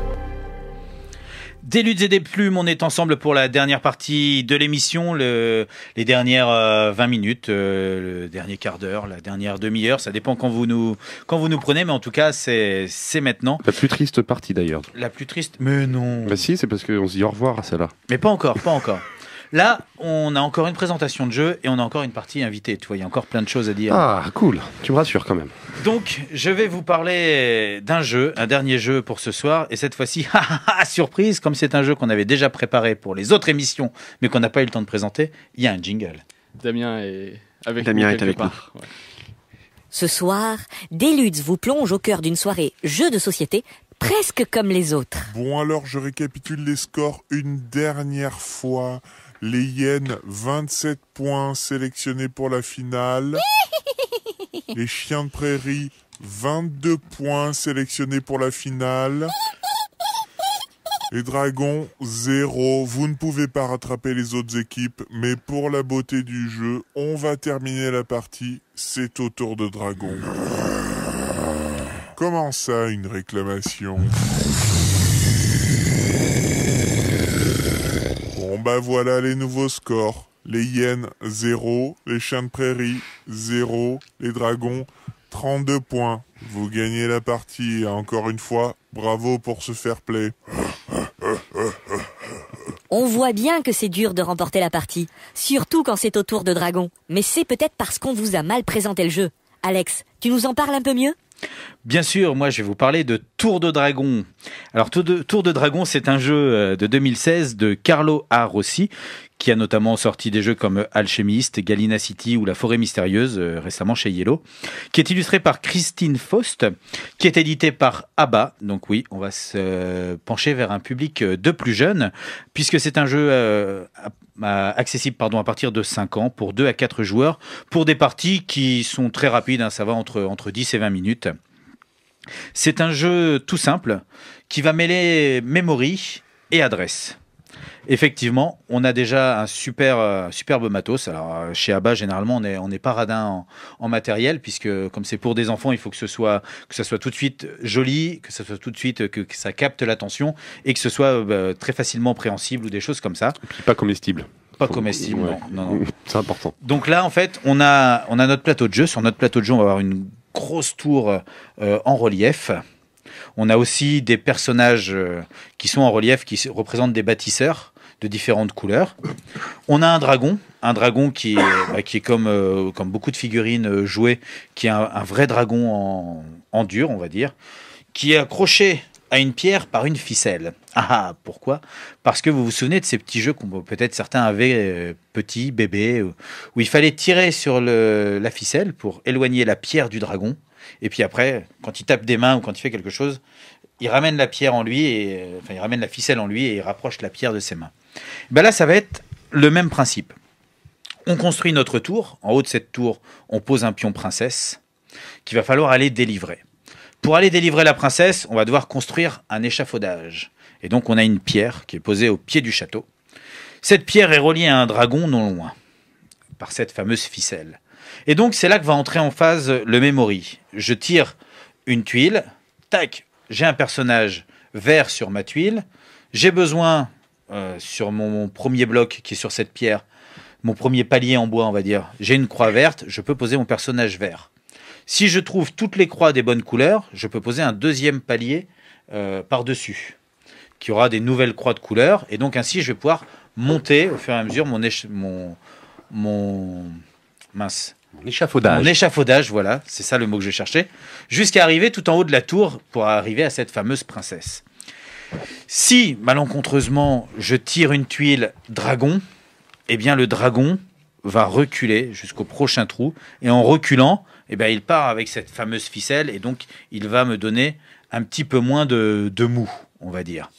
Des luttes et des plumes, on est ensemble pour la dernière partie de l'émission, les dernières 20 minutes, le dernier quart d'heure, la dernière demi-heure, ça dépend quand vous nous prenez, mais en tout cas c'est maintenant. La plus triste partie d'ailleurs. La plus triste ? Mais non. Bah si, c'est parce qu'on se dit au revoir à celle-là. Mais pas encore. Là, on a encore une présentation de jeu et on a encore une partie invitée. Tu vois, il y a encore plein de choses à dire. Ah, cool. Tu me rassures quand même. Donc, je vais vous parler d'un jeu, un dernier jeu pour ce soir. Et cette fois-ci, surprise, comme c'est un jeu qu'on avait déjà préparé pour les autres émissions, mais qu'on n'a pas eu le temps de présenter, il y a un jingle. Damien est avec nous. Ouais. Ce soir, Deluxe vous plonge au cœur d'une soirée jeu de société presque comme les autres. Bon alors, je récapitule les scores une dernière fois. Les hyènes, 27 points sélectionnés pour la finale. Les chiens de prairie, 22 points sélectionnés pour la finale. Les dragons, 0. Vous ne pouvez pas rattraper les autres équipes, mais pour la beauté du jeu, on va terminer la partie. C'est au tour de dragon. Comment ça, une réclamation ? Bon bah voilà les nouveaux scores. Les hyènes, 0. Les chiens de prairie, 0. Les dragons, 32 points. Vous gagnez la partie. Encore une fois, bravo pour ce fair play. On voit bien que c'est dur de remporter la partie, surtout quand c'est au tour de dragon. Mais c'est peut-être parce qu'on vous a mal présenté le jeu. Alex, tu nous en parles un peu mieux ? Bien sûr, moi je vais vous parler de Tour de Dragon. Alors Tour de Dragon, c'est un jeu de 2016 de Carlo A. Rossi, qui a notamment sorti des jeux comme Alchemist, Galina City ou La Forêt Mystérieuse, récemment chez Yellow, qui est illustré par Christine Faust, qui est édité par ABBA. Donc oui, on va se pencher vers un public de plus jeune, puisque c'est un jeu accessible à partir de 5 ans, pour 2 à 4 joueurs, pour des parties qui sont très rapides, ça va entre 10 et 20 minutes. C'est un jeu tout simple, qui va mêler memory et adresse. Effectivement, on a déjà un superbe matos. Alors, chez ABBA, généralement, on n'est pas radin en matériel, puisque comme c'est pour des enfants, il faut que ça soit tout de suite joli, que ça soit tout de suite que ça capte l'attention et que ce soit très facilement préhensible ou des choses comme ça. Et puis pas comestible. Pas comestible, ouais. non. C'est important. Donc là, en fait, on a notre plateau de jeu. Sur notre plateau de jeu, on va avoir une grosse tour en relief. On a aussi des personnages qui sont en relief, qui représentent des bâtisseurs de différentes couleurs. On a un dragon qui est comme beaucoup de figurines jouées, qui est un vrai dragon en dur, on va dire, qui est accroché à une pierre par une ficelle. Ah, pourquoi ? Parce que vous vous souvenez de ces petits jeux que peut-être certains avaient petits, bébés, où il fallait tirer sur la ficelle pour éloigner la pierre du dragon. Et puis après, quand il tape des mains ou quand il fait quelque chose, il ramène la pierre en lui, il ramène la ficelle en lui et il rapproche la pierre de ses mains. Ben là, ça va être le même principe. On construit notre tour. En haut de cette tour, on pose un pion princesse qu'il va falloir aller délivrer. Pour aller délivrer la princesse, on va devoir construire un échafaudage. Et donc, on a une pierre qui est posée au pied du château. Cette pierre est reliée à un dragon non loin, par cette fameuse ficelle. Et donc, c'est là que va entrer en phase le memory. Je tire une tuile, tac, j'ai un personnage vert sur ma tuile. J'ai besoin, sur mon premier bloc qui est sur cette pierre, mon premier palier en bois, on va dire, j'ai une croix verte, je peux poser mon personnage vert. Si je trouve toutes les croix des bonnes couleurs, je peux poser un deuxième palier par-dessus, qui aura des nouvelles croix de couleurs. Et donc ainsi, je vais pouvoir monter au fur et à mesure mon échafaudage, voilà, c'est ça le mot que je cherchais, jusqu'à arriver tout en haut de la tour pour arriver à cette fameuse princesse. Si, malencontreusement, je tire une tuile dragon, eh bien le dragon va reculer jusqu'au prochain trou, et en reculant, eh bien, il part avec cette fameuse ficelle, et donc il va me donner un petit peu moins de mou, on va dire.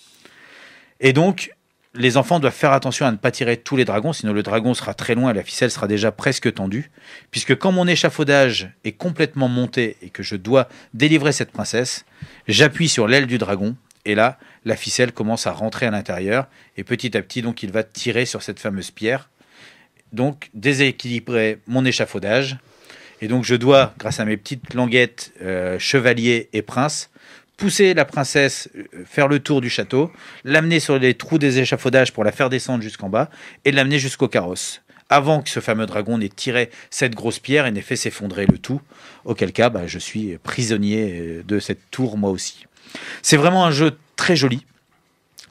Et donc, les enfants doivent faire attention à ne pas tirer tous les dragons, sinon le dragon sera très loin et la ficelle sera déjà presque tendue, puisque quand mon échafaudage est complètement monté et que je dois délivrer cette princesse, j'appuie sur l'aile du dragon, et là, la ficelle commence à rentrer à l'intérieur, et petit à petit, donc, il va tirer sur cette fameuse pierre, donc déséquilibrer mon échafaudage. Et donc je dois, grâce à mes petites languettes chevalier et prince, pousser la princesse, faire le tour du château, l'amener sur les trous des échafaudages pour la faire descendre jusqu'en bas, et l'amener jusqu'au carrosse, avant que ce fameux dragon n'ait tiré cette grosse pierre et n'ait fait s'effondrer le tout, auquel cas je suis prisonnier de cette tour moi aussi. C'est vraiment un jeu très joli,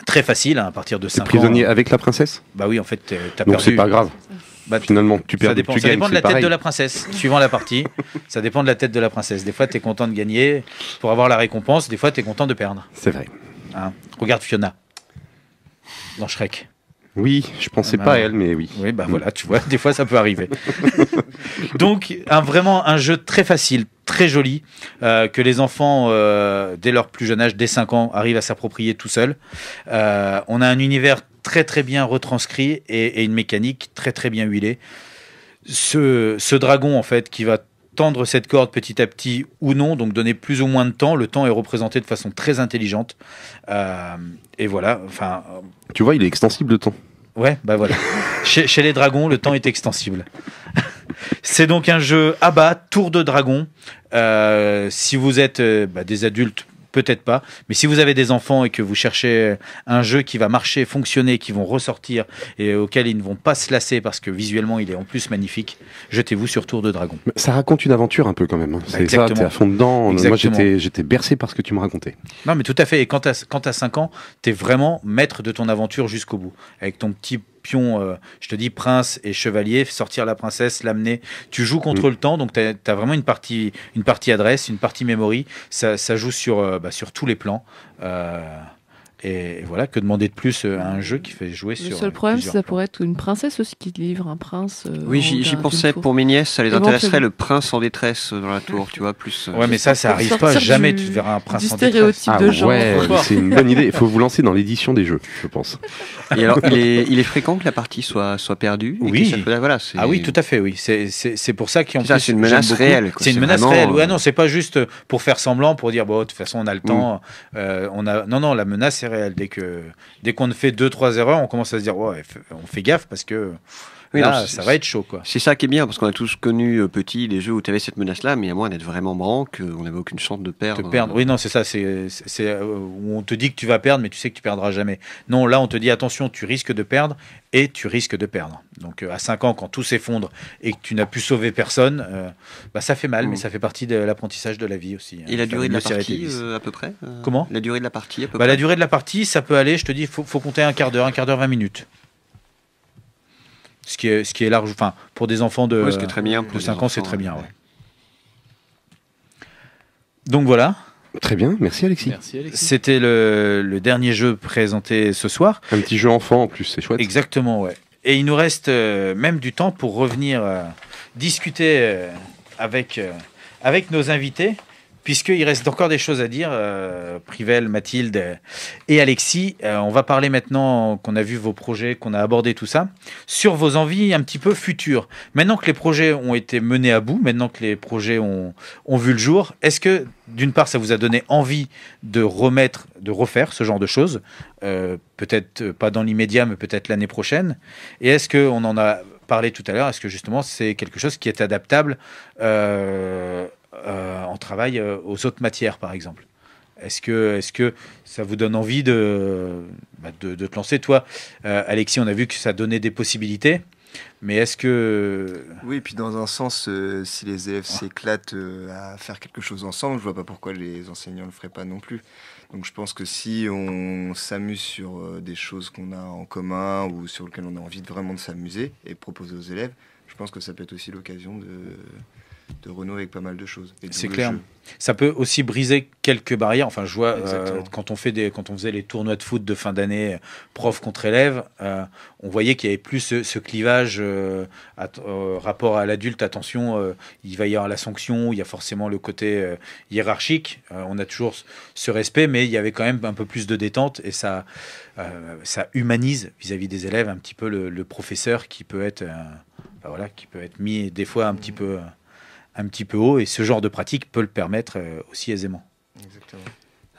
très facile, à partir de 5 ans. T'es prisonnier avec la princesse ? Bah oui, en fait, t'as donc perdu. c'est pas grave. Finalement, tu perds, ça dépend de la tête de la princesse, suivant la partie. Ça dépend de la tête de la princesse. Des fois, tu es content de gagner pour avoir la récompense. Des fois, tu es content de perdre. C'est vrai. Hein, regarde Fiona dans Shrek. Oui, je pensais pas à elle, mais oui. Oui, voilà, tu vois, des fois, ça peut arriver. Donc, vraiment un jeu très facile, très joli, que les enfants, dès leur plus jeune âge, dès 5 ans, arrivent à s'approprier tout seuls. On a un univers très très bien retranscrit et une mécanique très très bien huilée. Ce dragon, en fait, qui va tendre cette corde petit à petit ou non, donc donner plus ou moins de temps. Le temps est représenté de façon très intelligente. Et voilà, enfin... Tu vois, il est extensible, le temps. Ouais, voilà. Chez les dragons, le temps est extensible. C'est donc un jeu à bas, tour de dragon. Si vous êtes des adultes, peut-être pas, mais si vous avez des enfants et que vous cherchez un jeu qui va marcher, fonctionner, qui vont ressortir et auquel ils ne vont pas se lasser parce que visuellement il est en plus magnifique, jetez-vous sur Tour de Dragon. Ça raconte une aventure un peu quand même. C'est ça, t'es à fond dedans. Exactement. Moi j'étais bercé par ce que tu me racontais. Non mais tout à fait, et quand t'as 5 ans, t'es vraiment maître de ton aventure jusqu'au bout. Avec ton petit pion, je te dis prince et chevalier, sortir la princesse, l'amener. Tu joues contre le temps, donc t'as vraiment une partie adresse, une partie memory. Ça joue sur tous les plans. Et voilà, que demander de plus à un jeu qui fait jouer sur. Le seul problème, ça pourrait être une princesse aussi qui livre un prince. Oui, j'y pensais pour mes nièces, ça les intéresserait le prince en détresse dans la tour, tu vois, plus. Ouais, mais ça arrive pas, jamais tu verras un prince en détresse. Stéréotype de genre. Ouais, c'est une bonne idée. Il faut vous lancer dans l'édition des jeux, je pense. Et alors, il est fréquent que la partie soit perdue. Oui. Voilà, ah oui, tout à fait, oui. C'est pour ça qu'en plus. C'est une menace réelle. C'est une menace réelle. Ouais, non, c'est pas juste pour faire semblant, pour dire, bon, de toute façon, on a le temps. Non, la menace est réelle. Dès qu'on fait 2-3 erreurs, on commence à se dire, ouais, on fait gaffe parce que Oui, là, non, ça va être chaud, quoi. C'est ça qui est bien, parce qu'on a tous connu petit des jeux où tu avais cette menace-là, mais à moins d'être vraiment branque, on n'avait aucune chance de perdre. Oui, non, c'est ça. C'est où on te dit que tu vas perdre, mais tu sais que tu perdras jamais. Non, là, on te dit attention, tu risques de perdre et tu risques de perdre. Donc, à 5 ans, quand tout s'effondre et que tu n'as pu sauver personne, ça fait mal, mais ça fait partie de l'apprentissage de la vie aussi. Et la durée de la partie, à peu près Comment ? La durée de la partie, à peu près. La durée de la partie, ça peut aller, je te dis, il faut compter un quart d'heure, 20 minutes. Ce qui est large, enfin, pour des enfants de 5 ans, c'est très bien. Ouais. Donc voilà. Très bien, merci Alexis. C'était le dernier jeu présenté ce soir. Un petit jeu enfant en plus, c'est chouette. Exactement, ouais. Et il nous reste même du temps pour revenir discuter avec nos invités, puisqu'il reste encore des choses à dire, Privel, Mathilde et Alexis. On va parler maintenant qu'on a vu vos projets, qu'on a abordé tout ça, sur vos envies un petit peu futures. Maintenant que les projets ont été menés à bout, maintenant que les projets ont vu le jour, est-ce que, d'une part, ça vous a donné envie de refaire ce genre de choses, peut-être pas dans l'immédiat, mais peut-être l'année prochaine? Et est-ce qu'on en a parlé tout à l'heure, est-ce que justement c'est quelque chose qui est adaptable en travail aux autres matières, par exemple? Est-ce que ça vous donne envie de te lancer? Toi, Alexis, on a vu que ça donnait des possibilités, mais est-ce que... Oui, et puis dans un sens, si les élèves s'éclatent à faire quelque chose ensemble, je vois pas pourquoi les enseignants le feraient pas non plus. Donc je pense que si on s'amuse sur des choses qu'on a en commun ou sur lesquelles on a envie vraiment de s'amuser et proposer aux élèves, je pense que ça peut être aussi l'occasion de renouer avec pas mal de choses. C'est clair. Ça peut aussi briser quelques barrières. Enfin, je vois quand on faisait les tournois de foot de fin d'année, prof contre élève, on voyait qu'il y avait plus ce clivage rapport à l'adulte. Attention, il va y avoir la sanction, il y a forcément le côté hiérarchique. On a toujours ce respect, mais il y avait quand même un peu plus de détente et ça humanise vis-à-vis des élèves un petit peu le professeur qui peut être mis des fois un petit peu haut, et ce genre de pratique peut le permettre aussi aisément. Exactement.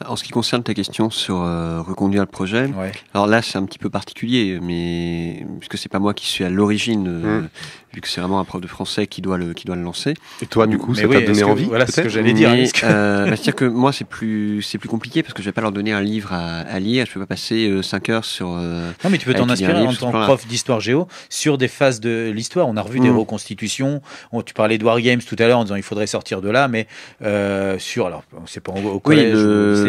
En ce qui concerne ta question sur reconduire le projet, alors là c'est un petit peu particulier, mais puisque c'est pas moi qui suis à l'origine, vu que c'est vraiment un prof de français qui doit le lancer. Et toi, du coup, ça t'a donné envie? Voilà ce que j'allais dire. C'est-à-dire que moi c'est plus compliqué parce que je vais pas leur donner un livre à lire, je peux pas passer 5 heures sur. Non, mais tu peux t'en inspirer en tant que prof d'histoire géo sur des phases de l'histoire. On a revu des reconstitutions. Tu parlais de Wargames tout à l'heure en disant il faudrait sortir de là, mais alors c'est pas au collège.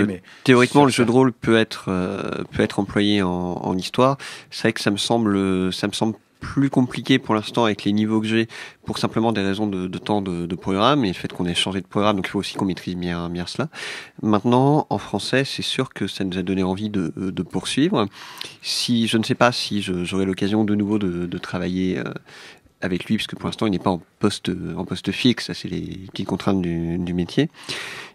Mais théoriquement, le jeu de rôle peut être employé en histoire. C'est vrai que ça me semble plus compliqué pour l'instant avec les niveaux que j'ai, pour simplement des raisons de temps de programme et le fait qu'on ait changé de programme, donc il faut aussi qu'on maîtrise bien cela. Maintenant, en français, c'est sûr que ça nous a donné envie de poursuivre. Je ne sais pas si j'aurai l'occasion de nouveau de travailler avec lui, puisque pour l'instant il n'est pas en poste fixe, ça c'est les petites contraintes du métier.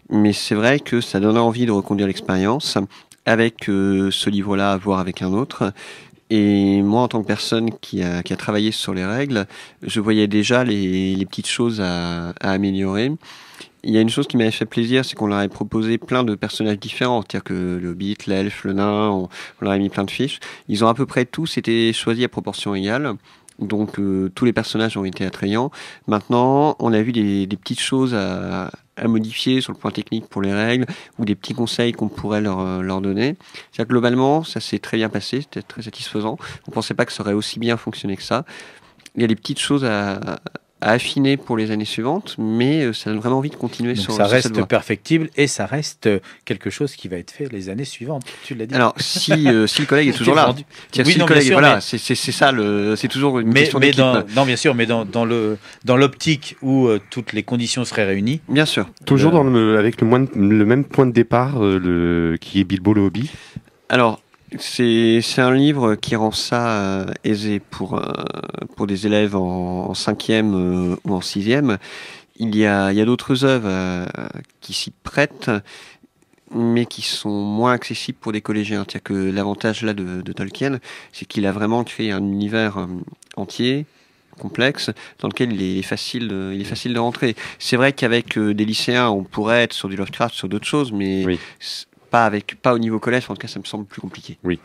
Mais c'est vrai que ça donne envie de reconduire l'expérience avec ce livre-là à voir avec un autre. Et moi, en tant que personne qui a travaillé sur les règles, je voyais déjà les petites choses à améliorer. Il y a une chose qui m'avait fait plaisir, c'est qu'on leur avait proposé plein de personnages différents, c'est-à-dire que le hobbit, l'elfe, le nain, on leur a mis plein de fiches. Ils ont à peu près tous été choisis à proportion égale. Donc tous les personnages ont été attrayants. Maintenant, on a vu des petites choses à modifier sur le point technique pour les règles, ou des petits conseils qu'on pourrait leur donner. C'est-à-dire que globalement, ça s'est très bien passé, c'était très satisfaisant. On pensait pas que ça aurait aussi bien fonctionné que ça. Il y a des petites choses à affiner pour les années suivantes, mais ça donne vraiment envie de continuer sur cette voie. Ça reste perfectible et ça reste quelque chose qui va être fait les années suivantes. Tu l'as dit. Alors, si le collègue est toujours là, c'est ça, c'est toujours une question d'équipe. Non, bien sûr, mais dans l'optique où toutes les conditions seraient réunies. Bien sûr. Toujours avec le même point de départ, qui est Bilbo le Hobbit. Alors. C'est un livre qui rend ça aisé pour des élèves en 5e ou en 6e. Il y a d'autres œuvres qui s'y prêtent, mais qui sont moins accessibles pour des collégiens. C'est-à-dire que l'avantage là de Tolkien, c'est qu'il a vraiment créé un univers entier, complexe, dans lequel il est facile de rentrer. C'est vrai qu'avec des lycéens, on pourrait être sur du Lovecraft, sur d'autres choses, mais... Oui. Pas au niveau collège, en tout cas ça me semble plus compliqué. Oui.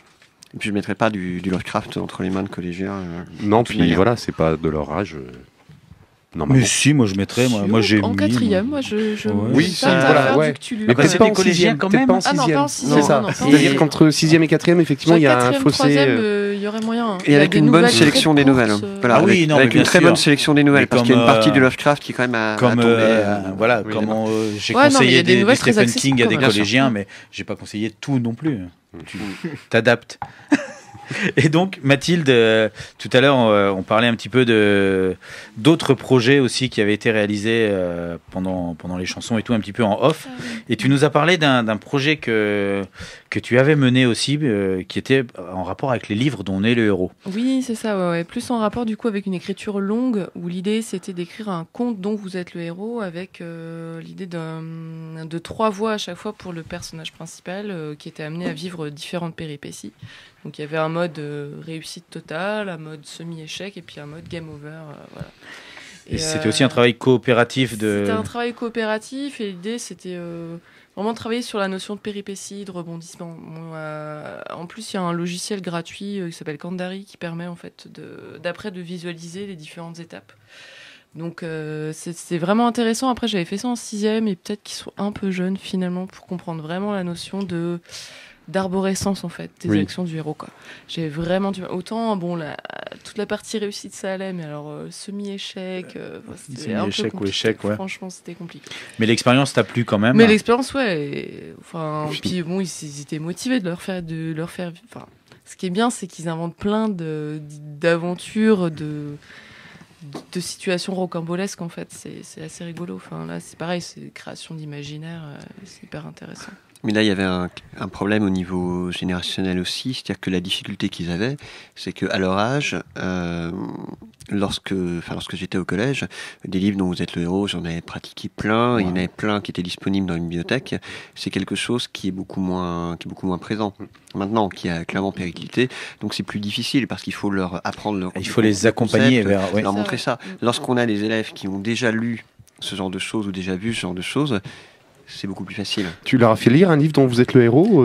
Et puis je mettrais pas du Lovecraft entre les mains de collégiens. Non, puis voilà, c'est pas de leur âge. Mais si, moi je mettrais. Moi j'ai en quatrième, moi je. Oui, ça. Ouais. Mais c'est des collégiens quand même. Pas en sixième. C'est ça. C'est-à-dire qu'entre sixième et quatrième, effectivement, il y a un fossé. Il y aurait moyen. Et avec une bonne sélection des nouvelles. Voilà, avec une très bonne sélection des nouvelles, parce qu'il y a une partie du Lovecraft qui quand même a tombé. Voilà, comme j'ai conseillé du Stephen King à des collégiens, mais j'ai pas conseillé tout non plus. Tu t'adaptes. Et donc, Mathilde, tout à l'heure, on parlait un petit peu d'autres projets aussi qui avaient été réalisés pendant les chansons et tout, un petit peu en off. Et tu nous as parlé d'un projet que tu avais mené aussi, qui était en rapport avec les livres dont on est le héros. Oui, c'est ça, ouais. Plus en rapport du coup avec une écriture longue, où l'idée c'était d'écrire un conte dont vous êtes le héros, avec l'idée de 3 voix à chaque fois pour le personnage principal, qui était amené à vivre différentes péripéties. Donc il y avait un mode réussite totale, un mode semi-échec et puis un mode game over. Voilà. Et c'était aussi un travail coopératif C'était un travail coopératif et l'idée c'était vraiment de travailler sur la notion de péripétie, de rebondissement. En plus il y a un logiciel gratuit qui s'appelle Kandari qui permet en fait d'après de visualiser les différentes étapes. Donc c'est vraiment intéressant. Après j'avais fait ça en 6e et peut-être qu'ils sont un peu jeunes finalement pour comprendre vraiment la notion d'arborescence en fait des actions du héros quoi. J'ai vraiment autant toute la partie réussite ça allait, mais alors semi-échec c'était un peu compliqué. Échec, ouais. Franchement c'était compliqué. Mais l'expérience t'a plu quand même. Mais l'expérience puis bon ils étaient motivés de leur faire enfin ce qui est bien c'est qu'ils inventent plein d'aventures de situations rocambolesques en fait, c'est assez rigolo. Enfin là c'est pareil, c'est création d'imaginaire, c'est hyper intéressant. Mais là, il y avait un problème au niveau générationnel aussi, c'est-à-dire que la difficulté qu'ils avaient, c'est qu'à leur âge, lorsque j'étais au collège, des livres dont vous êtes le héros, j'en avais pratiqué plein, il y en avait plein qui étaient disponibles dans une bibliothèque. C'est quelque chose qui est beaucoup moins présent maintenant, qui a clairement périclité. Donc c'est plus difficile parce qu'il faut leur apprendre il faut les accompagner leur montrer ça. Lorsqu'on a des élèves qui ont déjà lu ce genre de choses ou déjà vu ce genre de choses, c'est beaucoup plus facile. Tu leur as fait lire un livre dont vous êtes le héros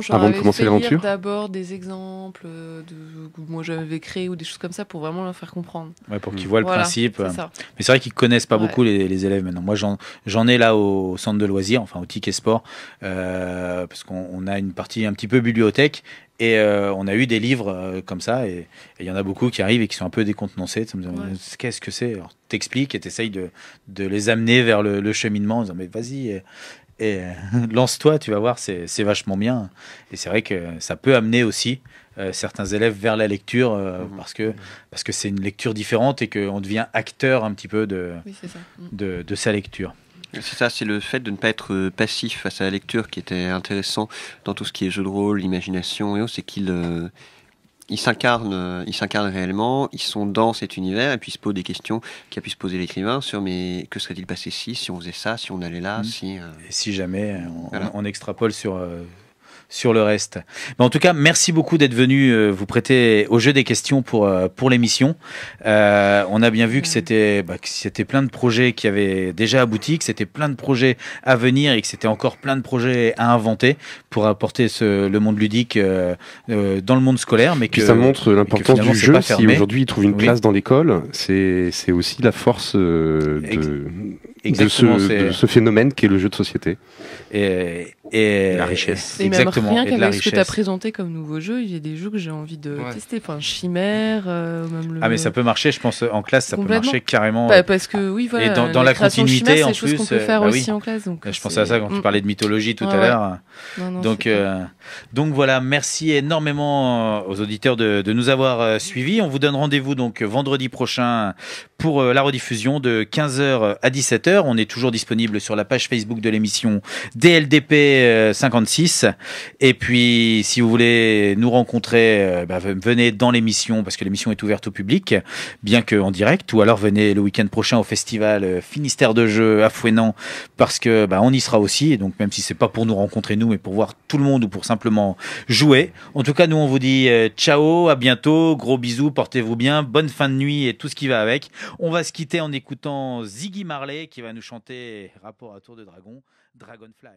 avant de commencer l'aventure ? Lire d'abord des exemples que moi j'avais créés ou des choses comme ça pour vraiment leur faire comprendre. Ouais, pour qu'ils voient le principe. C'est ça. Mais c'est vrai qu'ils connaissent pas beaucoup les élèves maintenant. Moi j'en ai là au centre de loisirs, enfin au Ticket Sport, parce qu'on a une partie un petit peu bibliothèque. Et on a eu des livres comme ça, et il y en a beaucoup qui arrivent et qui sont un peu décontenancés. Qu'est-ce que c'est ? Alors t'expliques et t'essayes de les amener vers le cheminement en disant mais vas-y et lance-toi, tu vas voir, c'est vachement bien. Et c'est vrai que ça peut amener aussi certains élèves vers la lecture parce que c'est une lecture différente et qu'on devient acteur un petit peu de sa lecture. C'est ça, c'est le fait de ne pas être passif face à la lecture qui était intéressant dans tout ce qui est jeu de rôle, imagination et autres, c'est qu'ils s'incarnent réellement, ils sont dans cet univers et puis ils se posent des questions qu'a pu se poser l'écrivain sur mais que serait-il passé si on faisait ça, si on allait là, Et si jamais on extrapole sur le reste. Mais en tout cas, merci beaucoup d'être venu vous prêter au jeu des questions pour l'émission. On a bien vu que c'était plein de projets qui avaient déjà abouti, que c'était plein de projets à venir et que c'était encore plein de projets à inventer pour apporter le monde ludique dans le monde scolaire. Mais puis ça montre l'importance du jeu. Si aujourd'hui ils trouvent une place dans l'école, c'est aussi la force de ce phénomène qui est le jeu de société. Et la richesse. Exactement. Rien qu'avec ce que tu as présenté comme nouveau jeu, il y a des jeux que j'ai envie de tester. Enfin, Chimère, même mais ça peut marcher, je pense, en classe, ça peut marcher carrément. Parce que, oui, voilà. Et dans la continuité, Chimère, en plus. C'est qu'on peut faire aussi en classe. Donc je pensais à ça quand tu parlais de mythologie tout à l'heure. Donc voilà, merci énormément aux auditeurs de nous avoir suivis. On vous donne rendez-vous donc vendredi prochain pour la rediffusion de 15h à 17h. On est toujours disponible sur la page Facebook de l'émission DLDP 56. Et puis, si vous voulez nous rencontrer, venez dans l'émission, parce que l'émission est ouverte au public, bien qu'en direct, ou alors venez le week-end prochain au festival Finistère de Jeux à Fouesnant, parce que on y sera aussi, et donc même si c'est pas pour nous rencontrer nous, mais pour voir tout le monde ou pour simplement jouer. En tout cas, nous on vous dit ciao, à bientôt, gros bisous, portez-vous bien, bonne fin de nuit et tout ce qui va avec. On va se quitter en écoutant Ziggy Marley qui va nous chanter Rapport à Tour de Dragon, Dragonfly.